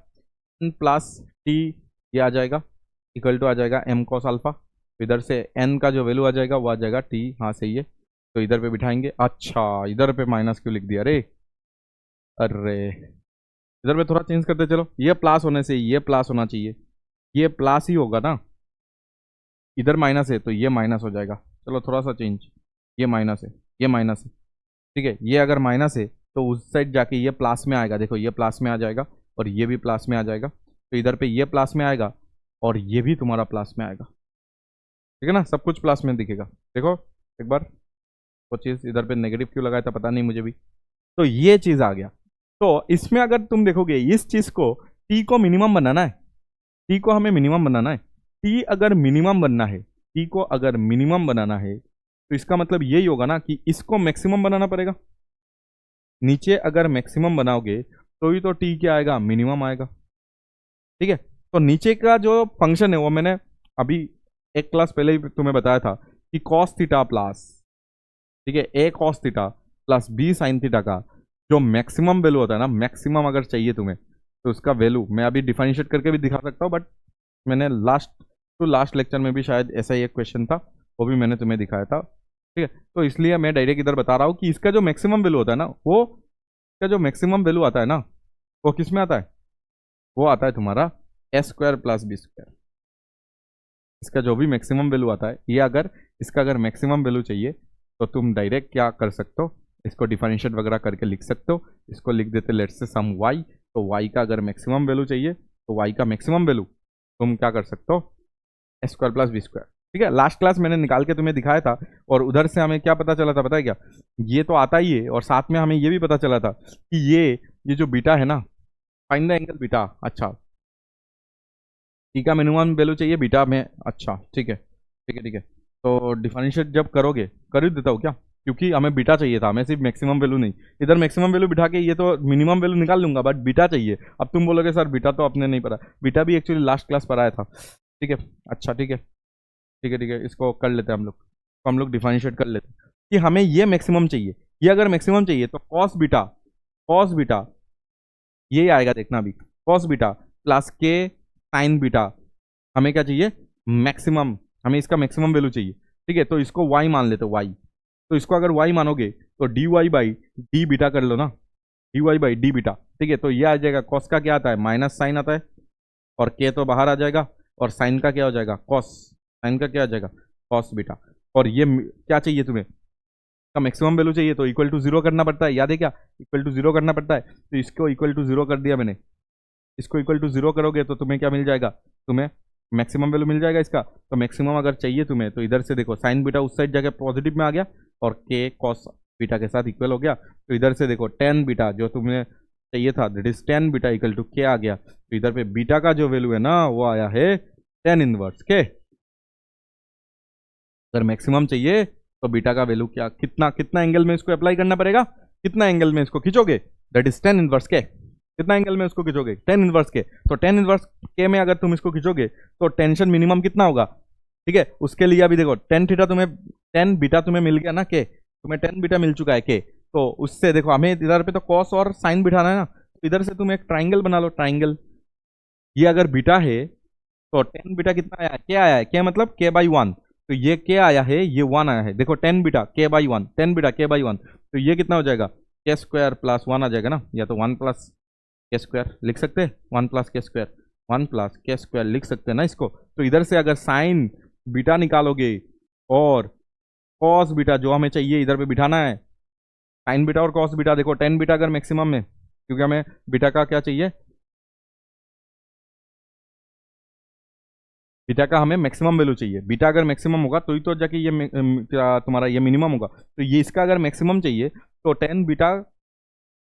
plus t, ये आ जाएगा equal to आ जाएगा M cos alpha, तो इधर से n का जो value आ जाएगा वो आ जाएगा t, हाँ सही है। तो इधर पे बिठाएंगे। अच्छा इधर पे माइनस क्यों लिख दिया रे, अरे इधर पे थोड़ा चेंज करते चलो, ये प्लस होने से ये प्लस होना चाहिए, ये प्लस ही होगा ना, इधर माइनस है तो ये माइनस हो जाएगा। चलो थोड़ा सा चेंज, ये माइनस है, ये माइनस है, ठीक है। ये अगर माइनस है तो उस साइड जाके ये प्लस में आएगा, देखो ये प्लस में आ जाएगा और ये भी प्लस में आ जाएगा। तो इधर पे ये प्लस में आएगा और ये भी तुम्हारा प्लस में आएगा, ठीक है ना, सब कुछ प्लस में दिखेगा। देखो एक बार वो चीज़, इधर पे नेगेटिव क्यों लगाया था पता नहीं मुझे भी। तो ये चीज़ आ गया। तो इसमें अगर तुम देखोगे इस चीज़ को, टी को मिनिमम बनाना है, टी को हमें मिनिमम बनाना है। टी अगर मिनिमम बनना है, टी को अगर मिनिमम बनाना है तो इसका मतलब यही होगा ना कि इसको मैक्सिमम बनाना पड़ेगा। नीचे अगर मैक्सिमम बनाओगे तो ही तो टी क्या आएगा, मिनिमम आएगा, ठीक है। तो नीचे का जो फंक्शन है वो मैंने अभी एक क्लास पहले ही तुम्हें बताया था कि कॉस थीटा प्लस, ठीक है, a cos theta plus b sine theta का जो मैक्सिमम वैल्यू होता है ना, मैक्सिमम अगर चाहिए तुम्हें तो उसका वैल्यू मैं अभी डिफरेंशिएट करके भी दिखा सकता हूँ, बट मैंने लास्ट लेक्चर में भी शायद ऐसा ही एक क्वेश्चन था, वो भी मैंने तुम्हें दिखाया था, ठीक है। तो इसलिए मैं डायरेक्ट इधर बता रहा हूँ कि इसका जो मैक्सिमम वैल्यू होता है ना, वो इसका जो मैक्सिमम वैल्यू आता है ना, वो किस में आता है, वो आता है तुम्हारा ए स्क्वायर प्लस बी स्क्वायर। इसका जो भी मैक्सिमम वैल्यू आता है, ये अगर इसका अगर मैक्सिमम वैल्यू चाहिए तो तुम डायरेक्ट क्या कर सकते हो, इसको डिफरेंशिएट वगैरह करके लिख सकते हो। इसको लिख देते लेट्स से सम वाई, तो वाई का अगर मैक्सिमम वैल्यू चाहिए तो वाई का मैक्सिमम वैल्यू तुम क्या कर सकते हो, ए स्क्वायर प्लस बी स्क्वायर, ठीक है। लास्ट क्लास मैंने निकाल के तुम्हें दिखाया था और उधर से हमें क्या पता चला था पता है क्या, ये तो आता ही है और साथ में हमें ये भी पता चला था कि ये जो बीटा है ना, फाइंड द एंगल बीटा। अच्छा टी का मिनिमम वैल्यू चाहिए बीटा में, अच्छा ठीक है ठीक है ठीक है। तो डिफरेंशिएट जब करोगे, कर ही देता हूँ क्या, क्योंकि हमें बीटा चाहिए था, हमें सिर्फ मैक्सिमम वैल्यू नहीं। इधर मैक्सिमम वैल्यू बिठा के ये तो मिनिमम वैल्यू निकाल लूंगा, बट बीटा चाहिए। अब तुम बोलोगे सर बीटा तो आपने नहीं पढ़ा, बीटा भी एक्चुअली लास्ट क्लास पढ़ाया था, ठीक है। अच्छा ठीक है ठीक है ठीक है, इसको कर लेते हैं हम लोग, तो हम लोग डिफरेंशिएट कर लेते हैं कि हमें ये मैक्सिमम चाहिए। ये अगर मैक्सिमम चाहिए तो कॉस बीटा ये आएगा, देखना अभी, कॉस बीटा प्लस के साइन बीटा, हमें क्या चाहिए, मैक्सिमम, हमें इसका मैक्सिमम वैल्यू चाहिए, ठीक है। तो इसको y मान लेते हो, y, तो इसको अगर y मानोगे तो d y by d beta कर लो ना, d y by d beta, ठीक है। तो ये आ जाएगा, कॉस का क्या आता है, माइनस साइन आता है, और के तो बाहर आ जाएगा, और साइन का क्या हो जाएगा, कॉस, साइन का क्या आ जाएगा, कॉस बीटा। और ये क्या चाहिए तुम्हें, का मैक्सिमम वैल्यू चाहिए, तो इक्वल टू जीरो करना पड़ता है, याद है क्या, इक्वल टू जीरो करना पड़ता है। तो इसको इक्वल टू जीरो कर दिया मैंने, इसको इक्वल टू जीरो करोगे तो तुम्हें क्या मिल जाएगा, तुम्हें मैक्सिमम वैल्यू मिल जाएगा इसका। तो मैक्सिमम अगर चाहिए तुम्हें तो इधर से देखो, साइन बीटा उस साइड जाके पॉजिटिव में आ गया और के कॉस बीटा के साथ इक्वल हो गया। तो इधर से देखो टेन बीटा जो तुम्हें चाहिए था, that is tan beta equal to k आ गया। तो इधर पे बीटा का जो वैल्यू है ना वो आया है टेन इनवर्स के। अगर मैक्सिमम चाहिए तो बीटा का वैल्यू क्या, कितना कितना एंगल में इसको अप्लाई करना पड़ेगा, कितना एंगल में इसको खींचोगे, दैट इज टेन इनवर्स के। कितना एंगल में इसको खींचोगे, टेन इनवर्स के। तो टेन इनवर्स के में अगर तुम इसको खींचोगे तो टेंशन मिनिमम कितना होगा, ठीक है। उसके लिए अभी देखो टेन थीटा तुम्हें, टेन बीटा तुम्हें मिल गया ना, के तुम्हें टेन बीटा मिल चुका है के। तो उससे देखो हमें इधर पे तो कॉस और साइन बिठाना है ना, तो इधर से तुम एक ट्राइंगल बना लो, ट्राइंगल। ये अगर बीटा है तो टेन बीटा कितना आया है, क्या आया है, के मतलब के बाई वन। तो ये के आया है, ये वन आया है, देखो टेन बीटा के बाई वन, टेन बीटा के बाई वन। तो ये कितना हो जाएगा, के स्क्वायर प्लस वन आ जाएगा ना, या तो वन प्लस के स्क्वायर लिख सकते हैं, one plus k square, one plus k square लिख सकते हैं ना इसको। तो इधर से अगर साइन बीटा निकालोगे और कॉस बीटा जो हमें चाहिए इधर पे बिठाना है, साइन बीटा और कॉस बीटा, देखो टेन बीटा अगर मैक्सिमम में, क्योंकि हमें बीटा का क्या चाहिए, बीटा का हमें मैक्सिमम वैल्यू चाहिए। बीटा अगर मैक्सिमम होगा तो ही तो जाके ये तुम्हारा ये मिनिमम होगा। तो ये इसका अगर मैक्सिमम चाहिए तो टेन बीटा,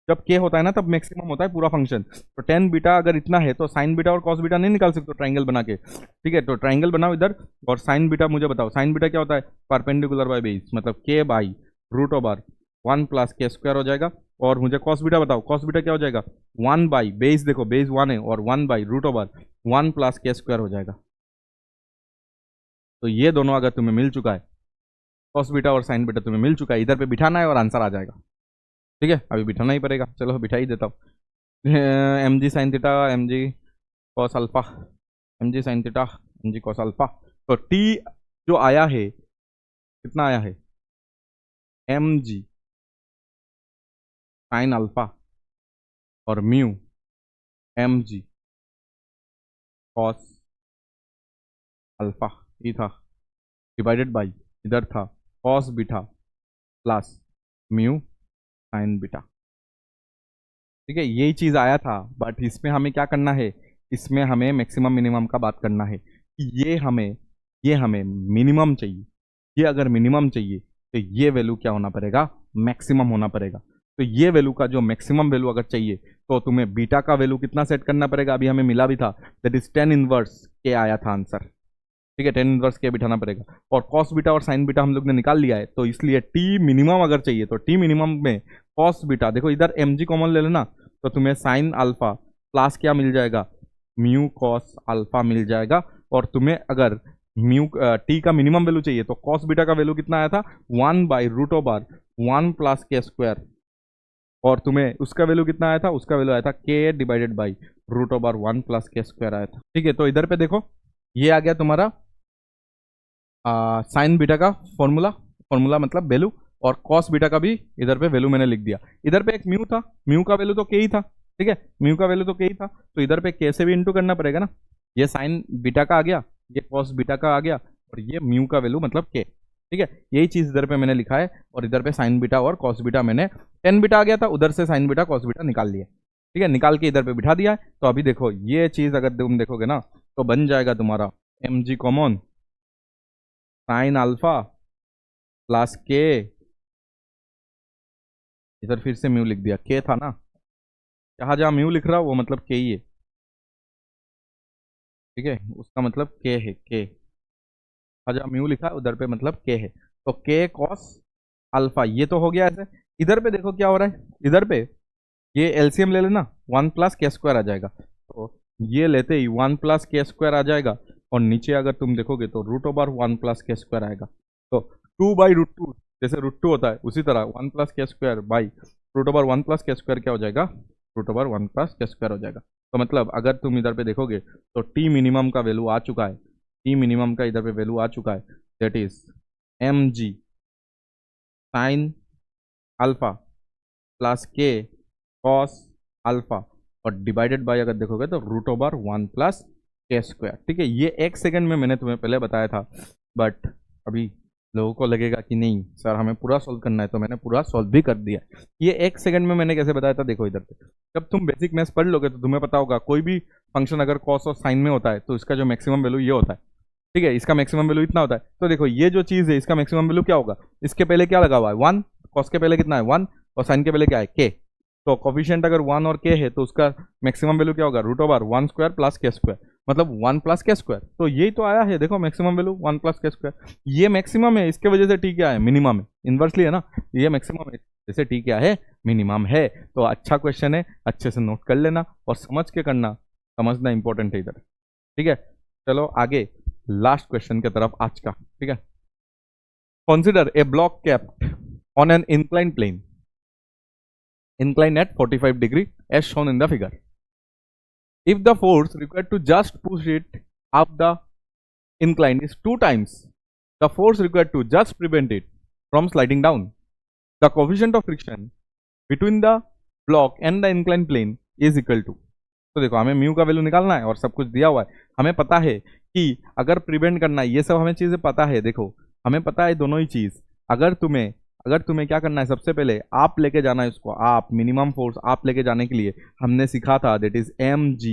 जब के होता है ना तब मैक्सिमम होता है पूरा फंक्शन। तो टेन बीटा अगर इतना है तो साइन बीटा और कॉस बीटा नहीं निकाल सकते ट्राइंगल बना के, ठीक है। तो ट्राइंगल बनाओ इधर, और साइन बीटा मुझे बताओ, साइन बीटा क्या होता है, परपेंडिकुलर बाय बेस, मतलब k by root over one plus k square हो जाएगा। और मुझे कॉस बीटा बताओ, कॉस बीटा क्या हो जाएगा, वन बाई बेस, देखो बेस वन है, और one by root over one plus k square हो जाएगा। तो ये दोनों अगर तुम्हें मिल चुका है, कॉस बीटा और साइन बीटा तुम्हें मिल चुका है, इधर पे बिठाना है और आंसर आ जाएगा, ठीक है। अभी बिठाना ही पड़ेगा, चलो बिठा ही देता हूँ। एम जी sine theta, M G cos alpha, m जी sine theta, M G cos alpha. तो टी जो आया है कितना आया है, mg साइन अल्फा और म्यू mg कॉस अल्फा ये था, डिवाइडेड बाई इधर था cos beta plus mu sine beta. ठीक है, यही चीज आया था, बट इसमें हमें क्या करना है, इसमें हमें मैक्सिमम मिनिमम का बात करना है कि ये हमें मिनिमम चाहिए। ये अगर मिनिमम चाहिए तो ये वैल्यू क्या होना पड़ेगा, मैक्सिमम होना पड़ेगा। तो ये वैल्यू का जो मैक्सिमम वैल्यू अगर चाहिए तो तुम्हें बीटा का वैल्यू कितना सेट करना पड़ेगा, अभी हमें मिला भी था, दैट इज 10 इनवर्स के आया था आंसर। ठीक है, 10 इनवर्स के बिठाना पड़ेगा, और कॉस बीटा और साइन बीटा हम लोग ने निकाल लिया है, तो इसलिए टी मिनिमम अगर चाहिए तो टी मिनिमम में कॉस बीटा, देखो इधर mg कॉमन ले लेना, तो तुम्हें साइन अल्फा प्लस क्या मिल जाएगा, म्यू कॉस अल्फा मिल जाएगा। और तुम्हें अगर म्यू टी का मिनिमम वैल्यू चाहिए तो कॉस बीटा का वैल्यू कितना आया था, 1/√1 प्लस के स्क्वायर, और तुम्हें उसका वैल्यू कितना आया था, उसका वैल्यू आया था के divided by √1 plus k square आया था। ठीक है, तो इधर पे देखो ये आ गया तुम्हारा साइन बीटा का फॉर्मूला मतलब वैल्यू, और कॉस बीटा का भी इधर पे वैल्यू मैंने लिख दिया। इधर पे एक म्यू था, म्यू का वैल्यू तो के ही था। ठीक है, म्यू का वैल्यू तो के ही था, तो इधर पे के से भी इंटू करना पड़ेगा ना। ये साइन बीटा का आ गया, ये कॉस बीटा का आ गया, और ये म्यू का वैल्यू मतलब के। ठीक है, यही चीज इधर पे मैंने लिखा है, और इधर पे साइन बीटा और कॉस बीटा मैंने 10 बीटा आ गया था, उधर से साइन बीटा कॉस बीटा निकाल लिया। ठीक है, निकाल के इधर पे बिठा दिया है। तो अभी देखो ये चीज अगर तुम देखोगे ना तो बन जाएगा तुम्हारा mg common sign alpha plus के, इधर फिर से म्यू लिख दिया, के था ना, जहां जहां म्यू लिख रहा हूं वो मतलब के ही है। ठीक है, उसका मतलब के है, के जहां म्यू लिखा है उधर पे मतलब के है, तो के कॉस अल्फा ये तो हो गया ऐसे। इधर पे देखो क्या हो रहा है, इधर पे ये एलसीएम ले लेना, 1 प्लस के स्क्वायर आ जाएगा, तो ये लेते ही 1 प्लस के स्क्वायर आ जाएगा, और नीचे अगर तुम देखोगे तो √1 प्लस के स्क्वायर आएगा, तो 2/√2, जैसे √2 होता है उसी तरह 1 plus k square by √1 plus k square क्या हो जाएगा, √1 प्लस के स्क्वायर हो जाएगा। तो मतलब अगर तुम इधर पे देखोगे तो टी मिनिमम का वैल्यू आ चुका है, टी मिनिमम का इधर पे वैल्यू आ चुका है, that is mg sine alpha plus के कॉस अल्फा, और डिवाइडेड बाय अगर देखोगे तो √1 प्लस के स्क्वायर। ठीक है, ये 1 सेकंड में मैंने तुम्हें पहले बताया था, बट अभी लोगों को लगेगा कि नहीं सर हमें पूरा सॉल्व करना है, तो मैंने पूरा सॉल्व भी कर दिया। ये 1 सेकंड में मैंने कैसे बताया था, देखो इधर पे जब तुम बेसिक मैथ्स पढ़ लोगे तो तुम्हें पता होगा कोई भी फंक्शन अगर कॉस और साइन में होता है तो इसका जो मैक्सिमम वैल्यू ये होता है। ठीक है, इसका मैक्सिमम वैल्यू इतना होता है, तो देखो ये जो चीज़ है इसका मैक्सिमम वैल्यू क्या होगा, इसके पहले क्या लगा हुआ है 1, कॉस के पहले कितना है 1, और साइन के पहले क्या है के, तो कोफिशिएंट अगर 1 और के है तो उसका मैक्सिमम वैल्यू क्या होगा, √1 स्क्वायर प्लस के स्क्वायर, मतलब 1 प्लस के स्क्वायर। तो यही तो आया है, देखो maximum value 1 plus k square, ये मैक्सिमम है, इसके वजह से टी क्या है, मिनिमम है, इन्वर्सली है ना, ये मैक्सिमम है, जैसे टी क्या है, मिनिमम है। तो अच्छा क्वेश्चन है, अच्छे से नोट कर लेना और समझ के करना, समझना इंपॉर्टेंट है इधर। ठीक है, चलो आगे लास्ट क्वेश्चन की तरफ आज का। ठीक है, consider a block kept on an incline plane, inclined at 45 degree as shown in the figure. If the force required to just push it up the incline is 2 times the force required to just prevent it from sliding down, the coefficient of friction between the block and the inclined plane is equal to। तो देखो हमें mu का value निकालना है और सब कुछ दिया हुआ है, हमें पता है कि अगर प्रिवेंट करना है, ये सब हमें चीजें पता है। देखो हमें पता है दोनों ही चीज, अगर तुम्हें क्या करना है, सबसे पहले आप लेके जाना है उसको, आप मिनिमम फोर्स आप लेके जाने के लिए हमने सीखा था दैट इज mg,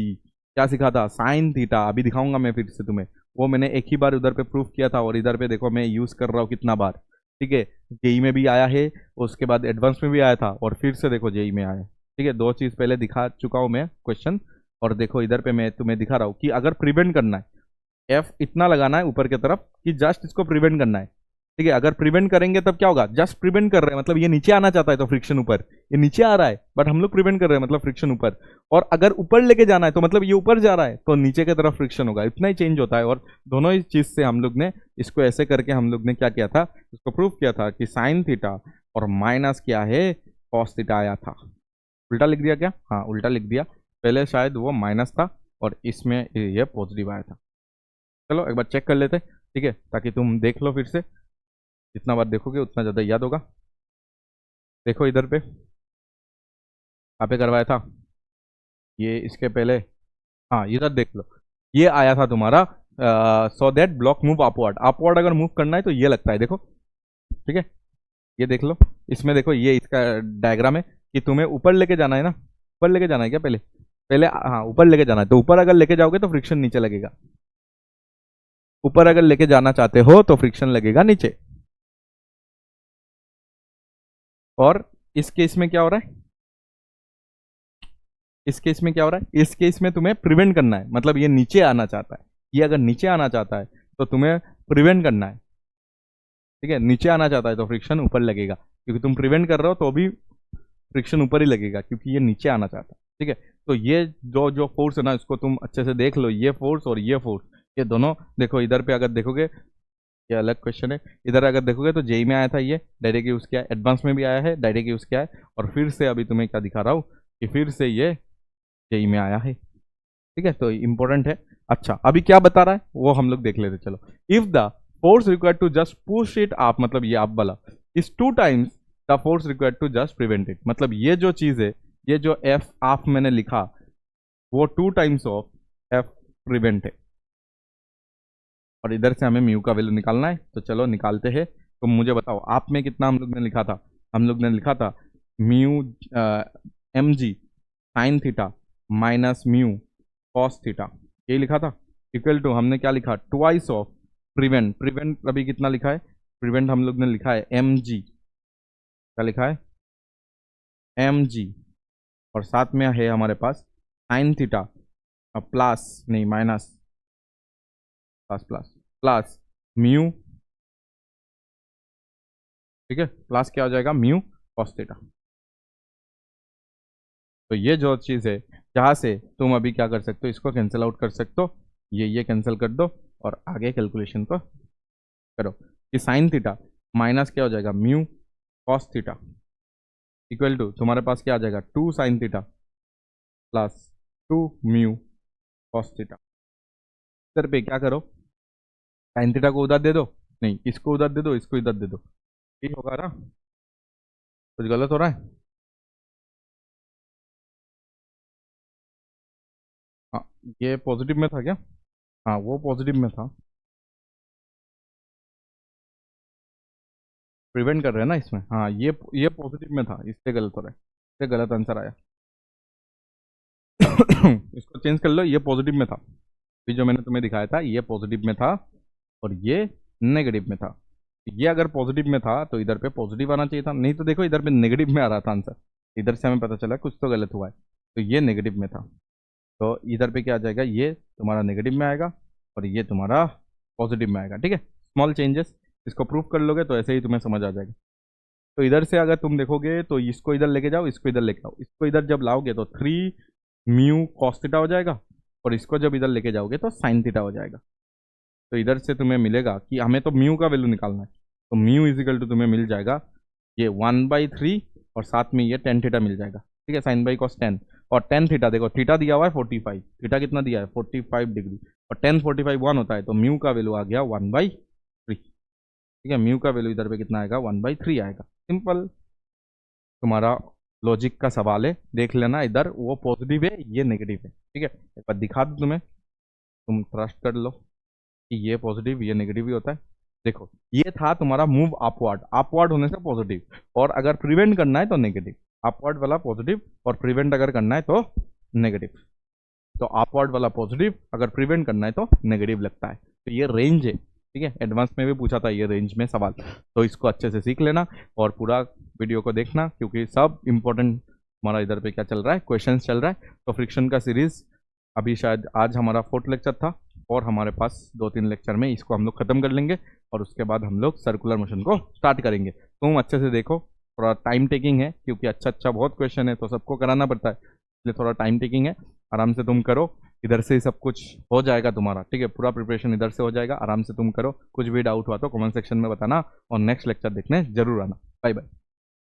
क्या सीखा था, साइन थीटा। अभी दिखाऊंगा मैं फिर से तुम्हें, वो मैंने एक ही बार उधर पे प्रूफ किया था, और इधर पे देखो मैं यूज कर रहा हूँ कितना बार। ठीक है, जेई में भी आया है, उसके बाद एडवांस में भी आया था, और फिर से देखो जेई में आया। ठीक है, 2 चीज पहले दिखा चुका हूँ मैं क्वेश्चन, और देखो इधर पे मैं तुम्हें दिखा रहा हूँ कि अगर प्रिवेंट करना है, एफ इतना लगाना है ऊपर की तरफ कि जस्ट इसको प्रिवेंट करना है। ठीक है, अगर प्रिवेंट करेंगे तब क्या होगा, जस्ट प्रिवेंट कर रहे हैं मतलब ये नीचे आना चाहता है तो फ्रिक्शन ऊपर, ये नीचे आ रहा है बट हम लोग प्रिवेंट कर रहे हैं मतलब फ्रिक्शन ऊपर, और अगर ऊपर लेके जाना है तो मतलब ये ऊपर जा रहा है तो नीचे की तरफ फ्रिक्शन होगा, इतना ही चेंज होता है। और दोनों ही चीज से हम लोग ने इसको ऐसे करके हम लोग ने क्या किया था, इसको प्रूव किया था कि साइन थीटा और माइनस क्या है, कॉस थीटा आया था। उल्टा लिख दिया क्या, हाँ उल्टा लिख दिया, पहले शायद वो माइनस था और इसमें ये पॉजिटिव आया था। चलो एक बार चेक कर लेते। ठीक है, ताकि तुम देख लो फिर से, जितना बार देखोगे उतना ज़्यादा याद होगा। देखो इधर पे, कहाँ पे करवाया था ये, इसके पहले, हाँ इधर देख लो, ये आया था तुम्हारा so that block move upward. Upward अगर मूव करना है तो ये लगता है, देखो, ठीक है, ये देख लो, इसमें देखो ये इसका डायग्राम है कि तुम्हें ऊपर लेके जाना है ना, ऊपर लेके जाना है क्या, पहले पहले हाँ ऊपर लेके जाना है, तो ऊपर अगर लेके जाओगे तो फ्रिक्शन नीचे लगेगा, ऊपर अगर लेके जाना चाहते हो तो फ्रिक्शन लगेगा नीचे। और इस केस में क्या हो रहा है, इस केस में क्या हो रहा है, इस केस में तुम्हें प्रिवेंट करना है, मतलब ये नीचे आना चाहता है, ये अगर नीचे आना चाहता है तो तुम्हें प्रिवेंट करना है, ठीक है, नीचे आना चाहता है तो फ्रिक्शन ऊपर लगेगा, क्योंकि तुम प्रिवेंट कर रहे हो तो भी फ्रिक्शन ऊपर ही लगेगा, क्योंकि ये नीचे आना चाहता है, ठीक है। तो ये जो जो फोर्स है ना, इसको तुम अच्छे से देख लो, ये फोर्स और ये फोर्स, ये दोनों देखो, इधर पे अगर देखोगे, ये अलग क्वेश्चन है, इधर अगर देखोगे तो जेई में आया था, ये डायरेक्ट यूज किया है, एडवांस में भी आया है, डायरेक्ट यूज किया है, और फिर से अभी तुम्हें क्या दिखा रहा हूँ कि फिर से ये जेई में आया है, ठीक है, तो इंपॉर्टेंट है। अच्छा, अभी क्या बता रहा है वो हम लोग देख लेते, चलो। If the force required to just push it up, मतलब ये आप वाला, is 2 times the force required to just prevent it, मतलब ये जो चीज है, ये जो एफ आप मैंने लिखा, वो 2 टाइम्स ऑफ एफ प्रिवेंट है, और इधर से हमें म्यू का वैल्यू निकालना है, तो चलो निकालते हैं। तो मुझे बताओ आप में कितना हम लोग ने लिखा था, हम लोग ने लिखा था म्यू एम जी sine theta minus mu cos theta, यही लिखा था, इक्वल टू हमने क्या लिखा, ट्वाइस ऑफ प्रिवेंट, प्रिवेंट अभी कितना लिखा है, प्रिवेंट हम लोग ने लिखा है एम जी, क्या लिखा है एम जी, और साथ में है हमारे पास साइन थीटा प्लस, नहीं minus, plus plus plus mu, ठीक है, प्लस क्या हो जाएगा म्यू कॉस थीटा। तो ये जो चीज़ है, जहाँ से तुम अभी क्या कर सकते हो, इसको कैंसिल आउट कर सकते हो, ये कैंसिल कर दो, और आगे कैलकुलेशन को करो कि साइन थीटा माइनस क्या हो जाएगा mu cos theta, equal to तुम्हारे पास क्या आ जाएगा 2 sine theta plus 2 mu cos theta. इधर पे क्या करो, साइन थीटा को उधर दे दो, नहीं इसको उधर दे दो, इसको इधर दे दो, ठीक होगा ना, कुछ गलत हो रहा है, हाँ ये पॉजिटिव में था क्या, हाँ वो पॉजिटिव में था, प्रिवेंट कर रहे हैं ना इसमें, हाँ ये पॉजिटिव में था, इससे गलत हो रहा है, इससे गलत आंसर आया। इसको चेंज कर लो, ये पॉजिटिव में था, अभी जो मैंने तुम्हें दिखाया था ये पॉजिटिव में था, और ये नेगेटिव में था। ये अगर पॉजिटिव में था तो इधर पे पॉजिटिव आना चाहिए था, नहीं तो देखो इधर पे नेगेटिव में आ रहा था आंसर, इधर से हमें पता चला कुछ तो गलत हुआ है, तो ये नेगेटिव में था, तो इधर पे क्या आ जाएगा, ये तुम्हारा नेगेटिव में आएगा और ये तुम्हारा पॉजिटिव में आएगा, ठीक है, स्मॉल चेंजेस, इसको प्रूव कर लोगे तो ऐसे ही तुम्हें समझ आ जाएगा। तो इधर से अगर तुम देखोगे तो इसको इधर लेके जाओ, इसको इधर लेके आओ, इसको इधर जब लाओगे तो 3 म्यू कॉस थीटा हो जाएगा, और इसको जब इधर लेके जाओगे तो साइन थीटा हो जाएगा। तो इधर से तुम्हें मिलेगा कि हमें तो म्यू का वैल्यू निकालना है, तो म्यू इजिकल टू तुम्हें मिल जाएगा ये 1/3, और साथ में ये टेन थीटा मिल जाएगा, ठीक है, साइन बाई कॉस 10, और टेन थीटा देखो, थीटा दिया हुआ है 45, थीटा कितना दिया है 45 डिग्री, और 10 45 1 होता है, तो म्यू का वैल्यू आ गया 1/3, ठीक है, म्यू का वैल्यू इधर पे कितना आएगा 1/3 आएगा। सिंपल तुम्हारा लॉजिक का सवाल है, देख लेना इधर वो पॉजिटिव है ये नेगेटिव है, ठीक है, एक बार दिखा दूँ तुम्हें, तुम ट्रस्ट कर लो कि ये पॉजिटिव ये नेगेटिव ही होता है। देखो ये था तुम्हारा मूव अपवर्ड, अपवर्ड होने से पॉजिटिव, और अगर प्रिवेंट करना है तो नेगेटिव, अपवर्ड वाला पॉजिटिव और प्रिवेंट अगर करना है तो नेगेटिव, तो अपवर्ड वाला पॉजिटिव, अगर प्रिवेंट करना है तो नेगेटिव लगता है, तो ये रेंज है, ठीक है, एडवांस में भी पूछा था ये रेंज में सवाल, तो इसको अच्छे से सीख लेना और पूरा वीडियो को देखना, क्योंकि सब इंपॉर्टेंट हमारा इधर पे क्या चल रहा है, क्वेश्चन चल रहा है। तो फ्रिक्शन का सीरीज अभी शायद आज हमारा 4th लेक्चर था, और हमारे पास 2-3 लेक्चर में इसको हम लोग खत्म कर लेंगे, और उसके बाद हम लोग सर्कुलर मोशन को स्टार्ट करेंगे। तुम अच्छे से देखो, थोड़ा टाइम टेकिंग है, क्योंकि अच्छा बहुत क्वेश्चन है तो सबको कराना पड़ता है, इसलिए थोड़ा टाइम टेकिंग है, आराम से तुम करो, इधर से ही सब कुछ हो जाएगा तुम्हारा, ठीक है, पूरा प्रिपरेशन इधर से हो जाएगा, आराम से तुम करो, कुछ भी डाउट हुआ तो कमेंट सेक्शन में बताना, और नेक्स्ट लेक्चर देखने जरूर आना। Bye bye.